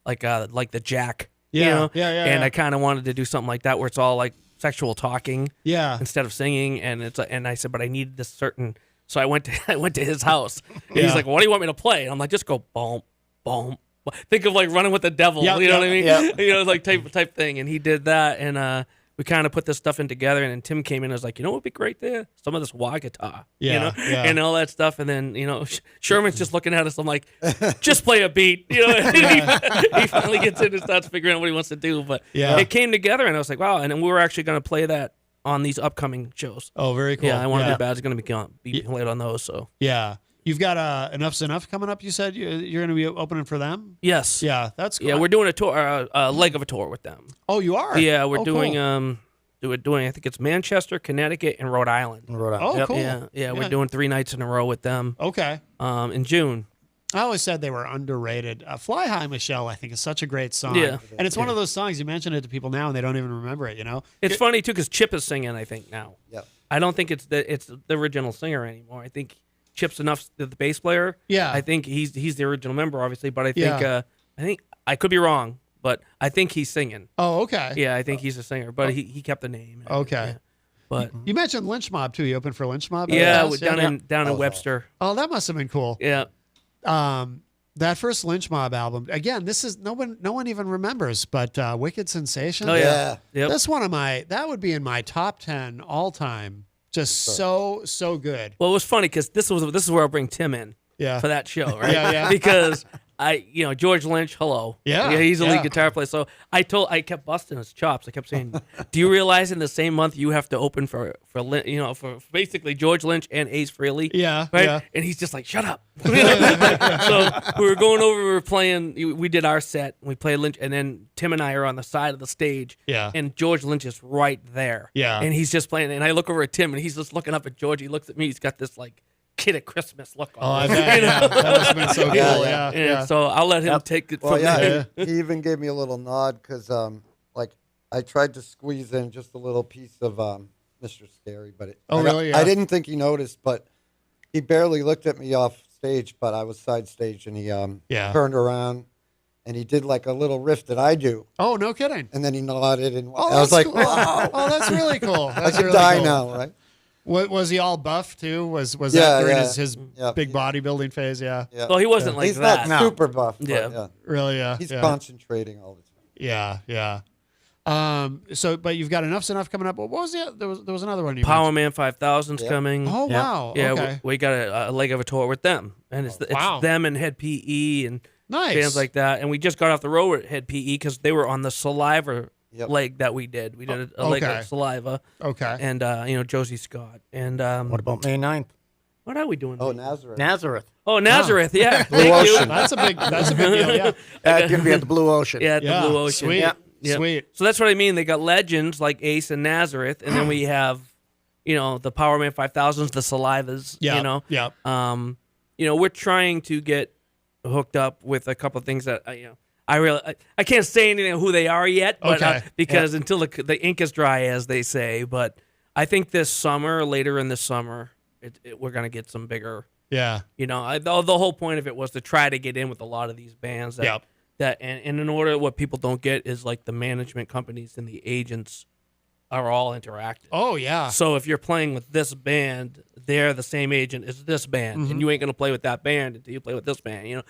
like the Jack. Yeah, yeah. And I kind of wanted to do something like that where it's all like sexual talking. Yeah. Instead of singing, and I said, but I needed this certain. So I went to his house. And Yeah. He's like, "What do you want me to play?" And I'm like, "Just go boom, boom." Think of like Running with the Devil. Yeah, you know yeah, what I mean? yeah. Like type thing. And he did that, and we kind of put this stuff in together. And then Tim came in and was like, "You know what would be great there? Some of this wah guitar, Yeah, yeah. and all that stuff." And then Sherman's just looking at us. I'm like, "Just play a beat," And he finally gets in and starts figuring out what he wants to do. But Yeah. it came together, and I was like, "Wow!" And then we were actually going to play that on these upcoming shows. Oh, very cool. Yeah, I Want to Yeah. Be Bad is going to be played on those. So Yeah. You've got Enough's Enough coming up. You said you're going to be opening for them. yes, Yeah, that's cool. yeah, we're doing a tour, a leg of a tour with them. Oh, you are. Yeah, we're Oh, doing cool. we're doing. I think it's Manchester, Connecticut, and Rhode Island. Oh, cool. Yeah, we're doing 3 nights in a row with them. Okay. In June. I always said they were underrated. Fly High, Michelle, I think, is such a great song. Yeah. And it's one of those songs, you mention it to people now and they don't even remember it, It's funny too because Chip is singing. I think now. Yep. I don't think it's the original singer anymore. I think Chip's enough the bass player. Yeah. I think he's the original member, obviously, but I think Yeah. I think I could be wrong, but I think he's singing. Oh, okay. Yeah, I think he's a singer, but he kept the name. Okay. Yeah. But You mentioned Lynch Mob, too. You opened for Lynch Mob? yeah, Yes, down in Webster. Oh, that must have been cool. Yeah. That first Lynch Mob album, again, this is no one even remembers, but Wicked Sensation. Oh yeah. Yep. That's that would be in my top 10 all time. Just so good. Well, it was funny because this is where I'll bring Tim in. Yeah. For that show, right? Yeah. Because George Lynch, hello. Yeah, he's a yeah. lead guitar player. So I kept busting his chops. I kept saying, "Do you realize in the same month you have to open for basically George Lynch and Ace Frehley?" Yeah, right. yeah. And he's just like, "Shut up." So we were going over. We were playing. We did our set. We played Lynch, and then Tim and I are on the side of the stage. Yeah. And George Lynch is right there. Yeah. And he's just playing. And I look over at Tim, and he's just looking up at George. He looks at me. He's got this like kid at Christmas look on. Oh, I bet. Yeah. That must have been so cool. Yeah. And so I'll let him take it Well, from yeah, there. he even gave me a little nod because, like, I tried to squeeze in just a little piece of Mr. Scary, but really? Yeah. I didn't think he noticed, but he barely looked at me off stage, but I was side stage, and he turned around, and he did like a little riff that I do, Oh, no kidding. and then he nodded, and Oh, I was that's like, cool. wow, Oh, that's really cool. I That's could really die cool. now, right? Was he all buff too? Was Yeah, that during yeah. his Yeah. big bodybuilding phase? Yeah. Yeah. Well, he wasn't like He's that. not super buff, but Yeah. yeah. Really? Yeah. He's yeah. concentrating all the time. Yeah. So, but you've got Enough's Enough coming up. What was the? There was another one. You Power Man 5000's coming. Oh wow! Yeah, Okay. we got a leg of a tour with them, and it's them and Head PE and bands like that. And we just got off the road with Head PE because they were on the Saliva leg that we did. We did a leg of Saliva. Okay. And Josie Scott. And what about May 9th? What are we doing? Oh, Nazareth. Nazareth. Oh, Nazareth. Yeah. Blue Thank you. Ocean. That's a big deal. Yeah. It's gonna be at the Blue Ocean. Yeah, at the Blue Ocean. Sweet. Yeah. Sweet. So that's what I mean. They got legends like Ace and Nazareth, and then we have, the Power Man 5000s, the Salivas. Yeah. Yeah. We're trying to get hooked up with a couple of things that I can't say anything who they are yet, but because until the ink is dry, as they say. But I think this summer, later in the summer, we're gonna get some bigger. Yeah. The whole point of it was to try to get in with a lot of these bands. And in order, what people don't get is like the management companies and the agents are all interactive. Oh yeah. So if you're playing with this band, they're the same agent as this band, and you ain't gonna play with that band until you play with this band.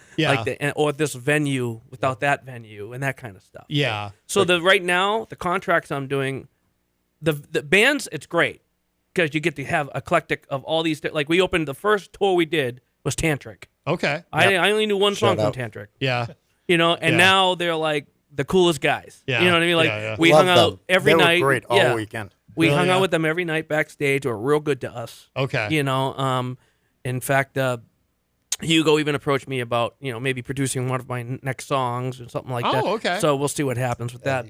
Or this venue without that venue and that kind of stuff. Yeah. So right now, the contracts I'm doing, the bands, it's great because you get to have eclectic of all these. Like we opened the first tour we did was Tantric. Okay. I only knew one song from Tantric. Yeah. And now they're like the coolest guys. Yeah. You know what I mean? Like we Love hung out them. every They were night. great all weekend. We Really, hung out yeah. with them every night backstage. They were real good to us. Okay. In fact, Hugo even approached me about maybe producing one of my next songs or something like that. Oh, okay. So we'll see what happens with that.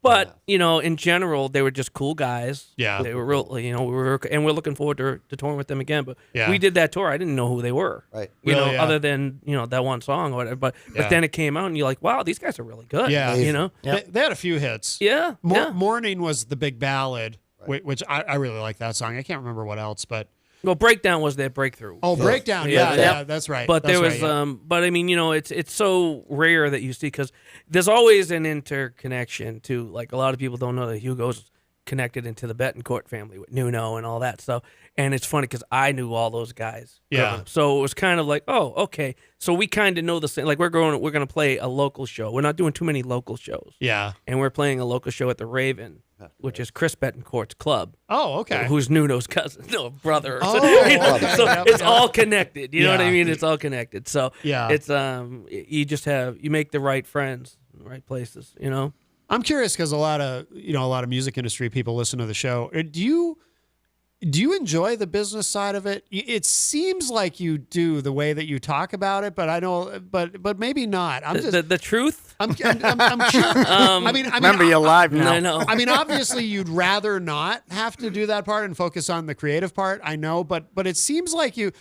But in general, they were just cool guys. Yeah. They were real. And we're looking forward to touring with them again. But Yeah. we did that tour. I didn't know who they were. Right. Really, yeah. Other than that one song or whatever. But then it came out, and you're like, wow, these guys are really good. Yeah. They had a few hits. Yeah. Morning was the big ballad, which I really like that song. I can't remember what else, but Well, Breakdown was their breakthrough. Oh, Breakdown. Yeah, that's right. But That's there was, right, but I mean, it's so rare that you see because there's always an interconnection to, like, a lot of people don't know that Hugo's connected into the Betancourt family with Nuno and all that stuff. And it's funny because I knew all those guys. Yeah. So it was kind of like, oh, okay. So we kind of know the same. Like we're going to play a local show. We're not doing too many local shows. Yeah. And we're playing a local show at the Raven, which is Chris Betancourt's club. Oh, okay. Who's Nuno's cousin, no brother. Oh, so yep, it's yep. all connected. You know what I Yeah. mean? It's all connected. So Yeah. it's you make the right friends in the right places. You know. I'm curious because a lot of music industry people listen to the show. Do you enjoy the business side of it? It seems like you do the way that you talk about it, but I know, but maybe not. The truth. I'm sure. I mean, Remember, you're live now. I know. I mean, obviously, you'd rather not have to do that part and focus on the creative part. I know, but it seems like you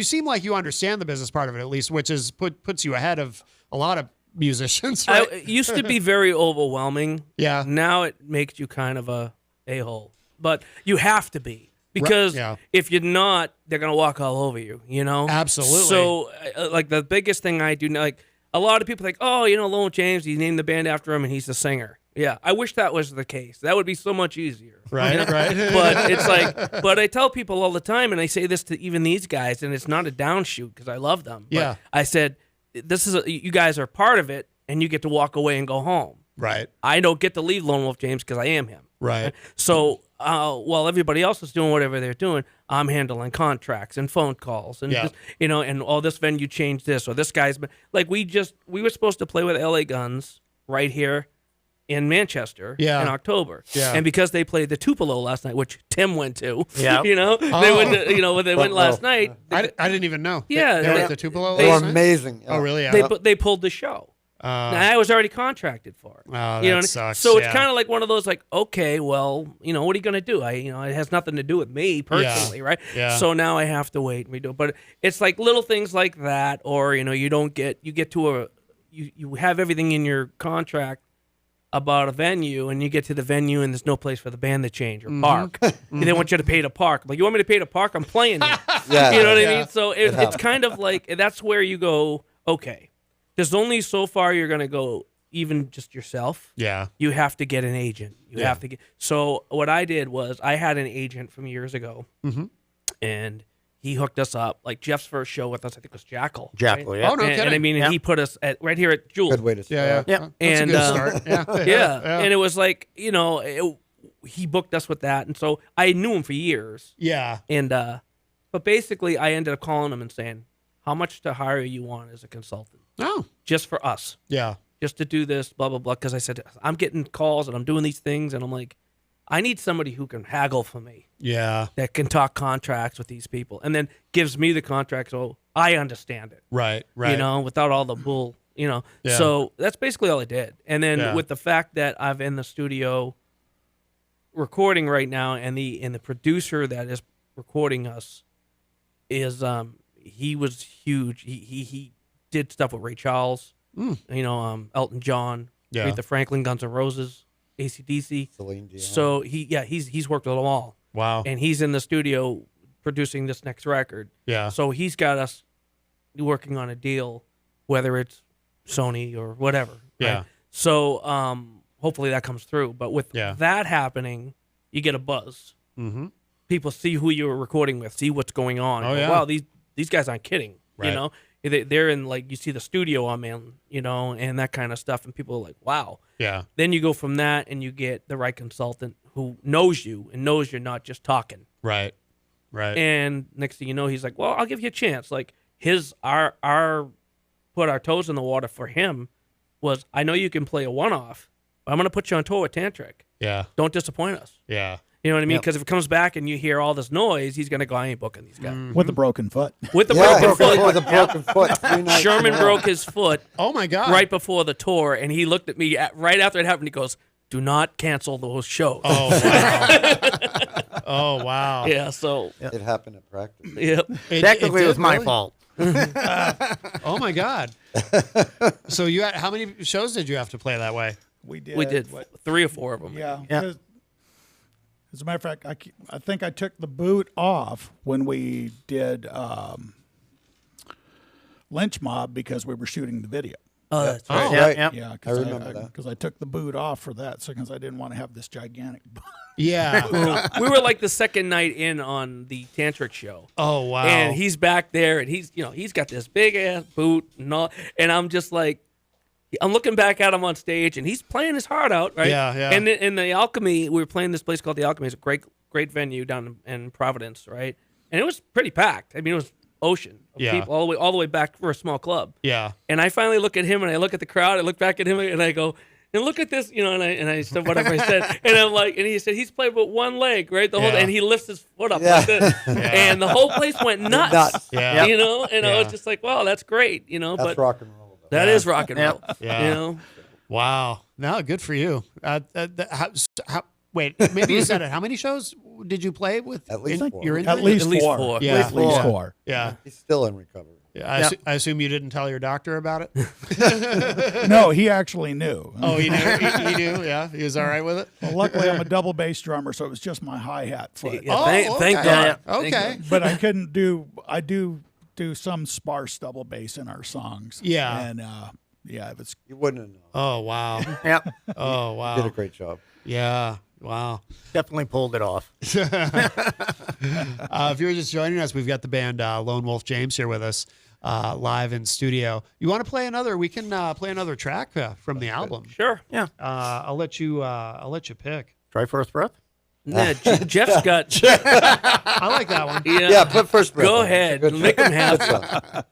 seem like you understand the business part of it at least, which is puts you ahead of a lot of musicians. Right? It used to be very overwhelming. Yeah. Now it makes you kind of a hole, but you have to be because yeah. if you're not, they're gonna walk all over you. You know. Absolutely. So, like the biggest thing I do, like a lot of people think, oh, Lowell James, he named the band after him, and he's the singer. Yeah, I wish that was the case. That would be so much easier. Right, right. But it's like, but I tell people all the time, and I say this to even these guys, and it's not a downshoot because I love them. But Yeah. I said, you guys are part of it, and you get to walk away and go home. Right. I don't get to leave Lone Wolf James because I am him. Right. So while everybody else is doing whatever they're doing, I'm handling contracts and phone calls and Yeah. and all this venue changed this or this guy's been like we were supposed to play with LA Guns right here in Manchester Yeah. in October. Yeah. And because they played the Tupelo last night, which Tim went to, Yeah. they went when they went last night. I didn't even know. Yeah, they were they- at the Tupelo. They were last night? amazing. Oh, really? Yeah. They pulled the show. Now, I was already contracted for it. Oh, You know that what I mean? sucks, So it's yeah. kind of like one of those, like, okay, well, what are you going to do? It has nothing to do with me personally, right? Yeah. So now I have to wait and redo it. But it's like little things like that, or you get to you have everything in your contract about a venue, and you get to the venue, and there's no place for the band to change or park. And they want you to pay to park. Like, you want me to pay to park? I'm playing here. Yeah. You know what I Yeah. mean? So it's kind of like that's where you go. Okay, there's only so far you're going to go. Even just yourself, Yeah. you have to get an agent. You Yeah. have to get. So what I did was I had an agent from years ago, Mhm. and he hooked us up. Like Jeff's first show with us, I think was Jackal. Jackal, right? yeah. Oh, no and I kidding. mean, Yeah. he put us right here at Jules. Good way to start. Yeah. Yep. That's And, a good start. Yeah. Yeah. And it was like, you know, he booked us with that. And so I knew him for years. Yeah. And, but basically I ended up calling him and saying, how much to hire you on as a consultant? Oh. Just for us. Yeah. Just to do this, blah, blah, blah. Because I said, I'm getting calls and I'm doing these things. And I'm like, I need somebody who can haggle for me. Yeah. That can talk contracts with these people. And then gives me the contract so I understand it. Right. Right. You know, without all the bull, you know. Yeah. So that's basically all I did. And then Yeah. with the fact that I'm in the studio recording right now, and the producer that is recording us is he was huge. He did stuff with Ray Charles, you know, Elton John, Yeah. Aretha Franklin, Guns N' Roses, AC/DC. Celine Dion. So he's worked with them all. Wow. And he's in the studio producing this next record. Yeah. So he's got us working on a deal, whether it's Sony or whatever. Yeah. Right? So hopefully that comes through. But with Yeah. that happening, you get a buzz. Mm-hmm. People see who you're recording with, see what's going on. Oh, Go, yeah. wow, these guys aren't kidding. Right. You know, they're in, like, you see the studio I'm in, you know, and that kind of stuff, and people are like, wow. Yeah. Then you go from that, and you get the right consultant who knows you and knows you're not just talking. Right. Right. And next thing you know, he's like, well, I'll give you a chance. Like our put our toes in the water for him was, I know you can play a one-off, but I'm going to put you on tour with Tantric. Yeah. Don't disappoint us. Yeah. You know what I mean? Yep. Because if it comes back and you hear all this noise, he's going to go, I ain't booking these guys. With a broken foot. With the Yeah, broken foot. with a broken foot. 3 nights in Sherman a row. broke his foot Oh my God. right before the tour, and he looked at me right after it happened. He goes, do not cancel those shows. Oh wow. Oh wow. Yeah, so. It happened at practice. Yep. Technically, it was did, my really? fault. Oh my God. So you had, how many shows did you have to play that way? We did. We did 3 or 4 of them. Yeah. Yeah. As a matter of fact, I think I took the boot off when we did Lynch Mob because we were shooting the video. Oh, that's Oh, right. Yeah, Right. yeah. Yeah, I because remember that. Because I took the boot off for that, because I didn't want to have this gigantic. Yeah. We were like the second night in on the Tantric show. Oh wow. And he's back there, and he's got this big ass boot and all, and I'm just like, I'm looking back at him on stage, and he's playing his heart out, right? Yeah, yeah. And in the Alchemy, we were playing this place called the Alchemy. It's a great venue down in Providence, right? And it was pretty packed. I mean, it was ocean of Yeah. people all the way back for a small club. Yeah. And I finally look at him, and I look at the crowd. I look back at him, and I go, and look at this, you know. And I said whatever I said, and I'm like, and he said he's played with one leg, right? The whole, Yeah. and he lifts his foot up Yeah. like this, Yeah. and the whole place went nuts. Nuts. Yeah. You know, and I Yeah. was just like, wow, that's great, you know. That's but rock and roll. Though. that is rock and Yeah. roll. Yeah. You know, Wow. No, good for you. Wait, maybe you said it. How many shows did you play with? At least 4. Your At injury? least At least 4. four. Yeah. At least Yeah. 4. Yeah. He's still in recovery. Yeah. I assume you didn't tell your doctor about it. No, he actually knew. Oh, he knew. He knew. Yeah, he was all right with it. Well, luckily, I'm a double bass drummer, so it was just my hi-hat foot. Yeah, Oh, thank okay. God. Yeah. Thank Okay. God. But I couldn't do. I do some sparse double bass in our songs. Yeah. And yeah, it was. You wouldn't have known. Oh wow. Yep. Oh wow. You did a great job. Yeah. Wow. Definitely pulled it off. If you're just joining us, we've got the band Lone Wolf James here with us live in studio. You want to play another? We can play another track from the album. Sure. Yeah. I'll let you pick. Try First Breath. Nah, Jeff's got. I like that one. Yeah, put First Breath Go on. ahead, Good make him song. happy.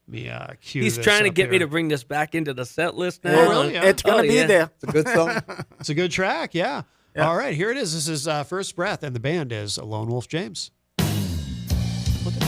Me cue He's this trying to up get me here. to bring this back into the set list now. Oh, really? Yeah. It's going to be yeah. there. It's a good song. It's a good track. Yeah. All right, here it is. This is First Breath, and the band is Lone Wolf James. Thank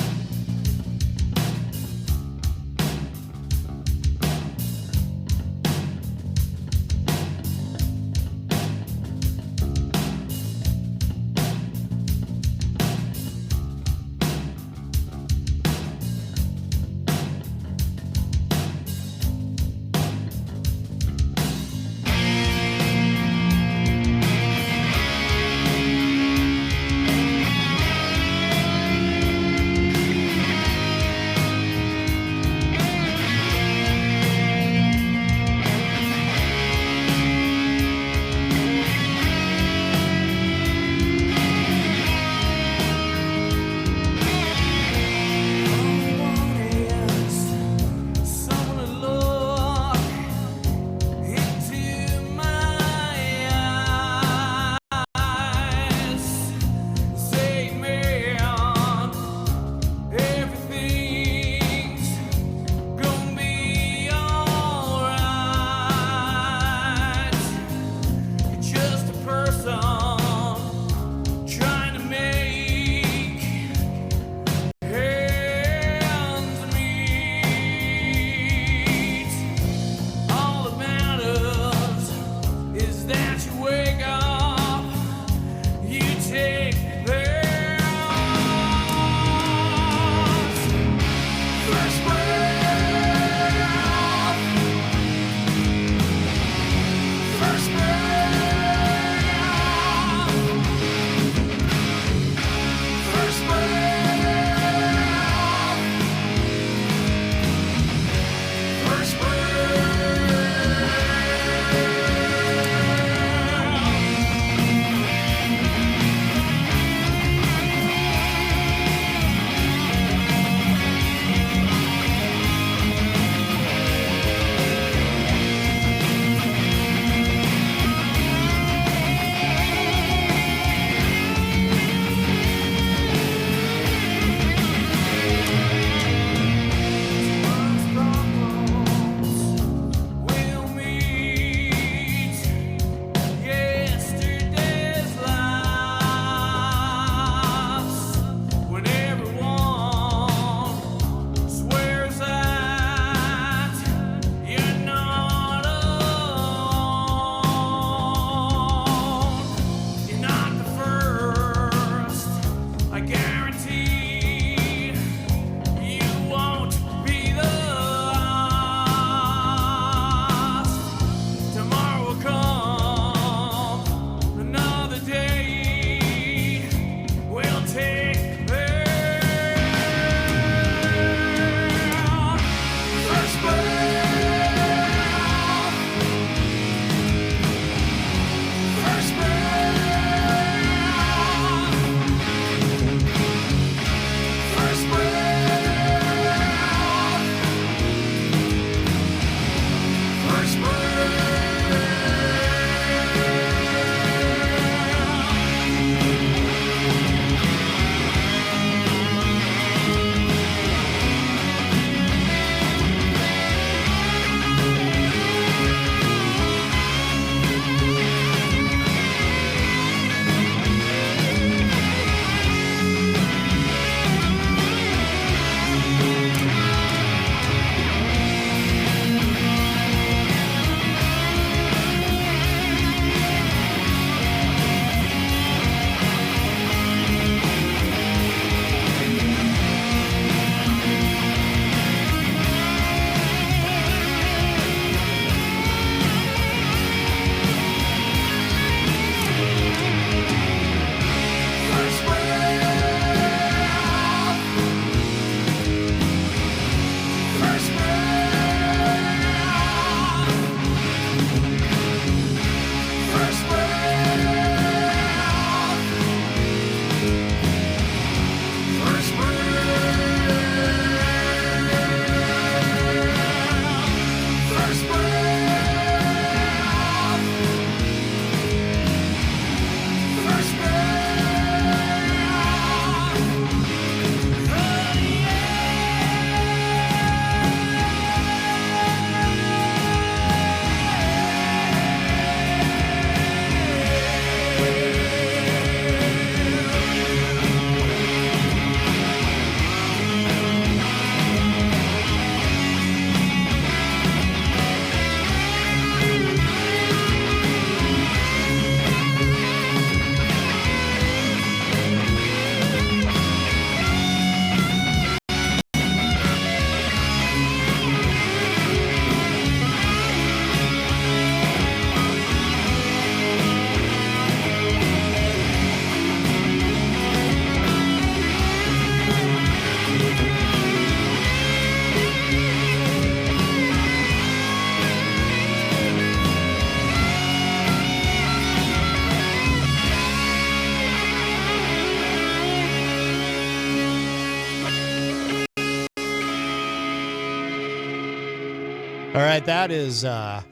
right, that is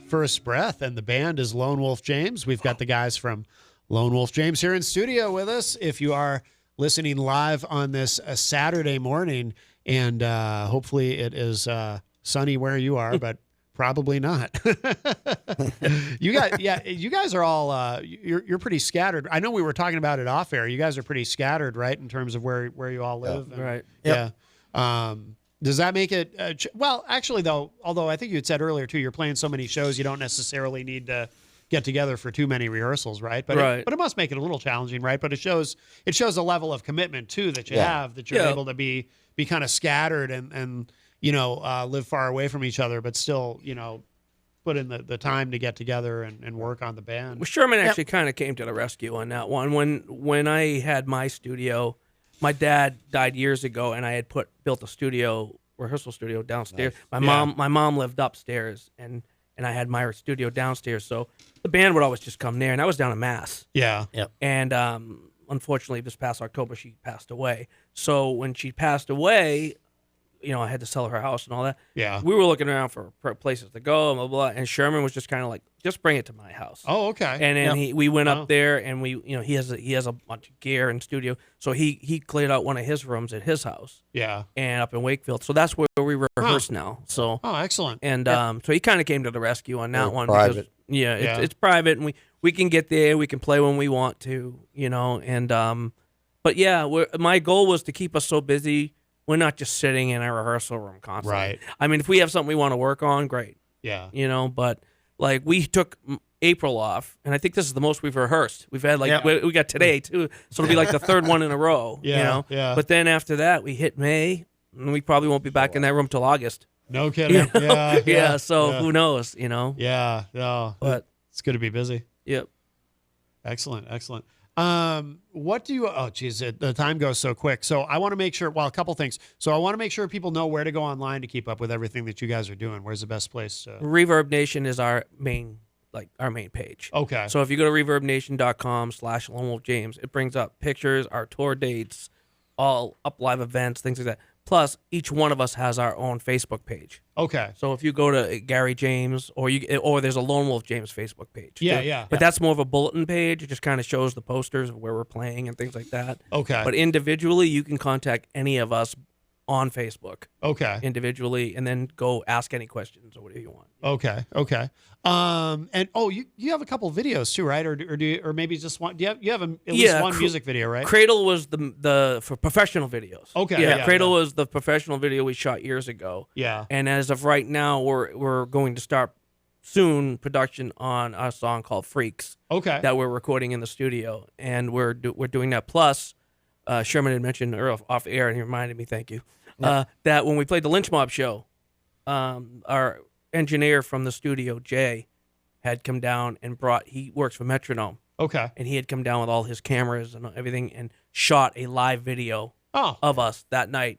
First Breath, and the band is Lone Wolf James. We've got the guys from Lone Wolf James here in studio with us. If you are listening live on this Saturday morning, and hopefully it is sunny where you are, but probably not. You guys are all you're pretty scattered. I know we were talking about it off air. You guys are pretty scattered, right, in terms of where you all live. Yeah. Right. Yeah. Does that make it? Well, actually, though, although I think you had said earlier too, you're playing so many shows, you don't necessarily need to get together for too many rehearsals, right? But Right. It must make it a little challenging, right? But it shows a level of commitment too that you have, that you're able to be kind of scattered and live far away from each other, but still put in the time to get together and work on the band. Well, Sherman actually kind of came to the rescue on that one. When I had my studio, my dad died years ago, and I had built a rehearsal studio downstairs. Nice. My mom lived upstairs, and I had my studio downstairs. So the band would always just come there, and I was down in Mass. Yeah. Yep. And unfortunately, this past October, she passed away. So when she passed away, I had to sell her house and all that. Yeah. We were looking around for places to go, blah, blah, and Sherman was just kind of like, just bring it to my house. Oh, okay. And then we went up there, and he has a bunch of gear and studio, so he cleared out one of his rooms at his house. Yeah. And up in Wakefield, so that's where we rehearse now. So. Oh, excellent. And so he kind of came to the rescue on that one. Private. Because, it's private, and we can get there, we can play when we want to, and but yeah, my goal was to keep us so busy. We're not just sitting in a rehearsal room constantly. Right. I mean, if we have something we want to work on, great. Yeah. But like we took April off, and I think this is the most we've rehearsed. We've had we got today too, so it'll be like the third one in a row. Yeah. Yeah. But then after that, we hit May, and we probably won't be back in that room till August. No kidding. Yeah. So who knows? Yeah. No. But it's good to be busy. Yep. Excellent. What do you, the time goes so quick. So I want to make sure, a couple things. So I want to make sure people know where to go online to keep up with everything that you guys are doing. Where's the best place? Reverb Nation is our main page. Okay. So if you go to reverbnation.com/Lone Wolf James, it brings up pictures, our tour dates, all up live events, things like that. Plus, each one of us has our own Facebook page. Okay. So if you go to Gary James, or there's a Lone Wolf James Facebook page. Yeah. But that's more of a bulletin page. It just kind of shows the posters of where we're playing and things like that. Okay. But individually, you can contact any of us on Facebook. Okay. Individually, and then go ask any questions or whatever you want. Okay. And you have a couple videos too, right? Or maybe just one? You have at least one music video, right? Cradle was the for professional videos. Okay. Yeah. Cradle was the professional video we shot years ago. Yeah. And as of right now, we're going to start soon production on a song called Freaks. Okay. That we're recording in the studio, and we're doing that. Plus, Sherman had mentioned off air, and he reminded me. Thank you. That when we played the Lynch Mob show, our engineer from the studio, Jay, had come down and he works for Metronome. Okay. And he had come down with all his cameras and everything and shot a live video of us that night,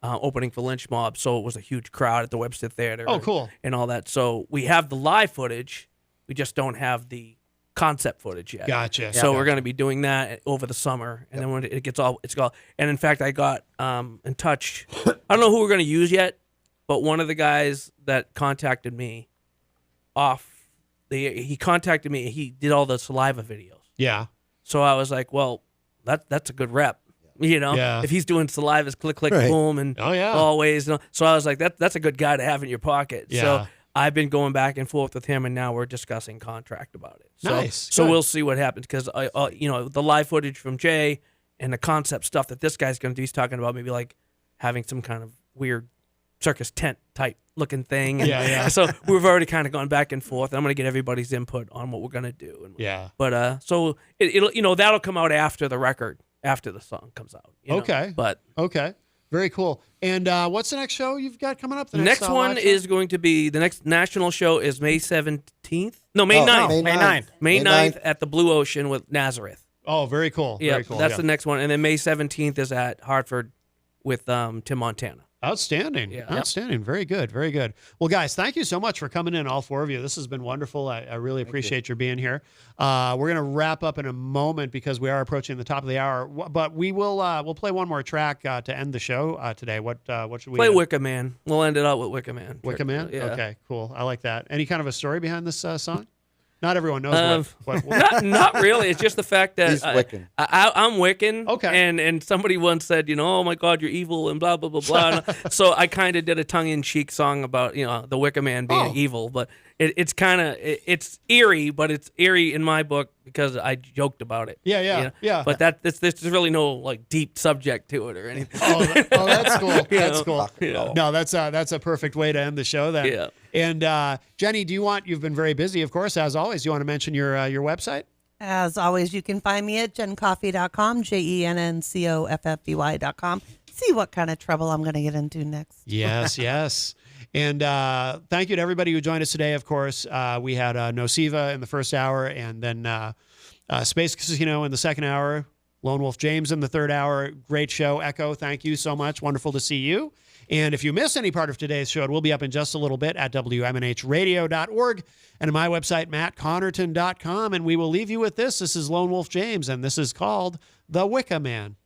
opening for Lynch Mob. So it was a huge crowd at the Webster Theater. Oh, cool. And all that. So we have the live footage. We just don't have the concept footage yet. Gotcha. So we're going to be doing that over the summer, and then when it's all. And in fact, I got in touch. I don't know who we're going to use yet, but one of the guys that contacted me, he contacted me. He did all the saliva videos. Yeah. So I was like, well, that's a good rep. Yeah. If he's doing saliva's click, click, Right. boom, and always. So I was like, that's a good guy to have in your pocket. Yeah. So I've been going back and forth with him, and now we're discussing contract about it. So, Nice. So Good. we'll see what happens because the live footage from Jay and the concept stuff that this guy's going to do. He's talking about maybe like having some kind of weird circus tent type looking thing. And Yeah. So we've already kind of gone back and forth. And I'm going to get everybody's input on what we're going to do. And, Yeah. But so it'll that'll come out after the record, after the song comes out. Okay. But okay. Very cool. And what's the next show you've got coming up? The next one is going to be the next national show is May 17th. No, May 9th. No, May 9th. May May 9th 9th. at the Blue Ocean with Nazareth. Oh, very cool. Yeah, Very cool. that's the next one. And then May 17th is at Hartford with Tim Montana. Outstanding. Yeah. Outstanding. Very good. Very good. Well, guys, thank you so much for coming in, all four of you. This has been wonderful. I really appreciate your being here. We're going to wrap up in a moment because we are approaching the top of the hour. But we will we'll play one more track to end the show today. What should we play? Wicker Man. We'll end it out with Wicker Man. Wicker Man? Yeah. Okay, cool. I like that. Any kind of a story behind this song? Not everyone knows what not really. It's just the fact that He's Wiccan. I'm Wiccan. Okay. And somebody once said, oh my God, you're evil and blah blah blah blah. So I kind of did a tongue-in-cheek song about the Wicker Man being evil, but it's kind of it's eerie, but it's eerie in my book because I joked about it. Yeah. But there's really no like deep subject to it or anything. Oh, that's cool. That's cool. Yeah. No, that's a perfect way to end the show then. Yeah. And Jenny, you've been very busy, of course, as always. Do you want to mention your website? As always, you can find me at jencoffey.com, JENNCOFFBY.com. See what kind of trouble I'm going to get into next. Yes. And thank you to everybody who joined us today, of course. We had Nociva in the first hour, and then Space Casino in the second hour, Lone Wolf James in the third hour. Great show. Echo, thank you so much. Wonderful to see you. And if you miss any part of today's show, it will be up in just a little bit at WMNHradio.org and on my website, MattConnarton.com. And we will leave you with this. This is Lone Wolf James, and this is called The Wicker Man.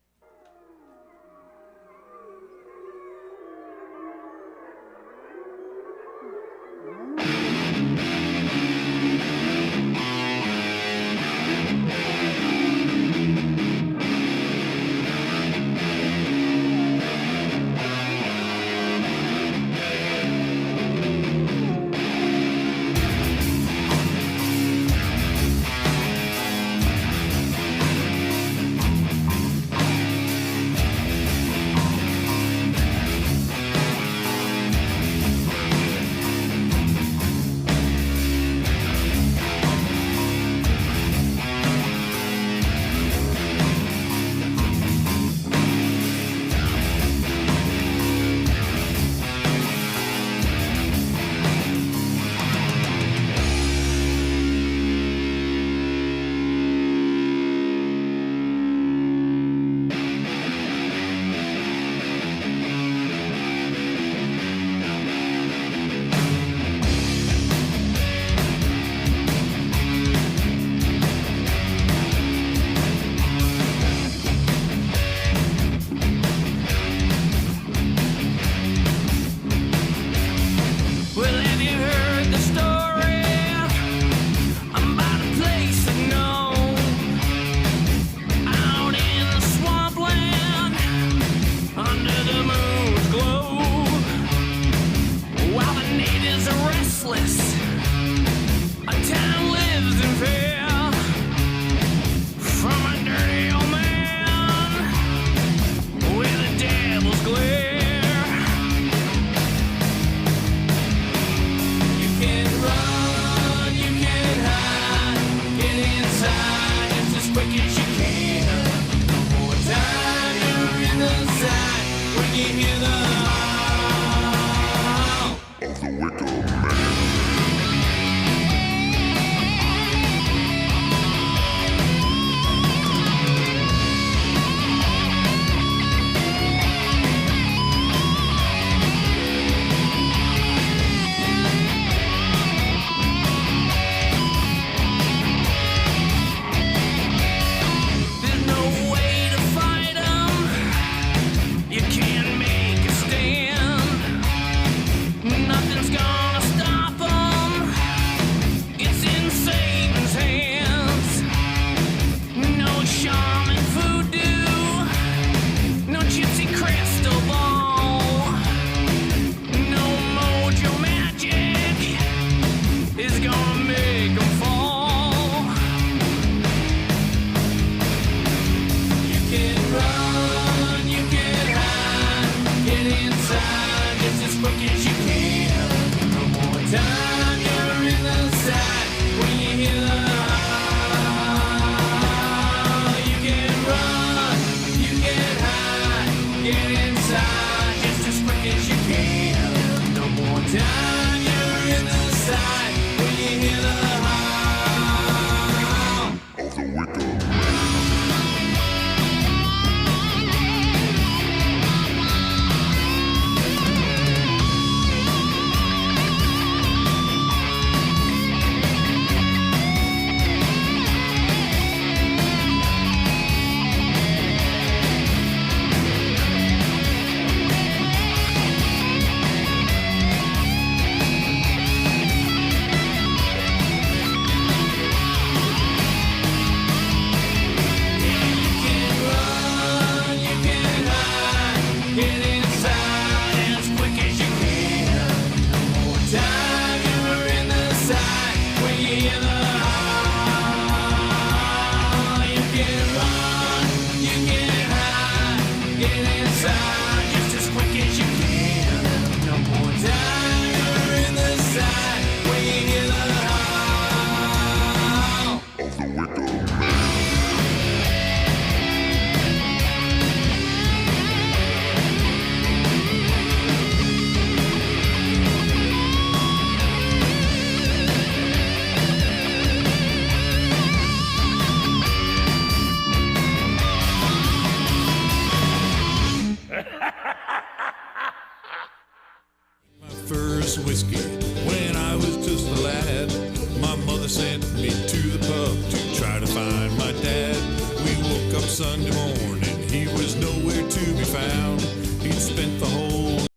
mother sent me to the pub to try to find my dad. We woke up Sunday morning, he was nowhere to be found. He'd spent the whole